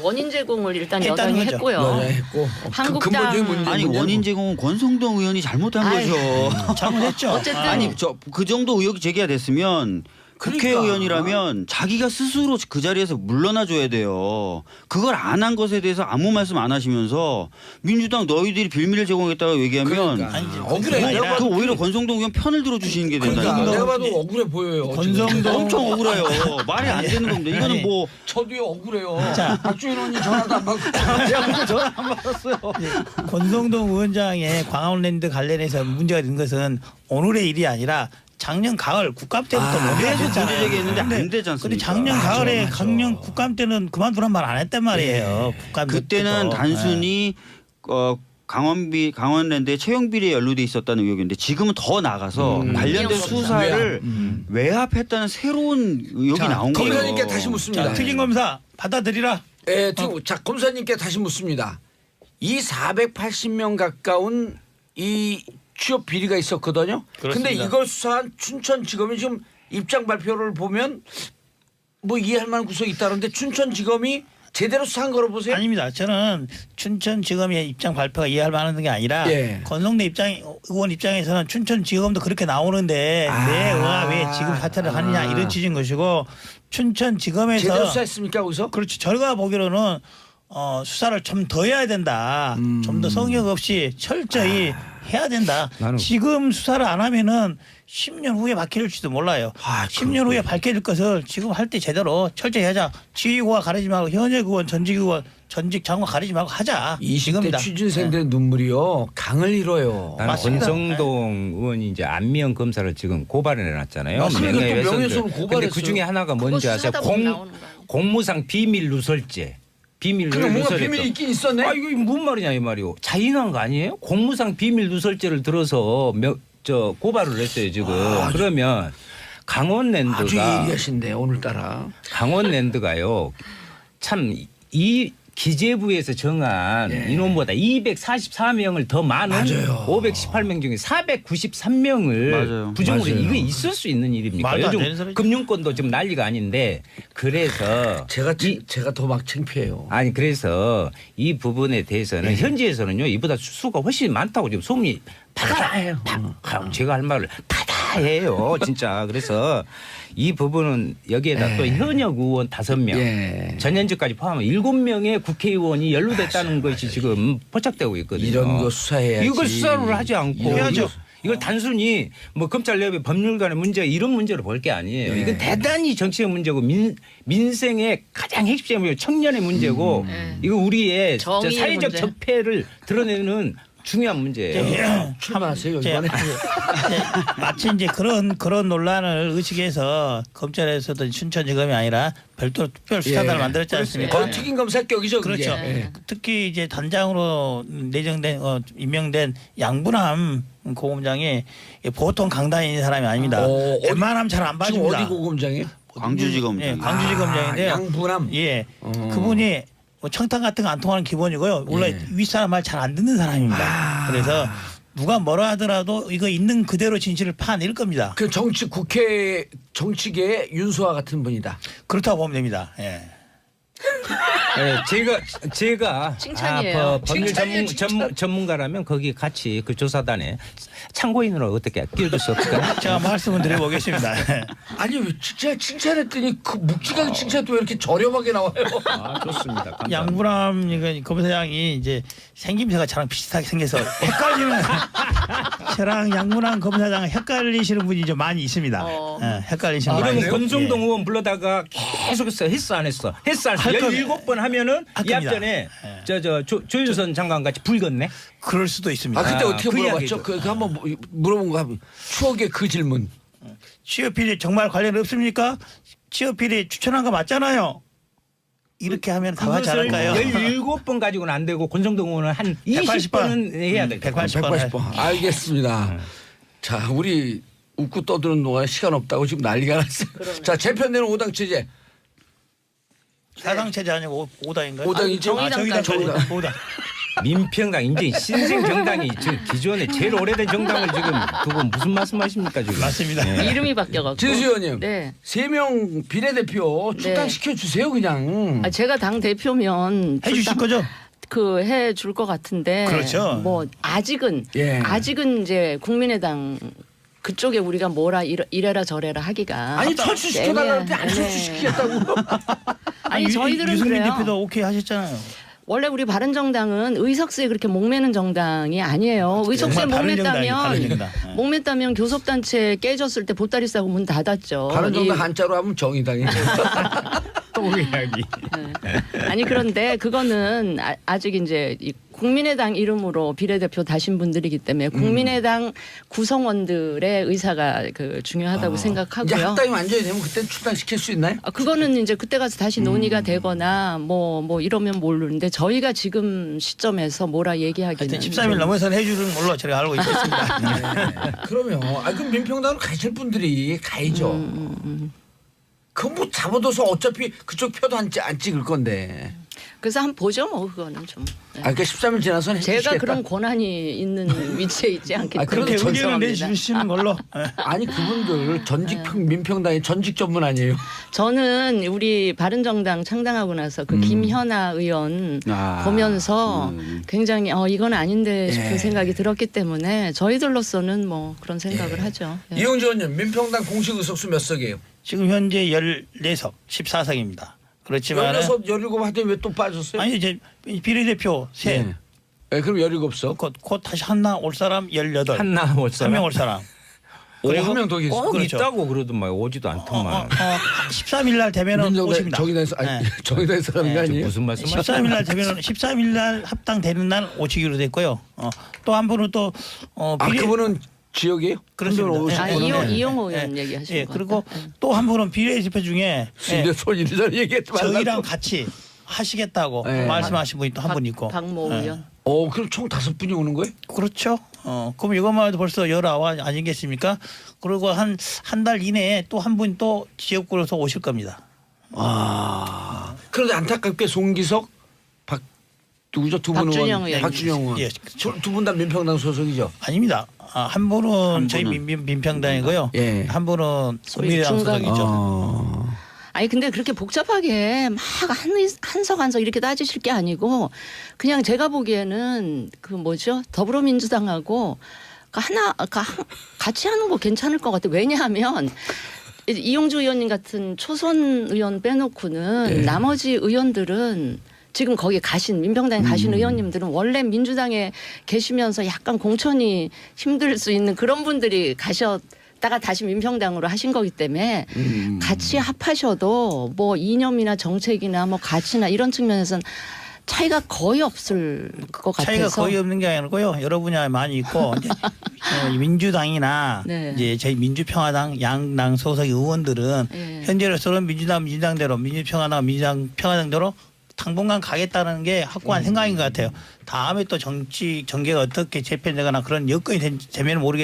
[SPEAKER 5] 원인 제공을 일단
[SPEAKER 2] 했다는
[SPEAKER 5] 여당이
[SPEAKER 2] 거죠.
[SPEAKER 5] 했고요.
[SPEAKER 1] 했고
[SPEAKER 5] 한국당-
[SPEAKER 1] 근본적인 문제.
[SPEAKER 3] 아니 원인 제공은 권성동 의원이 잘못한
[SPEAKER 5] 아이,
[SPEAKER 3] 거죠.
[SPEAKER 2] 잘못했죠.
[SPEAKER 5] 어쨌든
[SPEAKER 3] 아니 그 정도 의혹이 제기가 됐으면
[SPEAKER 1] 그러니까.
[SPEAKER 3] 국회의원이라면 자기가 스스로 그 자리에서 물러나 줘야 돼요. 그걸 안 한 것에 대해서 아무 말씀 안 하시면서 민주당 너희들이 빌미를 제공했다고 얘기하면
[SPEAKER 1] 그러니까.
[SPEAKER 2] 아니지.
[SPEAKER 1] 억울해.
[SPEAKER 2] 그게
[SPEAKER 1] 내가
[SPEAKER 2] 아니라
[SPEAKER 3] 그
[SPEAKER 1] 봐도
[SPEAKER 3] 오히려 권성동 의원 편을 들어주시는 게
[SPEAKER 1] 그러니까
[SPEAKER 3] 된다니까.
[SPEAKER 1] 내가 봐도 억울해 보여요.
[SPEAKER 2] 권성동
[SPEAKER 3] 엄청 억울해요. 말이 안 되는 겁니다. 이거는
[SPEAKER 2] 아니.
[SPEAKER 3] 뭐
[SPEAKER 1] 저도요 억울해요.
[SPEAKER 2] 자.
[SPEAKER 1] 박주인 의원이 전화도 안 받고 전화 안 받았어요.
[SPEAKER 2] 권성동 위원장의 광화문랜드 관련해서 문제가 된 것은 오늘의 일이 아니라 작년 가을 국감 때부터 문제가
[SPEAKER 3] 계속
[SPEAKER 2] 됐잖아요.
[SPEAKER 3] 문제 제기했는데 안
[SPEAKER 2] 근데
[SPEAKER 3] 되지 않습니까?
[SPEAKER 2] 근데 작년
[SPEAKER 1] 맞아,
[SPEAKER 2] 가을에
[SPEAKER 1] 맞아.
[SPEAKER 2] 작년 국감 때는 그만두란 말 안 했단 말이에요. 국감
[SPEAKER 3] 그때는
[SPEAKER 2] 때부터.
[SPEAKER 3] 단순히 강원랜드에 채용 비리에 연루돼 있었다는 의혹인데 지금은 더 나가서 관련된
[SPEAKER 5] 위헌
[SPEAKER 3] 수사를 외압했다는 새로운 의혹이
[SPEAKER 1] 자,
[SPEAKER 3] 나온 거예요.
[SPEAKER 1] 검사님께 다시 묻습니다.
[SPEAKER 2] 자, 특임 검사 받아들이라.
[SPEAKER 1] 예, 자 검사님께 다시 묻습니다. 이 480명 가까운 이 취업 비리가 있었거든요. 근데
[SPEAKER 2] 그렇습니다.
[SPEAKER 1] 이걸 수사한 춘천지검이 지금 입장 발표를 보면 뭐 이해할 만한 구석이 있다는데 춘천지검이 제대로 수사한 거로 보세요?
[SPEAKER 2] 아닙니다. 저는 춘천지검의 입장 발표가 이해할 만한 게 아니라
[SPEAKER 1] 예.
[SPEAKER 2] 권성대 의원 입장에서는 춘천지검도 그렇게 나오는데 내 의원 왜 지금 사퇴를 하느냐 이런 취지인 것이고 춘천지검에서
[SPEAKER 1] 제대로 수사했습니까 거기서?
[SPEAKER 2] 그렇죠. 저희가 보기로는 수사를 좀 더 해야 된다. 좀 더 성역 없이 철저히 해야 된다. 지금 수사를 안 하면은 10년 후에 밝혀질지도 몰라요. 10년 후에 밝혀질 것을 지금 할 때 제대로 철저히 하자. 지휘고가 가리지 말고 현역 의원, 전직 의원, 전직 장관 가리지 말고 하자.
[SPEAKER 1] 20대 취준생들의 눈물이요 강을 잃어요.
[SPEAKER 4] 나는
[SPEAKER 2] 맞습니다.
[SPEAKER 4] 권성동 의원이 이제 안미영 검사를 지금 고발을 해놨잖아요.
[SPEAKER 1] 맞습니다. 또
[SPEAKER 4] 명예훼손죄.
[SPEAKER 1] 명예훼손을
[SPEAKER 4] 근데
[SPEAKER 1] 고발했어요.
[SPEAKER 4] 그 중에 하나가
[SPEAKER 5] 그거
[SPEAKER 4] 뭔지 아세요?
[SPEAKER 5] 수사하다 보면 나오는 거 아니에요?
[SPEAKER 4] 공무상 비밀 누설죄. 비밀
[SPEAKER 1] 그래 뭔가
[SPEAKER 4] 누설했어.
[SPEAKER 1] 비밀이 있긴 있었네.
[SPEAKER 4] 아 이거 무슨 말이냐 이 말이요. 자인한 거 아니에요? 공무상 비밀 누설죄를 들어서 고발을 했어요 지금. 그러면
[SPEAKER 1] 아주
[SPEAKER 4] 강원랜드가
[SPEAKER 1] 예리하신데 오늘따라.
[SPEAKER 4] 강원랜드가요. 참 이 기재부에서 정한
[SPEAKER 1] 예.
[SPEAKER 4] 인원보다 244명을 더 많은
[SPEAKER 1] 맞아요.
[SPEAKER 4] 518명 중에 493명을
[SPEAKER 3] 맞아요.
[SPEAKER 4] 부정으로
[SPEAKER 1] 맞아요.
[SPEAKER 4] 이거 있을 수 있는 일입니까?
[SPEAKER 2] 말도 안 되는
[SPEAKER 4] 요즘
[SPEAKER 2] 소리죠.
[SPEAKER 4] 금융권도 지금 난리가 아닌데 그래서
[SPEAKER 1] 제가 더 막 창피해요.
[SPEAKER 4] 아니 그래서 이 부분에 대해서는 현지에서는요 이보다 수가 훨씬 많다고 지금 소문이
[SPEAKER 1] 받아요.
[SPEAKER 4] 제가 할 말을 받아해요 진짜. 그래서 이 부분은 여기에다 또 현역 의원 5명
[SPEAKER 1] 예.
[SPEAKER 4] 전현직까지 포함하면 7명의 국회의원이 연루됐다는 것이 지금 포착되고 있거든요.
[SPEAKER 1] 이런 거 수사해야지.
[SPEAKER 4] 이걸 수사를 하지 않고
[SPEAKER 1] 해야죠.
[SPEAKER 4] 이걸 단순히 뭐 검찰 내부의 법률관의 문제 이런 문제로 볼 게 아니에요.
[SPEAKER 1] 네.
[SPEAKER 4] 이건 대단히 정치의 문제고 민생의 가장 핵심적인 청년의 문제고 이거 우리의
[SPEAKER 5] 정의의
[SPEAKER 4] 사회적
[SPEAKER 5] 문제.
[SPEAKER 4] 적폐를 드러내는 중요한 문제예요.
[SPEAKER 1] 출마하세요
[SPEAKER 2] 이제
[SPEAKER 1] 이번에.
[SPEAKER 2] 마치 이제 그런 논란을 의식해서 검찰에서도 춘천지검이 아니라 별도로 특별 수사단을 만들었지 않습니까?
[SPEAKER 1] 거의 특임 검사격이죠. 그게.
[SPEAKER 2] 그렇죠.
[SPEAKER 1] 예.
[SPEAKER 2] 특히 이제 단장으로 내정된 임명된 양분함 고검장이 보통 강단인 사람이 아닙니다.
[SPEAKER 1] 어디-
[SPEAKER 2] 웬만하면 잘 안
[SPEAKER 1] 지금
[SPEAKER 2] 봐줍니다.
[SPEAKER 1] 어디 고검장이에요?
[SPEAKER 3] 광주지검장.
[SPEAKER 2] 예, 광주지검장인데요.
[SPEAKER 1] 양분함.
[SPEAKER 2] 예, 그분이 뭐 청탁 같은 거 안 통하는 기본이고요. 원래
[SPEAKER 1] 예.
[SPEAKER 2] 윗사람 말 잘 안 듣는 사람입니다. 그래서 누가 뭐라 하더라도 이거 있는 그대로 진실을 파낼 겁니다.
[SPEAKER 1] 그 국회 정치계의 윤수아 같은 분이다.
[SPEAKER 2] 그렇다고 보면 됩니다. 예.
[SPEAKER 4] 제가
[SPEAKER 5] 칭찬이에요.
[SPEAKER 4] 법률
[SPEAKER 1] 칭찬이에요, 칭찬.
[SPEAKER 4] 전문가라면 거기 같이 그 조사단에 참고인으로 어떻게 끼워줄 수 없을까요?
[SPEAKER 2] 제가 말씀을 드려보겠습니다.
[SPEAKER 1] 아니 왜 진짜 칭찬했더니 그 묵직하게 칭찬도 왜 이렇게 저렴하게 나와요?
[SPEAKER 4] 좋습니다. 감사합니다.
[SPEAKER 2] 양분함 검사장이 이제 생김새가 저랑 비슷하게 생겨서 헷갈리는 저랑 양분함 검사장은 헷갈리시는 분이 좀 많이 있습니다. 예, 헷갈리시는 분이
[SPEAKER 4] 그러면
[SPEAKER 2] 있어요.
[SPEAKER 4] 권성동 의원 불러다가 계속해서 했어 안 했어? 했어 안 했어?
[SPEAKER 2] 할 겁니다.
[SPEAKER 4] 17번 하면은
[SPEAKER 2] 할
[SPEAKER 4] 이
[SPEAKER 2] 겁니다.
[SPEAKER 4] 앞전에 조윤선 장관 같이 불겠네.
[SPEAKER 2] 그럴 수도 있습니다.
[SPEAKER 1] 아 그때 어떻게
[SPEAKER 4] 그
[SPEAKER 1] 물어봤죠?
[SPEAKER 4] 이야기죠.
[SPEAKER 1] 그 한번 물어본 거 한번 추억의 그 질문.
[SPEAKER 2] 취업비리 정말 관련 없습니까? 취업비리 추천한 거 맞잖아요. 이렇게 하면 다 하지
[SPEAKER 4] 그것을
[SPEAKER 2] 않을까요?
[SPEAKER 4] 17번 가지고는 안 되고 권성동 의원은 한 20번은 해야 될 거예요.
[SPEAKER 2] 180번.
[SPEAKER 1] 알겠습니다. 자 우리 웃고 떠드는 동안에 시간 없다고 지금 난리가 났어요. 자 재편되는 5당 체제.
[SPEAKER 2] 사당 체제 아니고 5당인가요?
[SPEAKER 1] 오당이죠?
[SPEAKER 5] 정의당까지.
[SPEAKER 1] 오당.
[SPEAKER 2] 5당.
[SPEAKER 4] 민평당 이제 신생 정당이 기존에 제일 오래된 정당을 지금 두고 무슨 말씀하십니까 지금?
[SPEAKER 2] 맞습니다.
[SPEAKER 5] 이름이 바뀌어갖고.
[SPEAKER 1] 진수 의원님.
[SPEAKER 5] 네.
[SPEAKER 1] 3명 비례대표 출당시켜 주세요 그냥.
[SPEAKER 5] 제가 당 대표면
[SPEAKER 2] 해주실 거죠?
[SPEAKER 5] 해줄 것 같은데.
[SPEAKER 2] 그렇죠.
[SPEAKER 5] 뭐 아직은
[SPEAKER 1] 예.
[SPEAKER 5] 이제 국민의당 그쪽에 우리가 뭐라 이래라 저래라 하기가.
[SPEAKER 1] 아니 철수시켜달라는데 안 철수시키겠다고.
[SPEAKER 5] 아니 저희들은
[SPEAKER 2] 유승민
[SPEAKER 5] 그래요.
[SPEAKER 2] 대표도 오케이 하셨잖아요.
[SPEAKER 5] 원래 우리 바른정당은 의석수에 그렇게 목매는 정당이 아니에요. 의석수에
[SPEAKER 2] 정말 바른정당이에요,
[SPEAKER 5] 목맸다면
[SPEAKER 2] 바른정당. 예.
[SPEAKER 5] 교섭단체 깨졌을 때 보따리 싸고 문 닫았죠.
[SPEAKER 1] 바른정당 한자로 하면 정의당이.
[SPEAKER 4] 또 이야기.
[SPEAKER 5] 아니 그런데 그거는 아직 이제 이 국민의당 이름으로 비례대표 다신 분들이기 때문에 국민의당 구성원들의 의사가 중요하다고
[SPEAKER 1] 이제
[SPEAKER 5] 생각하고요.
[SPEAKER 1] 학당이 완전히 되면 그때 출당시킬 수 있나요?
[SPEAKER 5] 그거는 이제 그때 가서 다시 논의가 되거나 뭐 이러면 모르는데 저희가 지금 시점에서 뭐라 얘기하기는.
[SPEAKER 2] 하여튼 13일 넘어서는 해주는 걸로 제가 알고 있겠습니다.
[SPEAKER 1] 그러면 그럼 민평당으로 가실 분들이 가야죠. 그건 뭐 잡아둬서 어차피 그쪽 표도 안 찍을 건데.
[SPEAKER 5] 그래서 한번 보죠 뭐 그거는 좀. 네.
[SPEAKER 1] 그러니까 13일 지나서는
[SPEAKER 5] 제가
[SPEAKER 1] 해주시겠다.
[SPEAKER 5] 그런 권한이 있는 위치에 있지 않기 때문에
[SPEAKER 1] 그래도
[SPEAKER 2] 그렇게 의견을
[SPEAKER 5] 죄송합니다.
[SPEAKER 2] 내주시는 걸로. 예.
[SPEAKER 1] 아니 그분들 전직
[SPEAKER 5] 네.
[SPEAKER 1] 민평당의 전직 전문 아니에요?
[SPEAKER 5] 저는 우리 바른정당 창당하고 나서 그 김현아 의원
[SPEAKER 3] 아,
[SPEAKER 5] 보면서 굉장히 이건 아닌데 싶은
[SPEAKER 1] 예.
[SPEAKER 5] 생각이 들었기 때문에 저희들로서는 뭐 그런 생각을 하죠. 예.
[SPEAKER 1] 이용주 의원님 민평당 공식 의석수 몇 석이에요?
[SPEAKER 2] 지금 현재 14석, 14석입니다. 그렇지만
[SPEAKER 1] 16, 17 하더니 왜 또 빠졌어요?
[SPEAKER 2] 아니 이제 비례대표 셋.
[SPEAKER 1] 네. 네, 그럼 17석.
[SPEAKER 2] 곧 다시 한나 올 사람 18.
[SPEAKER 4] 한나 못
[SPEAKER 2] 한 명 올 사람.
[SPEAKER 1] 그리고 한 명 더 계세요.
[SPEAKER 4] 꼭
[SPEAKER 2] 그렇죠.
[SPEAKER 4] 있다고 그러더만 오지도 않더만.
[SPEAKER 2] 13일 날 되면은
[SPEAKER 1] 민정당
[SPEAKER 2] 오십니다.
[SPEAKER 1] 정의당에서
[SPEAKER 2] 네.
[SPEAKER 1] 정의당에서 하는 거
[SPEAKER 4] 지금
[SPEAKER 1] 아니에요?
[SPEAKER 4] 무슨 말씀하시는
[SPEAKER 2] 13일 날 되면은 13일 날 합당되는 날 오시기로 됐고요. 또 한 분은 또
[SPEAKER 1] 그분은 지역이에요?
[SPEAKER 2] 그렇습니다.
[SPEAKER 1] 한 분은
[SPEAKER 5] 아,
[SPEAKER 1] 오시구나.
[SPEAKER 5] 이용호 의원 얘기하시는
[SPEAKER 2] 예,
[SPEAKER 5] 것
[SPEAKER 2] 그리고
[SPEAKER 5] 같아요.
[SPEAKER 2] 또 한 분은 비례대표 중에
[SPEAKER 1] 근데 손 이리저리 얘기했지 말라고.
[SPEAKER 2] 저희랑 같이 하시겠다고
[SPEAKER 1] 네.
[SPEAKER 2] 말씀하신 분이 또 한 분 있고.
[SPEAKER 5] 박모
[SPEAKER 2] 예.
[SPEAKER 5] 의원.
[SPEAKER 1] 그럼 총 5분이 오는 거예요?
[SPEAKER 2] 그렇죠. 그럼 이것만 해도 벌써 19 아니겠습니까? 그리고 한 달 이내에 또 한 분 또 지역구로서 오실 겁니다.
[SPEAKER 1] 그런데 안타깝게 송기석, 누구죠? 두 분은
[SPEAKER 5] 박준영 의원.
[SPEAKER 1] 박준영 의원.
[SPEAKER 2] 예.
[SPEAKER 1] 두 분 다 민평당 소속이죠?
[SPEAKER 2] 아닙니다. 한 분은 저희
[SPEAKER 3] 분은.
[SPEAKER 2] 민평당이고요.
[SPEAKER 1] 예.
[SPEAKER 2] 한 분은
[SPEAKER 5] 소위
[SPEAKER 2] 국민의당
[SPEAKER 5] 중간.
[SPEAKER 2] 소속이죠.
[SPEAKER 5] 아니 근데 그렇게 복잡하게 막 한석 한석 이렇게 따지실 게 아니고 그냥 제가 보기에는 그 뭐죠 더불어민주당하고 같이 하는 거 괜찮을 것 같아요. 왜냐하면 이용주 의원님 같은 초선 의원 빼놓고는 나머지 의원들은 지금 거기 가신 민평당에 가신 의원님들은 원래 민주당에 계시면서 약간 공천이 힘들 수 있는 그런 분들이 가셨다가 다시 민평당으로 하신 거기 때문에 같이 합하셔도 뭐 이념이나 정책이나 뭐 가치나 이런 측면에서는 차이가 거의 없을 것 같아서
[SPEAKER 2] 차이가 거의 없는 게 아니고요. 여러 분야에 많이 있고 이제 민주당이나
[SPEAKER 5] 네.
[SPEAKER 2] 이제 저희 민주평화당 양당 소속 의원들은
[SPEAKER 5] 예.
[SPEAKER 2] 현재로서는 민주당대로 민주평화당대로 당분간 가겠다는 게 확고한 생각인 것 같아요. 다음에 또 정계가 어떻게 재편되거나 그런 여건이 되면 모르겠.